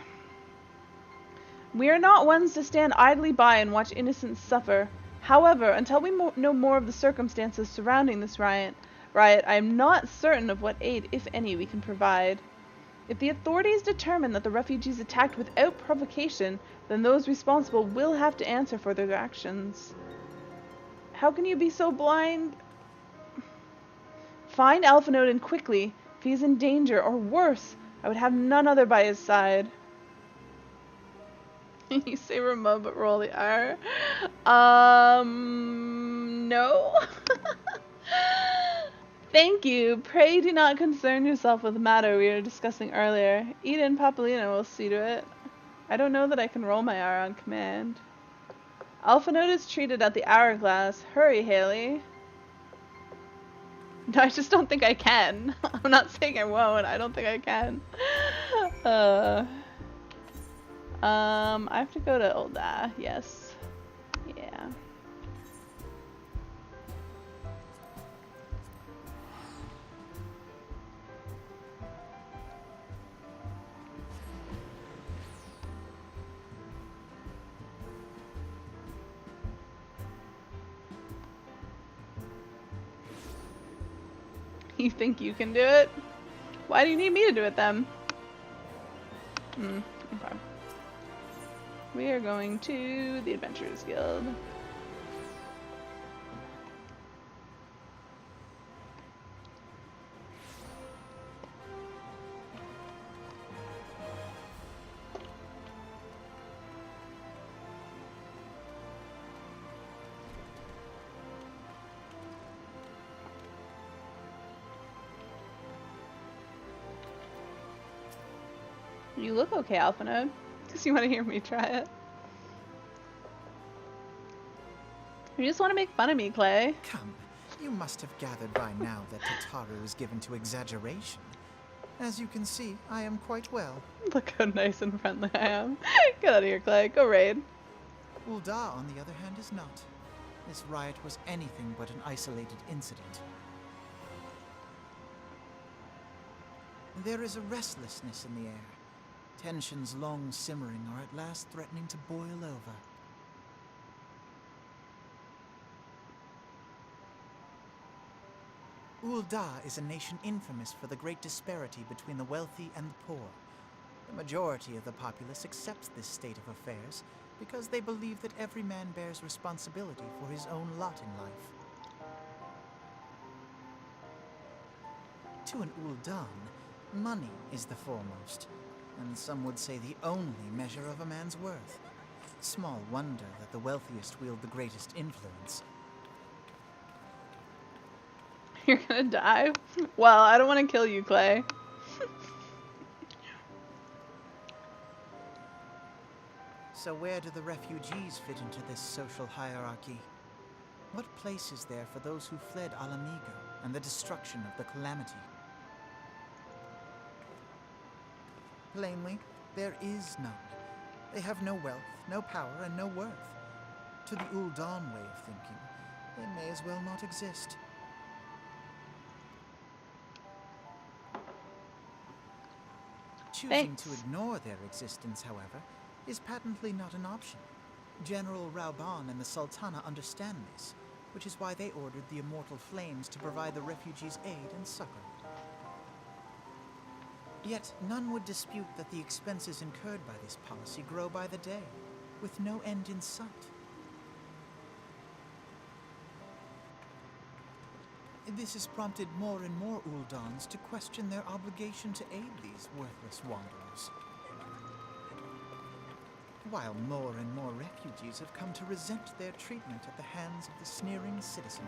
We are not ones to stand idly by and watch innocents suffer. However, until we know more of the circumstances surrounding this riot, I am not certain of what aid, if any, we can provide. If the authorities determine that the refugees attacked without provocation, then those responsible will have to answer for their actions. How can you be so blind? Find Alphinaud quickly. If he is in danger, or worse, I would have none other by his side. You say remote but roll the R. No. Thank you. Pray do not concern yourself with the matter we were discussing earlier. Ida and Papalina will see to it. I don't know that I can roll my R on command. Alphinaud is treated at the hourglass. Hurry, Haley. No, I just don't think I can. I'm not saying I won't. I don't think I can. I have to go to Ulda. Yes. Yeah. You think you can do it? Why do you need me to do it then? Okay. We are going to the Adventurers Guild. You look okay, Alphinaud. Because you want to hear me try it. You just want to make fun of me, Clay. Come, you must have gathered by now that Tataru is given to exaggeration. As you can see, I am quite well. Look how nice and friendly I am. Get out of here, Clay. Go raid. Ulda, on the other hand, is not. This riot was anything but an isolated incident. There is a restlessness in the air. Tensions long simmering are at last threatening to boil over. Ulda is a nation infamous for the great disparity between the wealthy and the poor. The majority of the populace accepts this state of affairs because they believe that every man bears responsibility for his own lot in life. To an Uldan, money is the foremost, and some would say the only measure of a man's worth. Small wonder that the wealthiest wield the greatest influence. You're gonna die? Well, I don't want to kill you, Clay. So where do the refugees fit into this social hierarchy? What place is there for those who fled Alamigo and the destruction of the Calamity? Plainly, there is none. They have no wealth, no power, and no worth. To the Uldan way of thinking, they may as well not exist. Choosing to ignore their existence, however, is patently not an option. General Rauban and the Sultana understand this, which is why they ordered the Immortal Flames to provide the refugees aid and succor. Yet none would dispute that the expenses incurred by this policy grow by the day, with no end in sight. This has prompted more and more Uldans to question their obligation to aid these worthless wanderers. While more and more refugees have come to resent their treatment at the hands of the sneering citizenry.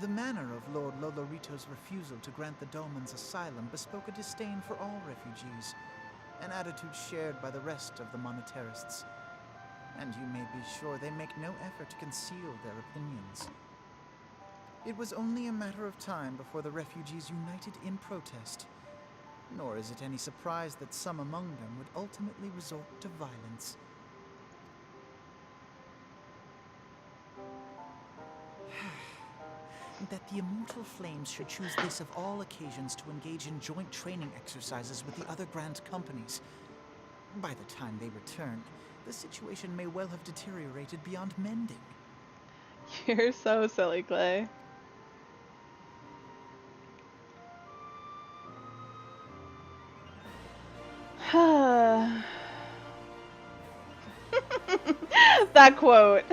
The manner of Lord Lolorito's refusal to grant the Dolmens asylum bespoke a disdain for all refugees, an attitude shared by the rest of the monetarists. And you may be sure they make no effort to conceal their opinions. It was only a matter of time before the refugees united in protest, nor is it any surprise that some among them would ultimately resort to violence. That the Immortal Flames should choose this of all occasions to engage in joint training exercises with the other Grand Companies. By the time they return, the situation may well have deteriorated beyond mending. You're so silly, Clay. That quote.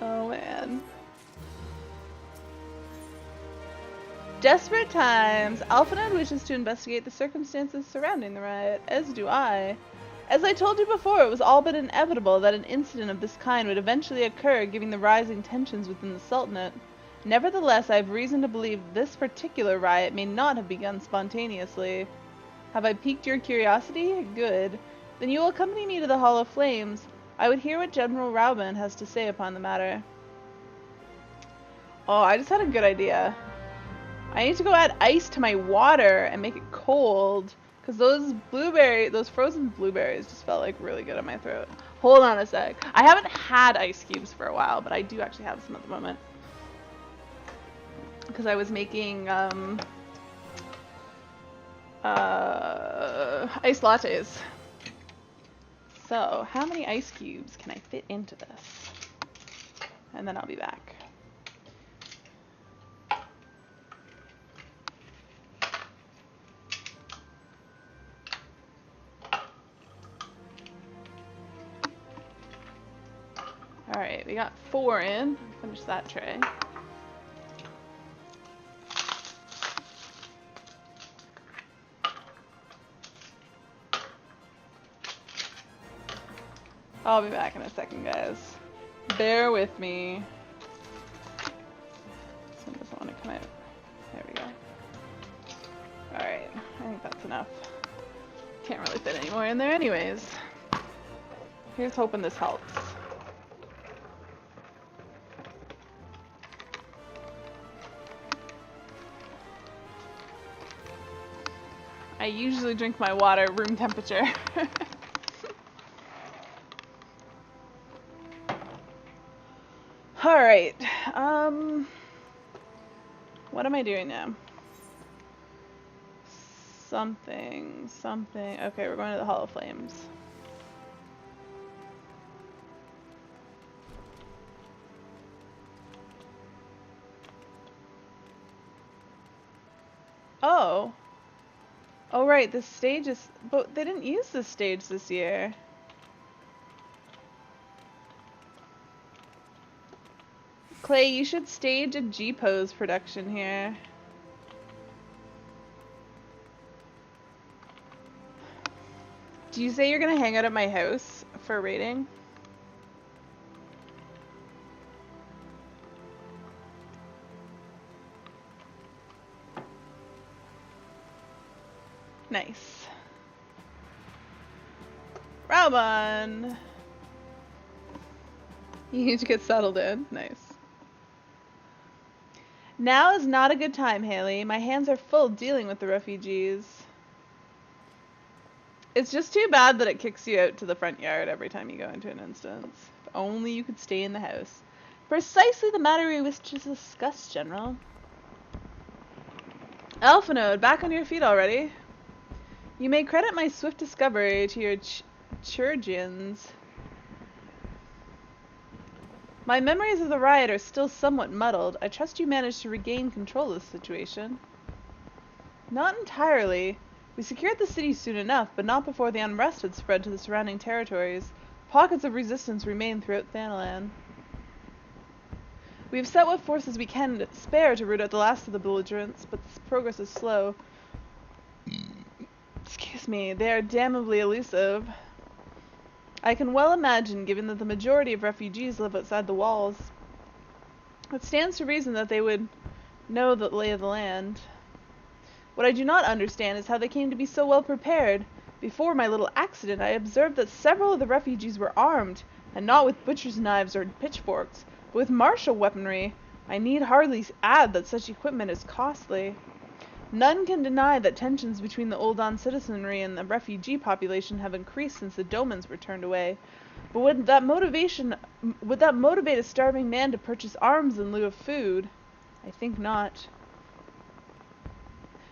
Oh man. Desperate times. Alphanode wishes to investigate the circumstances surrounding the riot, as do I. As I told you before, it was all but inevitable that an incident of this kind would eventually occur, given the rising tensions within the Sultanate. Nevertheless, I have reason to believe this particular riot may not have begun spontaneously. Have I piqued your curiosity? Good. Then you will accompany me to the Hall of Flames. I would hear what General Rauben has to say upon the matter. Oh, I just had a good idea. I need to go add ice to my water and make it cold. Because those frozen blueberries just felt like really good in my throat. Hold on a sec. I haven't had ice cubes for a while, but I do actually have some at the moment. Because I was making iced lattes. So, how many ice cubes can I fit into this? And then I'll be back. Alright, we got 4 in. Finish that tray. I'll be back in a second, guys. Bear with me. This one doesn't want to come out. There we go. Alright, I think that's enough. Can't really fit any more in there anyways. Here's hoping this helps. I usually drink my water room temperature. Alright, what am I doing now? Something. Okay, we're going to the Hall of Flames. Oh. Oh right, this stage is... But they didn't use this stage this year. Clay, you should stage a G-Pose production here. Do you say you're gonna hang out at my house for a rating? Nice. Rauben! You need to get settled in. Nice. Now is not a good time, Haley. My hands are full dealing with the refugees. It's just too bad that it kicks you out to the front yard every time you go into an instance. If only you could stay in the house. Precisely the matter we wish to discuss, General. Alphanode, back on your feet already. You may credit my swift discovery to your Chirurgians. My memories of the riot are still somewhat muddled. I trust you managed to regain control of the situation. Not entirely. We secured the city soon enough, but not before the unrest had spread to the surrounding territories. Pockets of resistance remain throughout Thanalan. We have set what forces we can spare to root out the last of the belligerents, but progress is slow. Excuse me, they are damnably elusive. I can well imagine, given that the majority of refugees live outside the walls. It stands to reason that they would know the lay of the land. What I do not understand is how they came to be so well prepared. Before my little accident, I observed that several of the refugees were armed, and not with butcher's knives or pitchforks, but with martial weaponry. I need hardly add that such equipment is costly. None can deny that tensions between the Uldan citizenry and the refugee population have increased since the Domans were turned away. But would that motivate a starving man to purchase arms in lieu of food? I think not.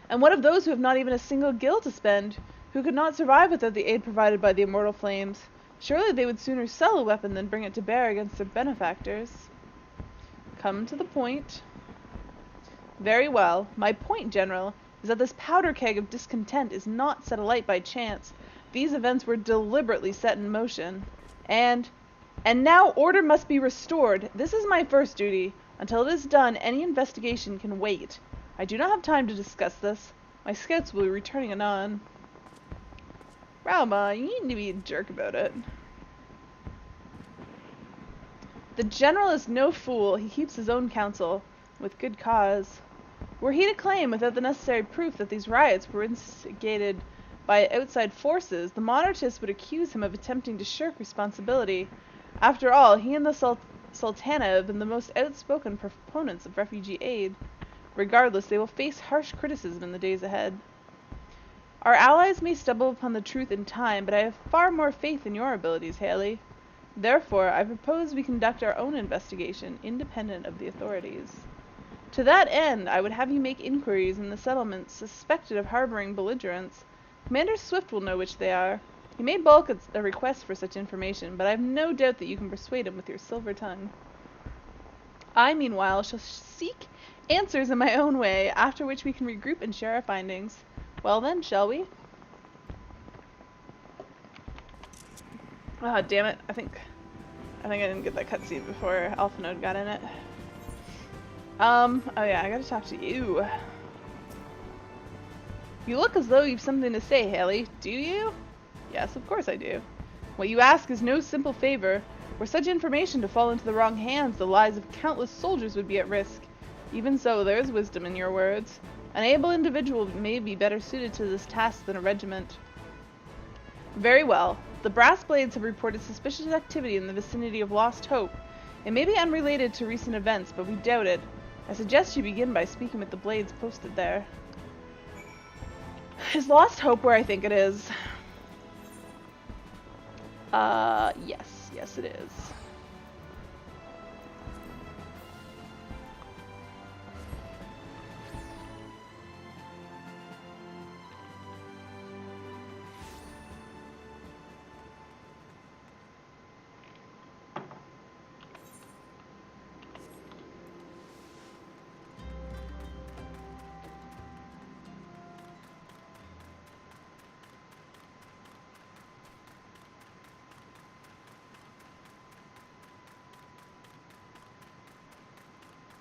And what of those who have not even a single gil to spend, who could not survive without the aid provided by the immortal flames? Surely they would sooner sell a weapon than bring it to bear against their benefactors. Come to the point. Very well. My point, General, is that this powder keg of discontent is not set alight by chance. These events were deliberately set in motion. And now order must be restored. This is my first duty. Until it is done, any investigation can wait. I do not have time to discuss this. My scouts will be returning anon. Rauma, you need to be a jerk about it. The General is no fool. He keeps his own counsel, with good cause. Were he to claim, without the necessary proof, that these riots were instigated by outside forces, the monarchists would accuse him of attempting to shirk responsibility. After all, he and the Sultana have been the most outspoken proponents of refugee aid. Regardless, they will face harsh criticism in the days ahead. Our allies may stumble upon the truth in time, but I have far more faith in your abilities, Haley. Therefore, I propose we conduct our own investigation, independent of the authorities. To that end, I would have you make inquiries in the settlements suspected of harboring belligerents. Commander Swift will know which they are. He may bulk a request for such information, but I have no doubt that you can persuade him with your silver tongue. I, meanwhile, shall seek answers in my own way, after which we can regroup and share our findings. Well then, shall we? Ah, damn it. I think I didn't get that cutscene before Alphanode got in it. Oh yeah, I gotta talk to you. You look as though you've something to say, Haley. Do you? Yes, of course I do. What you ask is no simple favor. Were such information to fall into the wrong hands, the lives of countless soldiers would be at risk. Even so, there is wisdom in your words. An able individual may be better suited to this task than a regiment. Very well. The Brass Blades have reported suspicious activity in the vicinity of Lost Hope. It may be unrelated to recent events, but we doubt it. I suggest you begin by speaking with the Blades posted there. Is Lost Hope where I think it is? Yes. Yes, it is.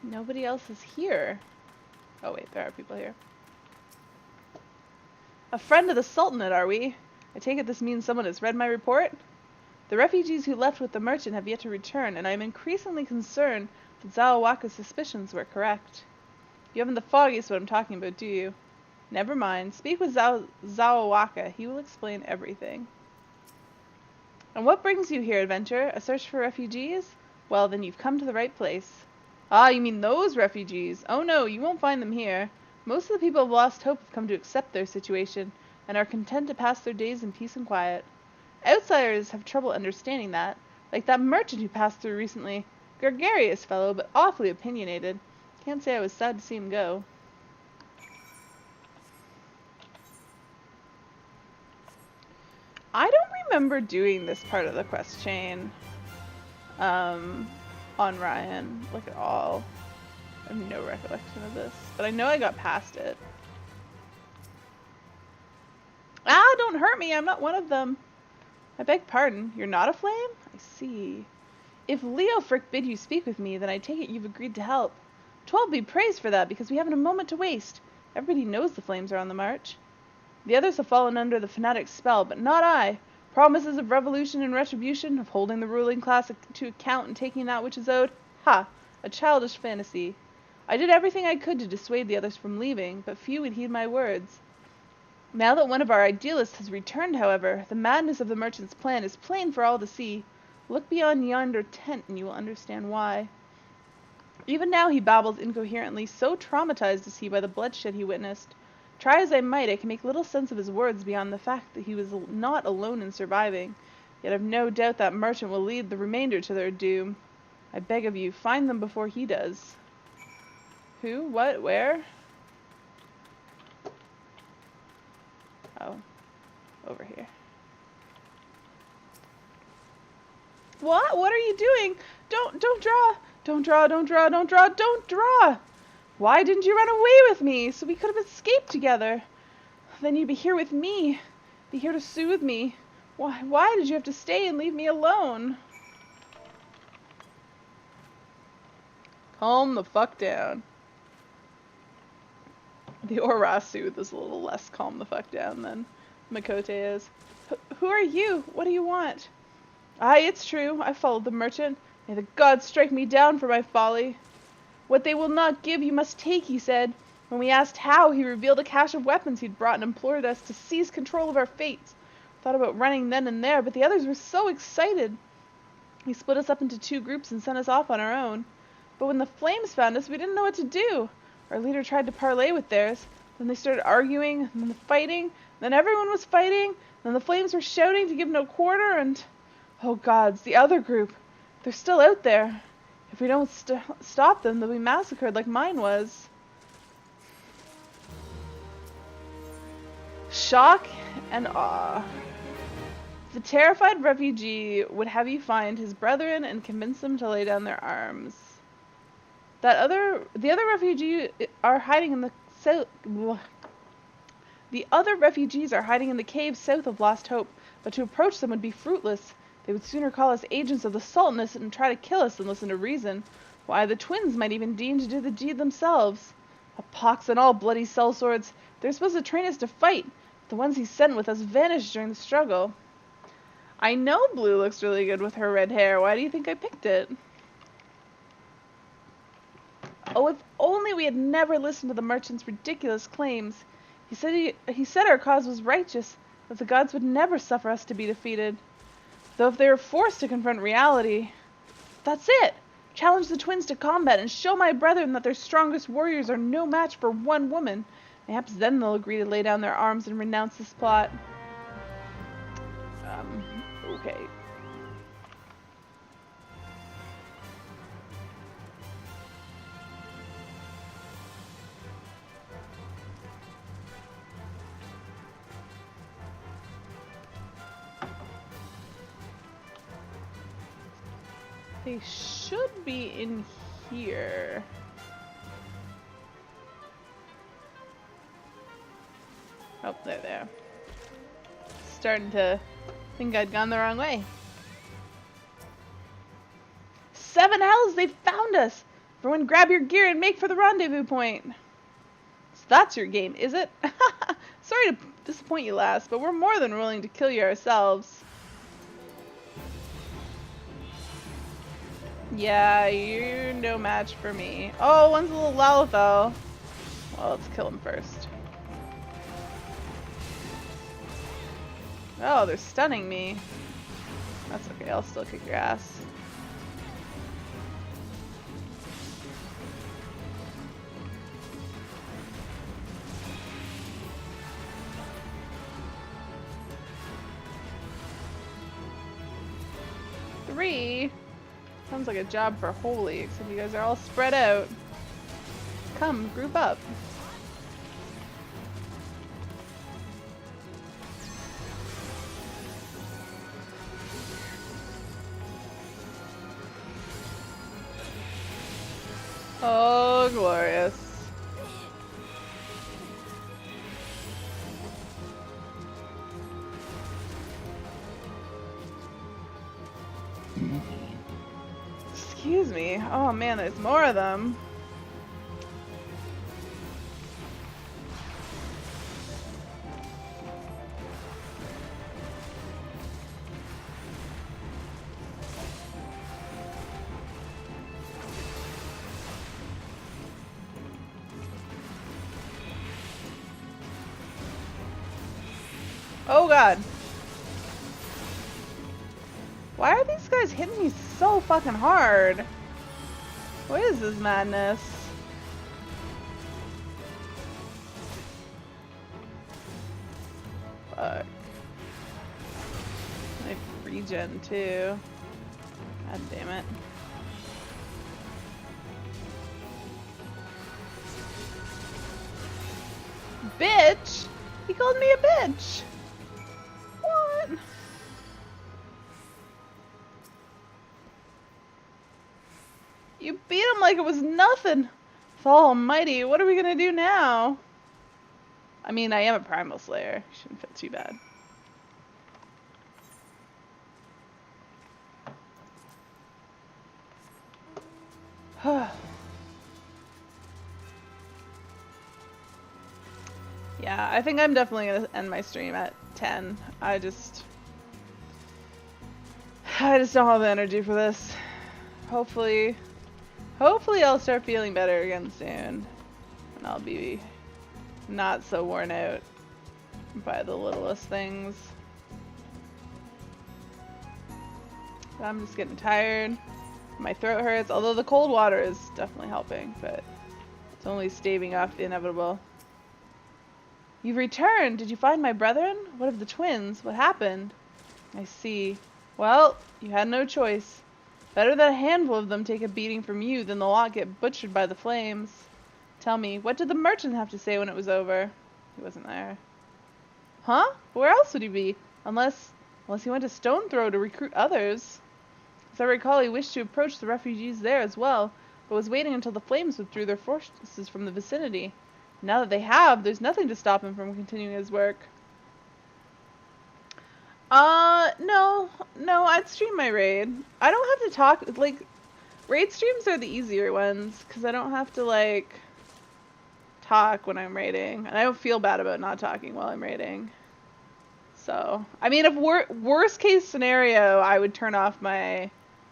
Nobody else is here. Oh wait, there are people here. A friend of the Sultanate, are we? I take it this means someone has read my report? The refugees who left with the merchant have yet to return, and I am increasingly concerned that Zawawaka's suspicions were correct. You haven't the foggiest what I'm talking about, do you? Never mind. Speak with Zawawaka. He will explain everything. And what brings you here, adventurer? A search for refugees? Well, then you've come to the right place. Ah, you mean those refugees? Oh no, you won't find them here. Most of the people of Lost Hope have come to accept their situation, and are content to pass their days in peace and quiet. Outsiders have trouble understanding that, like that merchant who passed through recently. Gregarious fellow, but awfully opinionated. Can't say I was sad to see him go. I don't remember doing this part of the quest chain. On Ryan, like at all. I have no recollection of this, but I know I got past it. Ah, don't hurt me, I'm not one of them. I beg pardon, you're not a flame? I see. If Leo Frick bid you speak with me, then I take it you've agreed to help. 12 be praised for that, because we haven't a moment to waste. Everybody knows the flames are on the march. The others have fallen under the fanatic's spell, but not I. Promises of revolution and retribution, of holding the ruling class to account and taking that which is owed? Ha! A childish fantasy. I did everything I could to dissuade the others from leaving, but few would heed my words. Now that one of our idealists has returned, however, the madness of the merchant's plan is plain for all to see. Look beyond yonder tent and you will understand why. Even now he babbles incoherently, so traumatized is he by the bloodshed he witnessed. Try as I might, I can make little sense of his words beyond the fact that he was not alone in surviving. Yet I've no doubt that merchant will lead the remainder to their doom. I beg of you, find them before he does. Who? What? Where? Oh. Over here. What? What are you doing? Don't draw. Don't draw, don't draw, don't draw, don't draw. Why didn't you run away with me so we could have escaped together? Then you'd be here with me. Be here to soothe me. Why did you have to stay and leave me alone? Calm the fuck down. The Aura soothe is a little less calm the fuck down than Makote is. Who are you? What do you want? Aye, it's true. I followed the merchant. May the gods strike me down for my folly. What they will not give you must take, he said. When we asked how, he revealed a cache of weapons he'd brought and implored us to seize control of our fates. Thought about running then and there, but the others were so excited. He split us up into 2 groups and sent us off on our own. But when the flames found us, we didn't know what to do. Our leader tried to parley with theirs. Then they started arguing, and then fighting. Then everyone was fighting. Then the flames were shouting to give no quarter, and... oh gods, the other group. They're still out there. If we don't stop them, they'll be massacred like mine was. Shock and awe. The terrified refugee would have you find his brethren and convince them to lay down their arms. The other refugees are hiding in the south. The other refugees are hiding in the caves south of Lost Hope, but to approach them would be fruitless. They would sooner call us agents of the Sultaness and try to kill us than listen to reason. Why, the twins might even deign to do the deed themselves. A pox and all bloody sellswords. They're supposed to train us to fight. The ones he sent with us vanished during the struggle. I know Blue looks really good with her red hair. Why do you think I picked it? Oh, if only we had never listened to the merchant's ridiculous claims. He said our cause was righteous, that the gods would never suffer us to be defeated. Though if they were forced to confront reality... That's it! Challenge the twins to combat and show my brethren that their strongest warriors are no match for one woman. Perhaps then they'll agree to lay down their arms and renounce this plot. Okay. They should be in here. Oh, they're there. Starting to think I'd gone the wrong way. 7 hells, they found us! Everyone grab your gear and make for the rendezvous point. So that's your game, is it? Sorry to disappoint you, lass, but we're more than willing to kill you ourselves. Yeah, you're no match for me. Oh, one's a little Lalithel. Well, let's kill him first. Oh, they're stunning me. That's okay, I'll still kick your ass. Three? Sounds like a job for Holy, except you guys are all spread out. Come, group up. Oh, glorious. Excuse me. Oh man, there's more of them. Oh god. Why are these guys hitting me so fucking hard? What is this madness? Fuck. I regen too. God damn it. Bitch! He called me a bitch! What? You beat him like it was nothing. Fall almighty, what are we gonna do now? I mean, I am a primal slayer. Shouldn't feel too bad. Yeah, I think I'm definitely gonna end my stream at 10. I just don't have the energy for this. Hopefully I'll start feeling better again soon. And I'll be not so worn out by the littlest things. But I'm just getting tired. My throat hurts, although the cold water is definitely helping, but it's only staving off the inevitable. You've returned! Did you find my brethren? What of the twins? What happened? I see. Well, you had no choice. Better that a handful of them take a beating from you than the lot get butchered by the flames. Tell me, what did the merchant have to say when it was over? He wasn't there. Huh? Where else would he be? Unless he went to Stone Throw to recruit others. As I recall, he wished to approach the refugees there as well, but was waiting until the flames withdrew their forces from the vicinity. Now that they have, there's nothing to stop him from continuing his work. No, I'd stream my raid. I don't have to talk, like, raid streams are the easier ones, because I don't have to, like, talk when I'm raiding, and I don't feel bad about not talking while I'm raiding. So, I mean, if worst case scenario, I would turn off my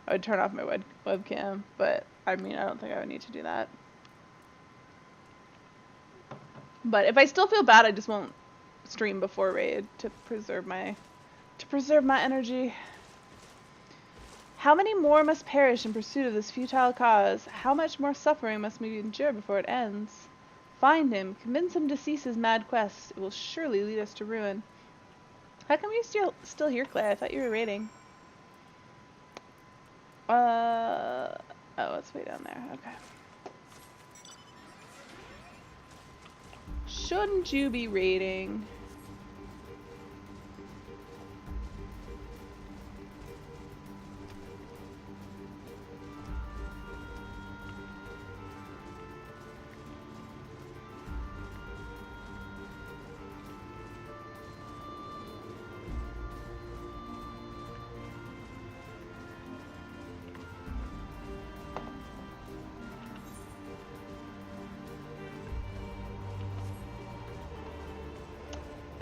webcam, but, I mean, I don't think I would need to do that. But if I still feel bad, I just won't stream before raid to preserve my energy. How many more must perish in pursuit of this futile cause? How much more suffering must we endure before it ends? Find him, convince him to cease his mad quest. It will surely lead us to ruin. How come you're still here, Claire? I thought you were raiding. Oh, it's way down there. Okay. Shouldn't you be raiding?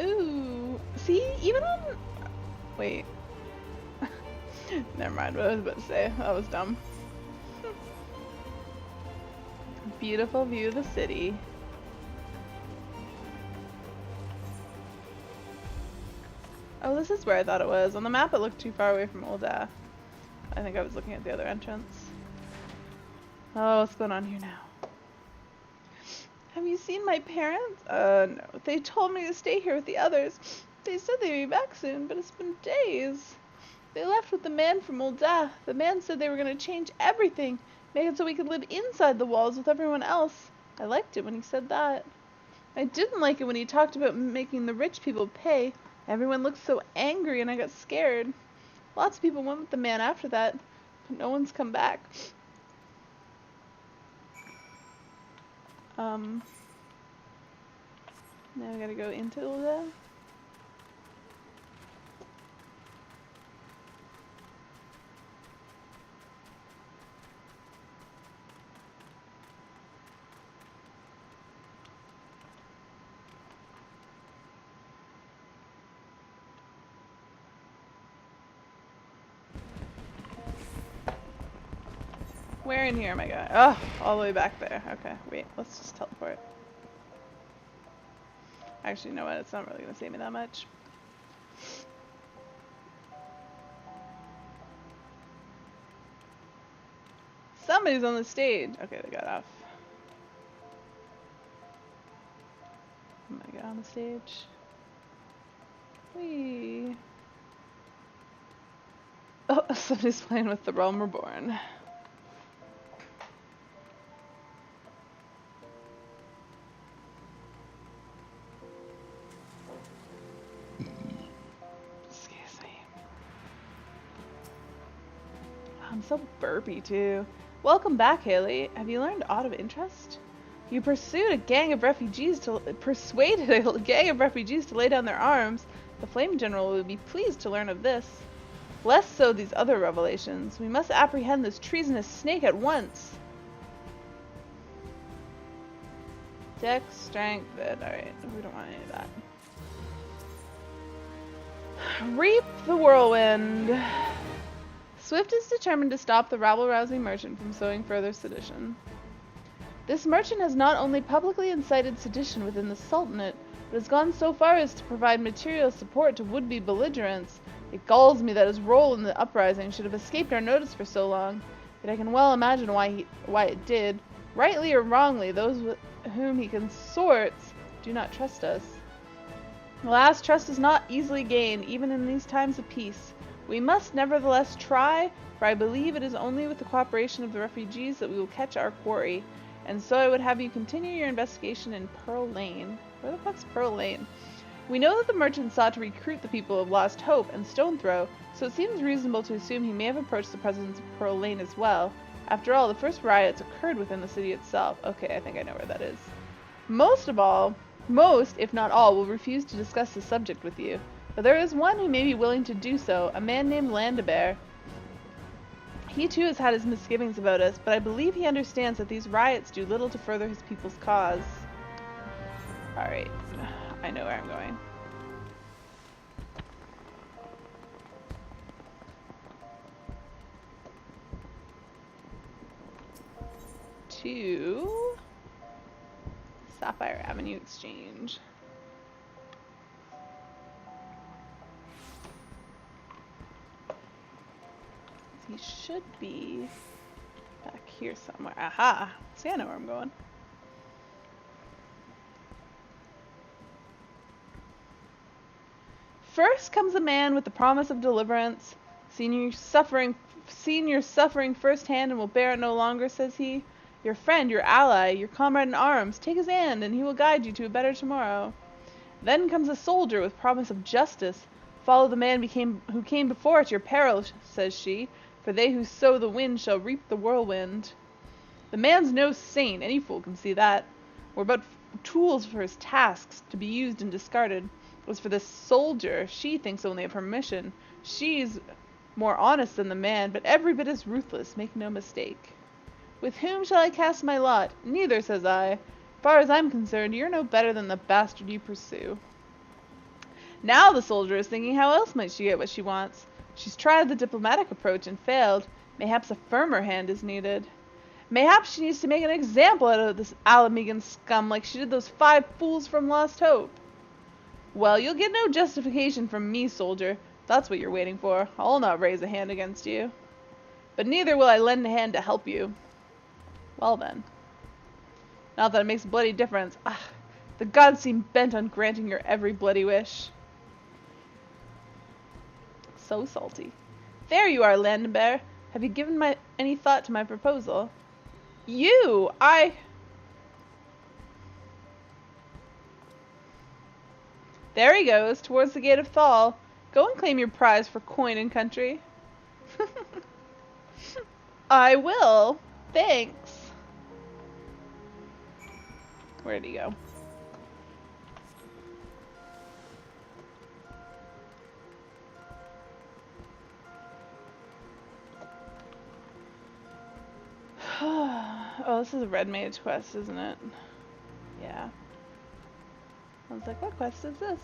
Ooh, see, even on... Wait. Never mind what I was about to say. That was dumb. Beautiful view of the city. Oh, this is where I thought it was. On the map it looked too far away from Ulda. I think I was looking at the other entrance. Oh, what's going on here now? Have you seen my parents? No. They told me to stay here with the others. They said they'd be back soon, but it's been days. They left with the man from Ulda. The man said they were going to change everything, make it so we could live inside the walls with everyone else. I liked it when he said that. I didn't like it when he talked about making the rich people pay. Everyone looked so angry and I got scared. Lots of people went with the man after that, but no one's come back. Now I gotta go into Ulda. Where in here am I going? Oh, all the way back there. Okay, wait, let's just teleport. Actually, you know what? It's not really gonna save me that much. Somebody's on the stage. Okay, they got off. I'm gonna get on the stage. Whee! Oh, somebody's playing with the Realm Reborn. Excuse me. I'm so burpy too. Welcome back, Haley. Have you learned aught of interest? You persuaded a gang of refugees to lay down their arms. The Flame General would be pleased to learn of this. Less so these other revelations. We must apprehend this treasonous snake at once. Dex, strength, good. Alright, we don't want any of that. Reap the whirlwind. Swift is determined to stop the rabble-rousing merchant from sowing further sedition. This merchant has not only publicly incited sedition within the Sultanate, but has gone so far as to provide material support to would-be belligerents. It galls me that his role in the uprising should have escaped our notice for so long, yet I can well imagine why it did. Rightly or wrongly, those with whom he consorts do not trust us. Alas, trust is not easily gained, even in these times of peace. We must nevertheless try, for I believe it is only with the cooperation of the refugees that we will catch our quarry. And so I would have you continue your investigation in Pearl Lane. Where the fuck's Pearl Lane? We know that the merchant sought to recruit the people of Lost Hope and Stone Throw, so it seems reasonable to assume he may have approached the presence of Pearl Lane as well. After all, the first riots occurred within the city itself. Okay, I think I know where that is. Most, if not all, will refuse to discuss the subject with you. But there is one who may be willing to do so, a man named Landebert. He too has had his misgivings about us, but I believe he understands that these riots do little to further his people's cause. Alright, I know where I'm going. To Sapphire Avenue Exchange. He should be back here somewhere. Aha! See, I know where I'm going. First comes a man with the promise of deliverance. Seen your suffering firsthand and will bear it no longer, says he. Your friend, your ally, your comrade in arms, take his hand and he will guide you to a better tomorrow. Then comes a soldier with promise of justice. Follow the man who came before at your peril, says she. For they who sow the wind shall reap the whirlwind. The man's no saint, any fool can see that. We're but tools for his tasks, to be used and discarded. As for this soldier, she thinks only of her mission. She's more honest than the man, but every bit as ruthless, make no mistake. With whom shall I cast my lot? Neither, says I. As far as I'm concerned, you're no better than the bastard you pursue. Now the soldier is thinking how else might she get what she wants. She's tried the diplomatic approach and failed. Mayhaps a firmer hand is needed. Mayhaps she needs to make an example out of this Alamegan scum like she did those 5 fools from Lost Hope. Well, you'll get no justification from me, soldier. That's what you're waiting for. I'll not raise a hand against you. But neither will I lend a hand to help you. Well then. Not that it makes a bloody difference. Ah, the gods seem bent on granting your every bloody wish. So salty. There you are, Landebert. Have you given any thought to my proposal? You! There he goes, towards the gate of Thal. Go and claim your prize for coin and country. I will. Thanks. Where'd he go? Oh, this is a Red Mage quest, isn't it? Yeah. I was like, what quest is this?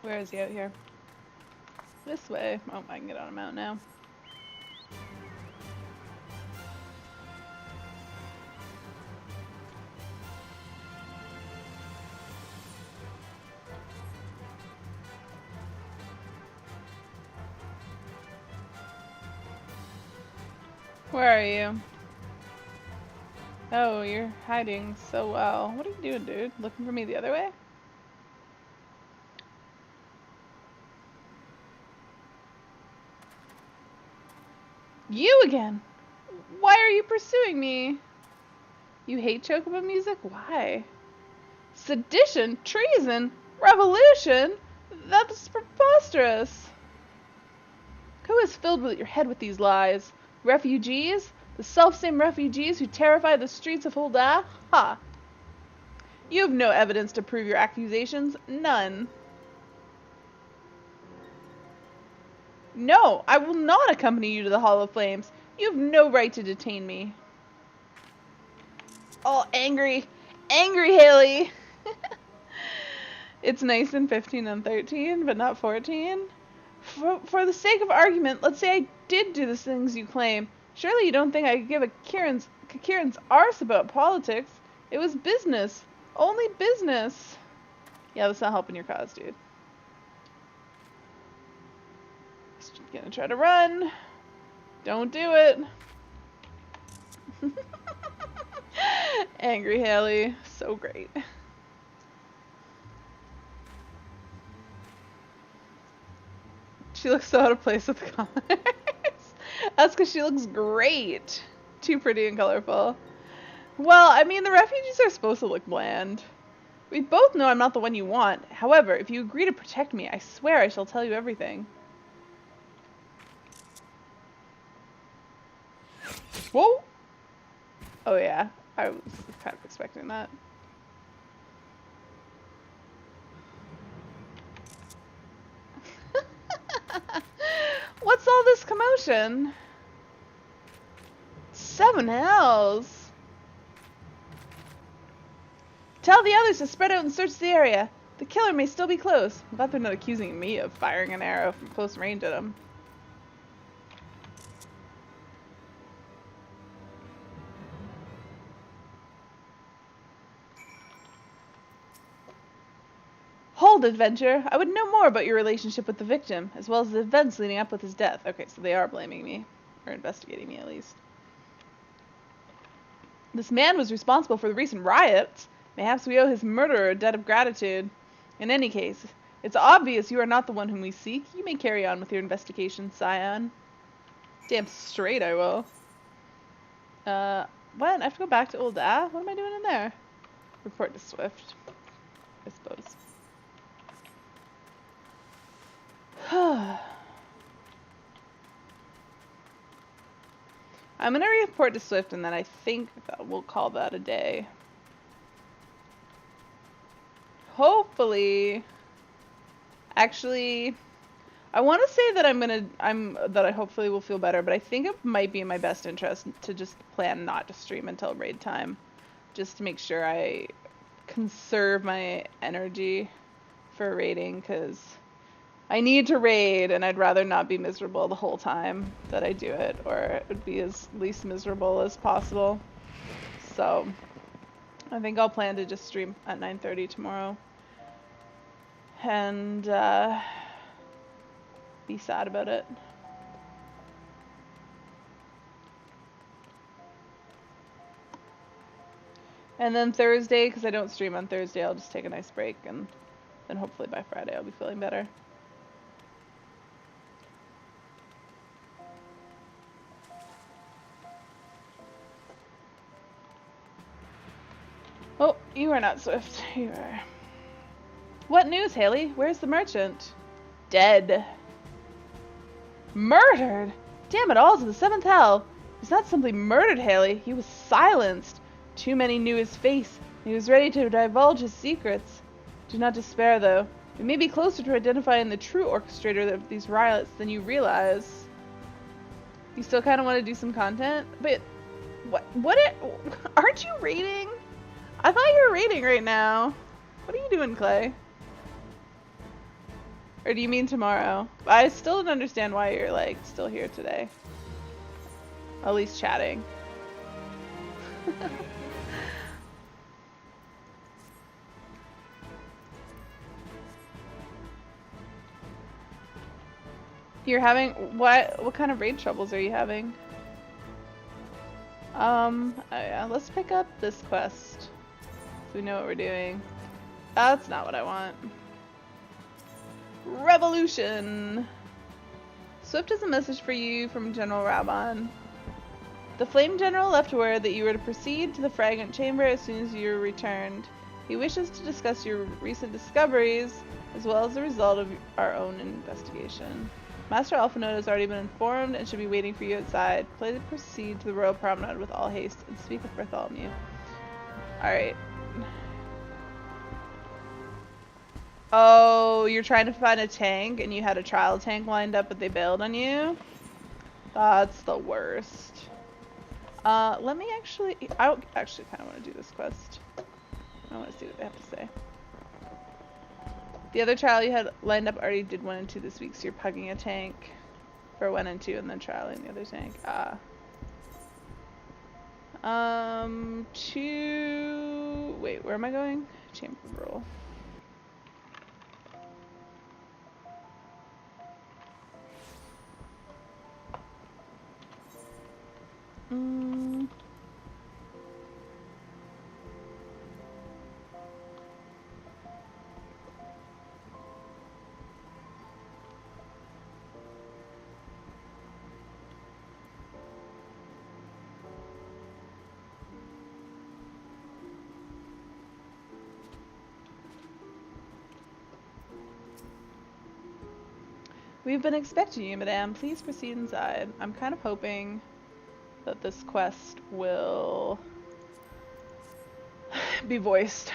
Where is he out here? This way. Oh, I can get on him out now. Where are you? Oh, you're hiding so well. What are you doing, dude? Looking for me the other way? You again! Why are you pursuing me? You hate Chocobo music? Why? Sedition? Treason? Revolution? That's preposterous. Who has filled your head with these lies? Refugees? The selfsame refugees who terrify the streets of Hulda? Ha! You have no evidence to prove your accusations. None. No, I will not accompany you to the Hall of Flames. You have no right to detain me. All angry. Angry, Haley! It's nice in 15 and 13, but not 14. For the sake of argument, let's say I did do the things you claim. Surely you don't think I could give a Kieran's arse about politics. It was business. Only business. Yeah, that's not helping your cause, dude. Just gonna try to run. Don't do it. Angry Haley. So great. She looks so out of place with the colors. That's because she looks great. Too pretty and colorful. Well, I mean, the refugees are supposed to look bland. We both know I'm not the one you want. However, if you agree to protect me, I swear I shall tell you everything. Whoa! Oh yeah, I was kind of expecting that. What's all this commotion? 7 hells. Tell the others to spread out and search the area. The killer may still be close. I'm glad they're not accusing me of firing an arrow from close range at him. Hold, adventure. I would know more about your relationship with the victim, as well as the events leading up with his death. Okay, so they are blaming me. Or investigating me, at least. This man was responsible for the recent riots. Mayhaps we owe his murderer a debt of gratitude. In any case, it's obvious you are not the one whom we seek. You may carry on with your investigation, Scion. Damn straight I will. What? I have to go back to Old A? What am I doing in there? Report to Swift, I suppose. I'm gonna report to Swift and then I think that we'll call that a day. Hopefully. Actually, I want to say that that I hopefully will feel better, but I think it might be in my best interest to just plan not to stream until raid time, just to make sure I conserve my energy for raiding, because I need to raid, and I'd rather not be miserable the whole time that I do it, or it would be as least miserable as possible. So, I think I'll plan to just stream at 9:30 tomorrow. And, be sad about it. And then Thursday, because I don't stream on Thursday, I'll just take a nice break, and then hopefully by Friday I'll be feeling better. Oh, you are not Swift. You are. What news, Haley? Where's the merchant? Dead. Murdered? Damn it all to the 7th hell. He's not simply murdered, Haley. He was silenced. Too many knew his face, and he was ready to divulge his secrets. Do not despair, though. We may be closer to identifying the true orchestrator of these riots than you realize. You still kind of want to do some content? But, aren't you raiding? I thought you were raiding right now. What are you doing, Clay? Or do you mean tomorrow? I still don't understand why you're, like, still here today. At least chatting. You're having, what kind of raid troubles are you having? Yeah, let's pick up this quest. So we know what we're doing. That's not what I want. Revolution! Swift has a message for you from General Rabon. The Flame General left word that you were to proceed to the Fragment Chamber as soon as you returned. He wishes to discuss your recent discoveries, as well as the result of our own investigation. Master Alphinaud has already been informed and should be waiting for you outside. Please proceed to the royal promenade with all haste and speak with Bartholomew. Alright. Oh, you're trying to find a tank and you had a trial tank lined up but they bailed on you? That's the worst. Let me actually... I actually kind of want to do this quest. I want to see what they have to say. The other trial you had lined up already did 1 and 2 this week, so you're pugging a tank for 1 and 2 and then trialing the other tank. Wait, where am I going? Chamber roll. We've been expecting you, madame. Please proceed inside. I'm kind of hoping that this quest will be voiced.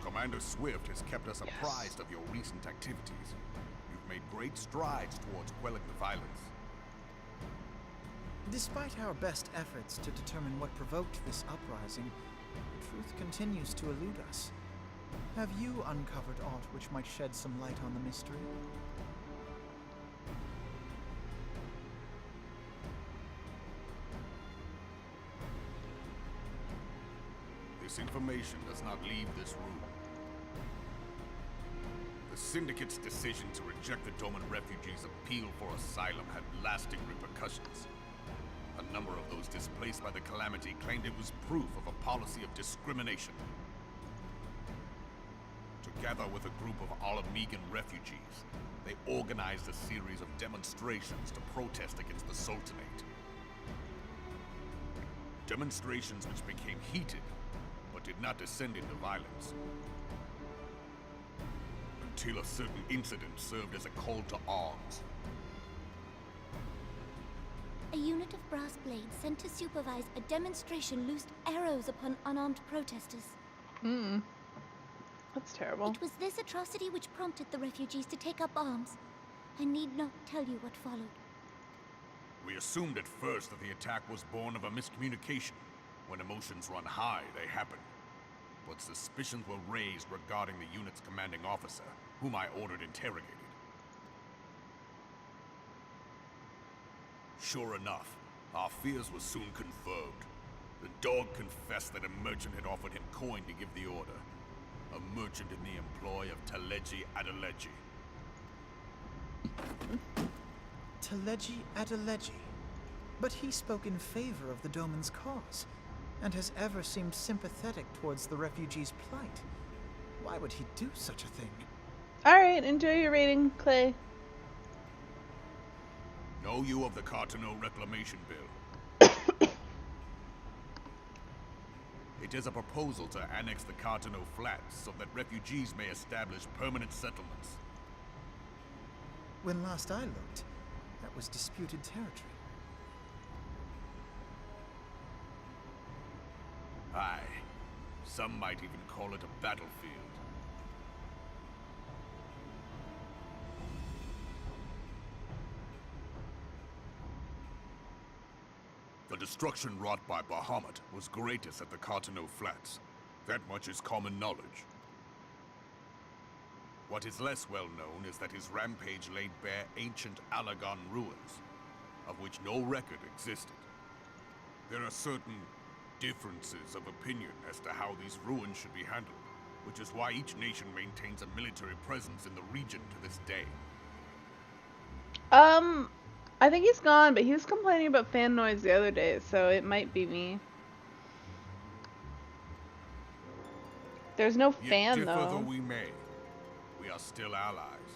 Commander Swift has kept us apprised of your recent activities. You've made great strides towards quelling the violence. Despite our best efforts to determine what provoked this uprising, the truth continues to elude us. Have you uncovered aught which might shed some light on the mystery? This information does not leave this room. The Syndicate's decision to reject the Doman refugees' appeal for asylum had lasting repercussions. A number of those displaced by the calamity claimed it was proof of a policy of discrimination. Together with a group of Alamegan refugees, they organized a series of demonstrations to protest against the Sultanate. Demonstrations which became heated, but did not descend into violence. Until a certain incident served as a call to arms. A unit of brass blades sent to supervise a demonstration loosed arrows upon unarmed protesters. That's terrible. It was this atrocity which prompted the refugees to take up arms. I need not tell you what followed. We assumed at first that the attack was born of a miscommunication. When emotions run high, they happen. But suspicions were raised regarding the unit's commanding officer, whom I ordered interrogated. Sure enough, our fears were soon confirmed. The dog confessed that a merchant had offered him coin to give the order. A merchant in the employ of Teleji Adeleji. Teleji Adeleji? But he spoke in favor of the Doman's cause, and has ever seemed sympathetic towards the refugees' plight. Why would he do such a thing? Alright, enjoy your rating, Clay. Know you of the Cartano Reclamation Bill? It is a proposal to annex the Cartano Flats so that refugees may establish permanent settlements. When last I looked, that was disputed territory. Aye. Some might even call it a battlefield. The destruction wrought by Bahamut was greatest at the Cartano Flats. That much is common knowledge. What is less well known is that his rampage laid bare ancient Alagon ruins, of which no record existed. There are certain differences of opinion as to how these ruins should be handled, which is why each nation maintains a military presence in the region to this day. I think he's gone, but he was complaining about fan noise the other day, so it might be me. There's no fan, Yet differ though though. we may, we are still allies.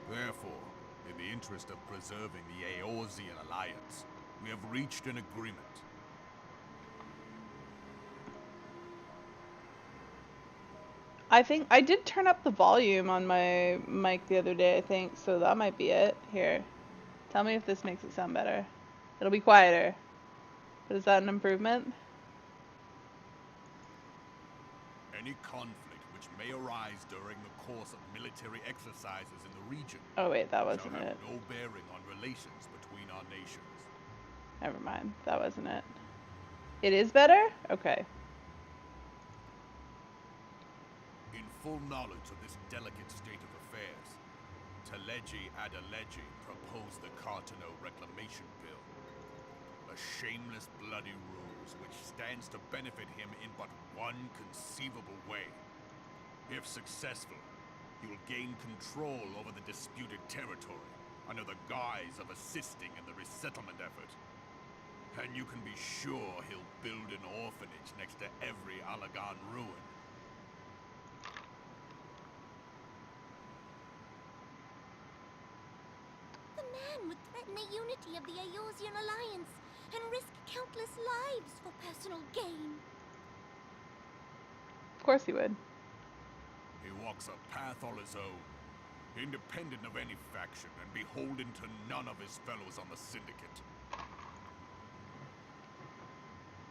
Therefore, in the interest of preserving the Eorzean alliance, we have reached an agreement. I think I did turn up the volume on my mic the other day, I think, so that might be it. Here. Tell me if this makes it sound better. It'll be quieter. But is that an improvement? Any conflict which may arise during the course of military exercises in the region Oh wait, that shall wasn't have it. no bearing on relations between our nations. Never mind. That wasn't it. It is better? Okay. In full knowledge of this delicate state of affairs, Teleji Adeleji proposed the Cartano Reclamation Bill. A shameless bloody ruse which stands to benefit him in but one conceivable way. If successful, he will gain control over the disputed territory under the guise of assisting in the resettlement effort. And you can be sure he'll build an orphanage next to every Alagan ruin. The man would threaten the unity of the Eorzean Alliance and risk countless lives for personal gain. Of course he would. He walks a path all his own, independent of any faction and beholden to none of his fellows on the Syndicate.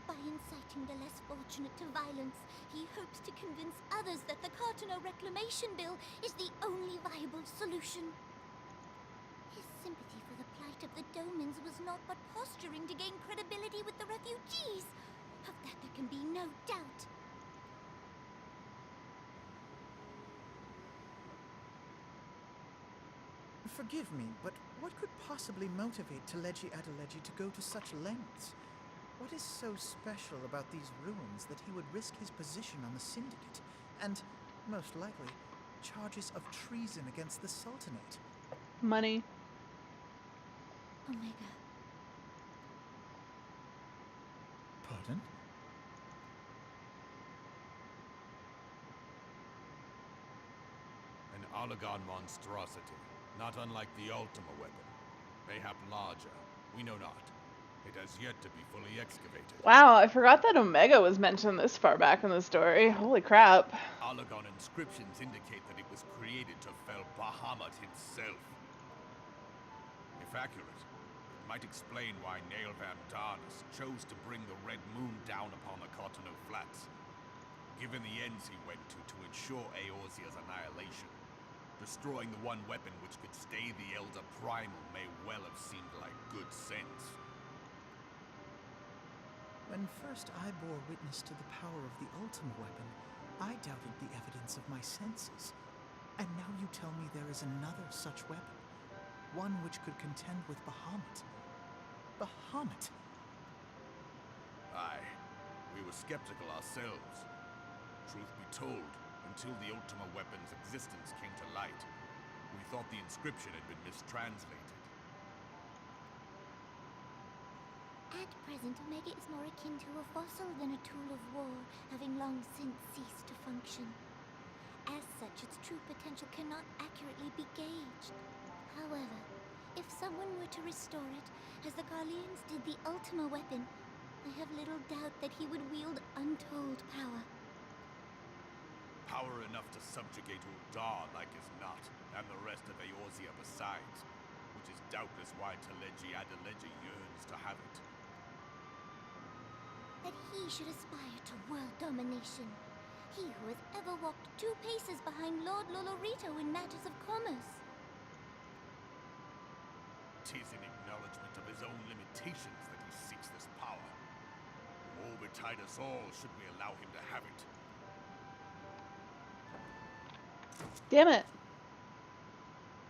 By inciting the less fortunate to violence, he hopes to convince others that the Cartano Reclamation Bill is the only viable solution. His sympathy for the plight of the Domans was not but posturing to gain credibility with the refugees. Of that there can be no doubt. Forgive me, but what could possibly motivate Teleji Adeleji to go to such lengths? What is so special about these ruins that he would risk his position on the Syndicate, and, most likely, charges of treason against the Sultanate? Money. Omega. Pardon? An Alagan monstrosity, not unlike the Ultima weapon. Mayhap larger, we know not. It has yet to be fully excavated. Wow, I forgot that Omega was mentioned this far back in the story. Holy crap. Alagan inscriptions indicate that it was created to fell Bahamut himself. If accurate, it might explain why Nailvan Darnus chose to bring the Red Moon down upon the Cartano Flats. Given the ends he went to ensure Eorzea's annihilation, destroying the one weapon which could stay the Elder Primal may well have seemed like good sense. When first I bore witness to the power of the Ultima weapon, I doubted the evidence of my senses. And now you tell me there is another such weapon, one which could contend with Bahamut. Bahamut! Aye, we were skeptical ourselves. Truth be told, until the Ultima weapon's existence came to light, we thought the inscription had been mistranslated. At present, Omega is more akin to a fossil than a tool of war, having long since ceased to function. As such, its true potential cannot accurately be gauged. However, if someone were to restore it, as the Garleans did the Ultima weapon, I have little doubt that he would wield untold power. Power enough to subjugate Uldar like as not, and the rest of Eorzea besides, which is doubtless why Teleji Adeleji yearns to have it. That he should aspire to world domination. He who has ever walked 2 paces behind Lord Lolorito in matters of commerce. 'Tis in acknowledgement of his own limitations that he seeks this power. Woe betide us all should we allow him to have it. Damn it.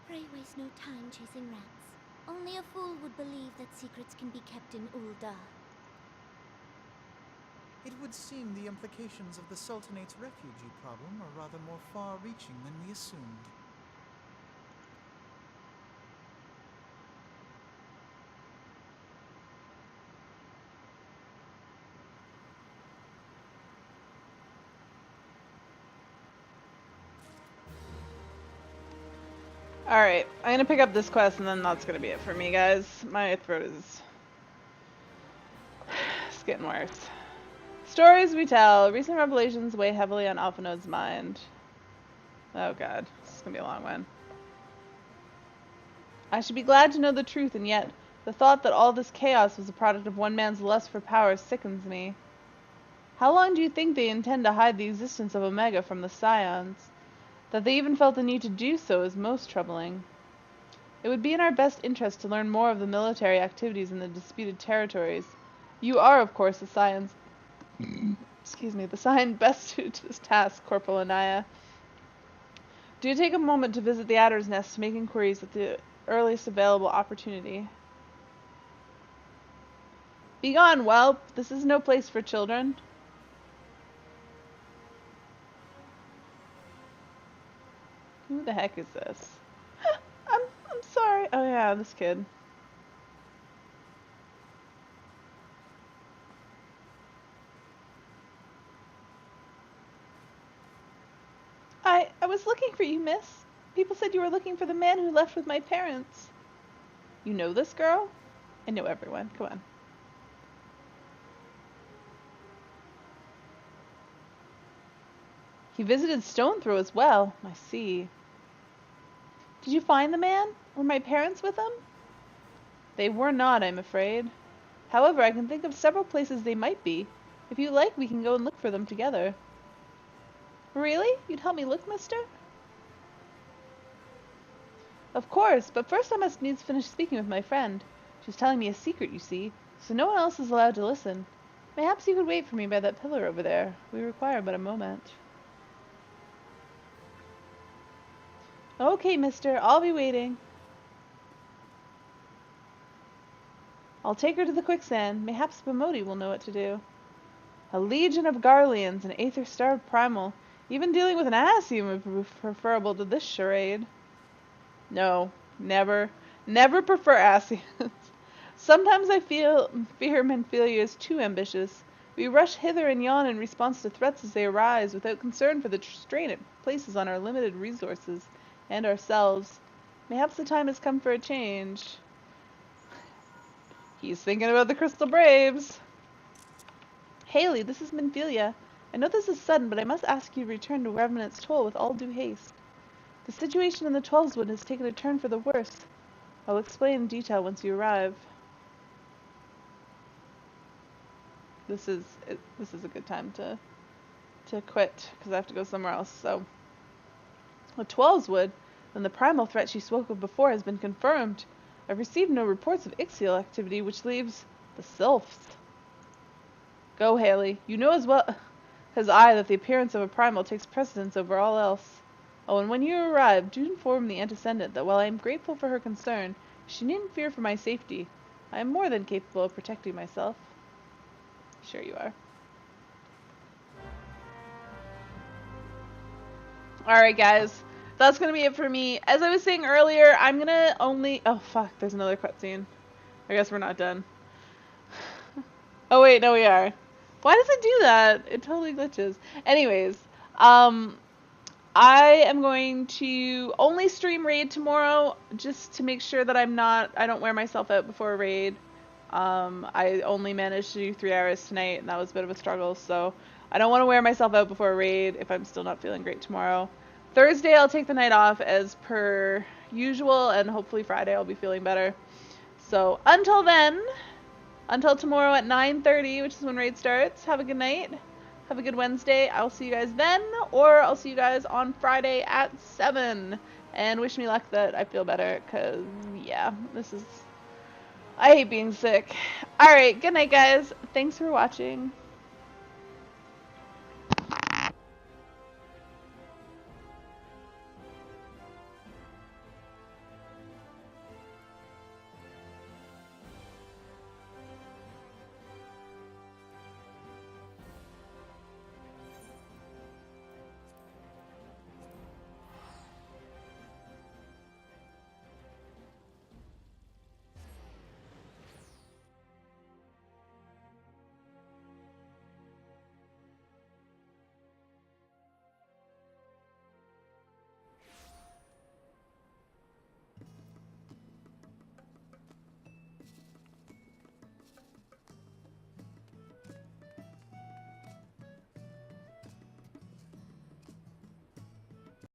Pray waste no time chasing rats. Only a fool would believe that secrets can be kept in Uldar. It would seem the implications of the Sultanate's refugee problem are rather more far-reaching than we assumed. Alright, I'm gonna pick up this quest and then that's gonna be it for me, guys. My throat is... it's getting worse. Stories we tell. Recent revelations weigh heavily on Alphinode's mind. Oh god, this is gonna be a long one. I should be glad to know the truth, and yet the thought that all this chaos was a product of one man's lust for power sickens me. How long do you think they intend to hide the existence of Omega from the Scions? That they even felt the need to do so is most troubling. It would be in our best interest to learn more of the military activities in the disputed territories. You are, of course, the Scions... excuse me, the Scion best suited to this task, Corporal Anaya. Do take a moment to visit the Adder's Nest to make inquiries at the earliest available opportunity. Begone, whelp! This is no place for children. Who the heck is this? I'm sorry. Oh yeah, this kid. I was looking for you, miss. People said you were looking for the man who left with my parents. You know this girl? I know everyone. Come on. He visited Stonethrow as well. I see. Did you find the man? Were my parents with him? They were not, I'm afraid. However, I can think of several places they might be. If you like, we can go and look for them together. Really? You'd help me look, mister? Of course, but first I must needs finish speaking with my friend. She's telling me a secret, you see, so no one else is allowed to listen. Perhaps you could wait for me by that pillar over there. We require but a moment. Okay, mister, I'll be waiting. I'll take her to the quicksand. Mayhaps Bamoti will know what to do. A legion of Garleans, an aether-starved primal. Even dealing with an Asian would be preferable to this charade. No, never. Never prefer Asians. Sometimes I fear Menphilia is too ambitious. We rush hither and yon in response to threats as they arise, without concern for the strain it places on our limited resources, and ourselves. Mayhaps the time has come for a change. He's thinking about the Crystal Braves. Haley, this is Menphilia. I know this is sudden, but I must ask you to return to Revenant's Toll with all due haste. The situation in the Twelveswood has taken a turn for the worse. I'll explain in detail once you arrive. This is a good time to quit, because I have to go somewhere else. So, the Twelveswood, then the primal threat she spoke of before has been confirmed. I've received no reports of Ixial activity, which leaves the Sylphs. Go, Haley. You know as well as I that the appearance of a primal takes precedence over all else. Oh, and when you arrive, do inform the Antecedent that while I am grateful for her concern, she needn't fear for my safety. I am more than capable of protecting myself. Sure you are. Alright guys, that's gonna be it for me. As I was saying earlier, I'm gonna only... Oh fuck, there's another cutscene. I guess we're not done. Oh wait, no we are. Why does it do that? It totally glitches. Anyways, I am going to only stream raid tomorrow, just to make sure that I don't wear myself out before a raid. I only managed to do 3 hours tonight, and that was a bit of a struggle, so I don't want to wear myself out before a raid if I'm still not feeling great tomorrow. Thursday I'll take the night off as per usual, and hopefully Friday I'll be feeling better. So until then, until tomorrow at 9:30, which is when raid starts, have a good night. Have a good Wednesday. I'll see you guys then, or I'll see you guys on Friday at 7. And wish me luck that I feel better, because, yeah, I hate being sick. Alright, good night, guys. Thanks for watching.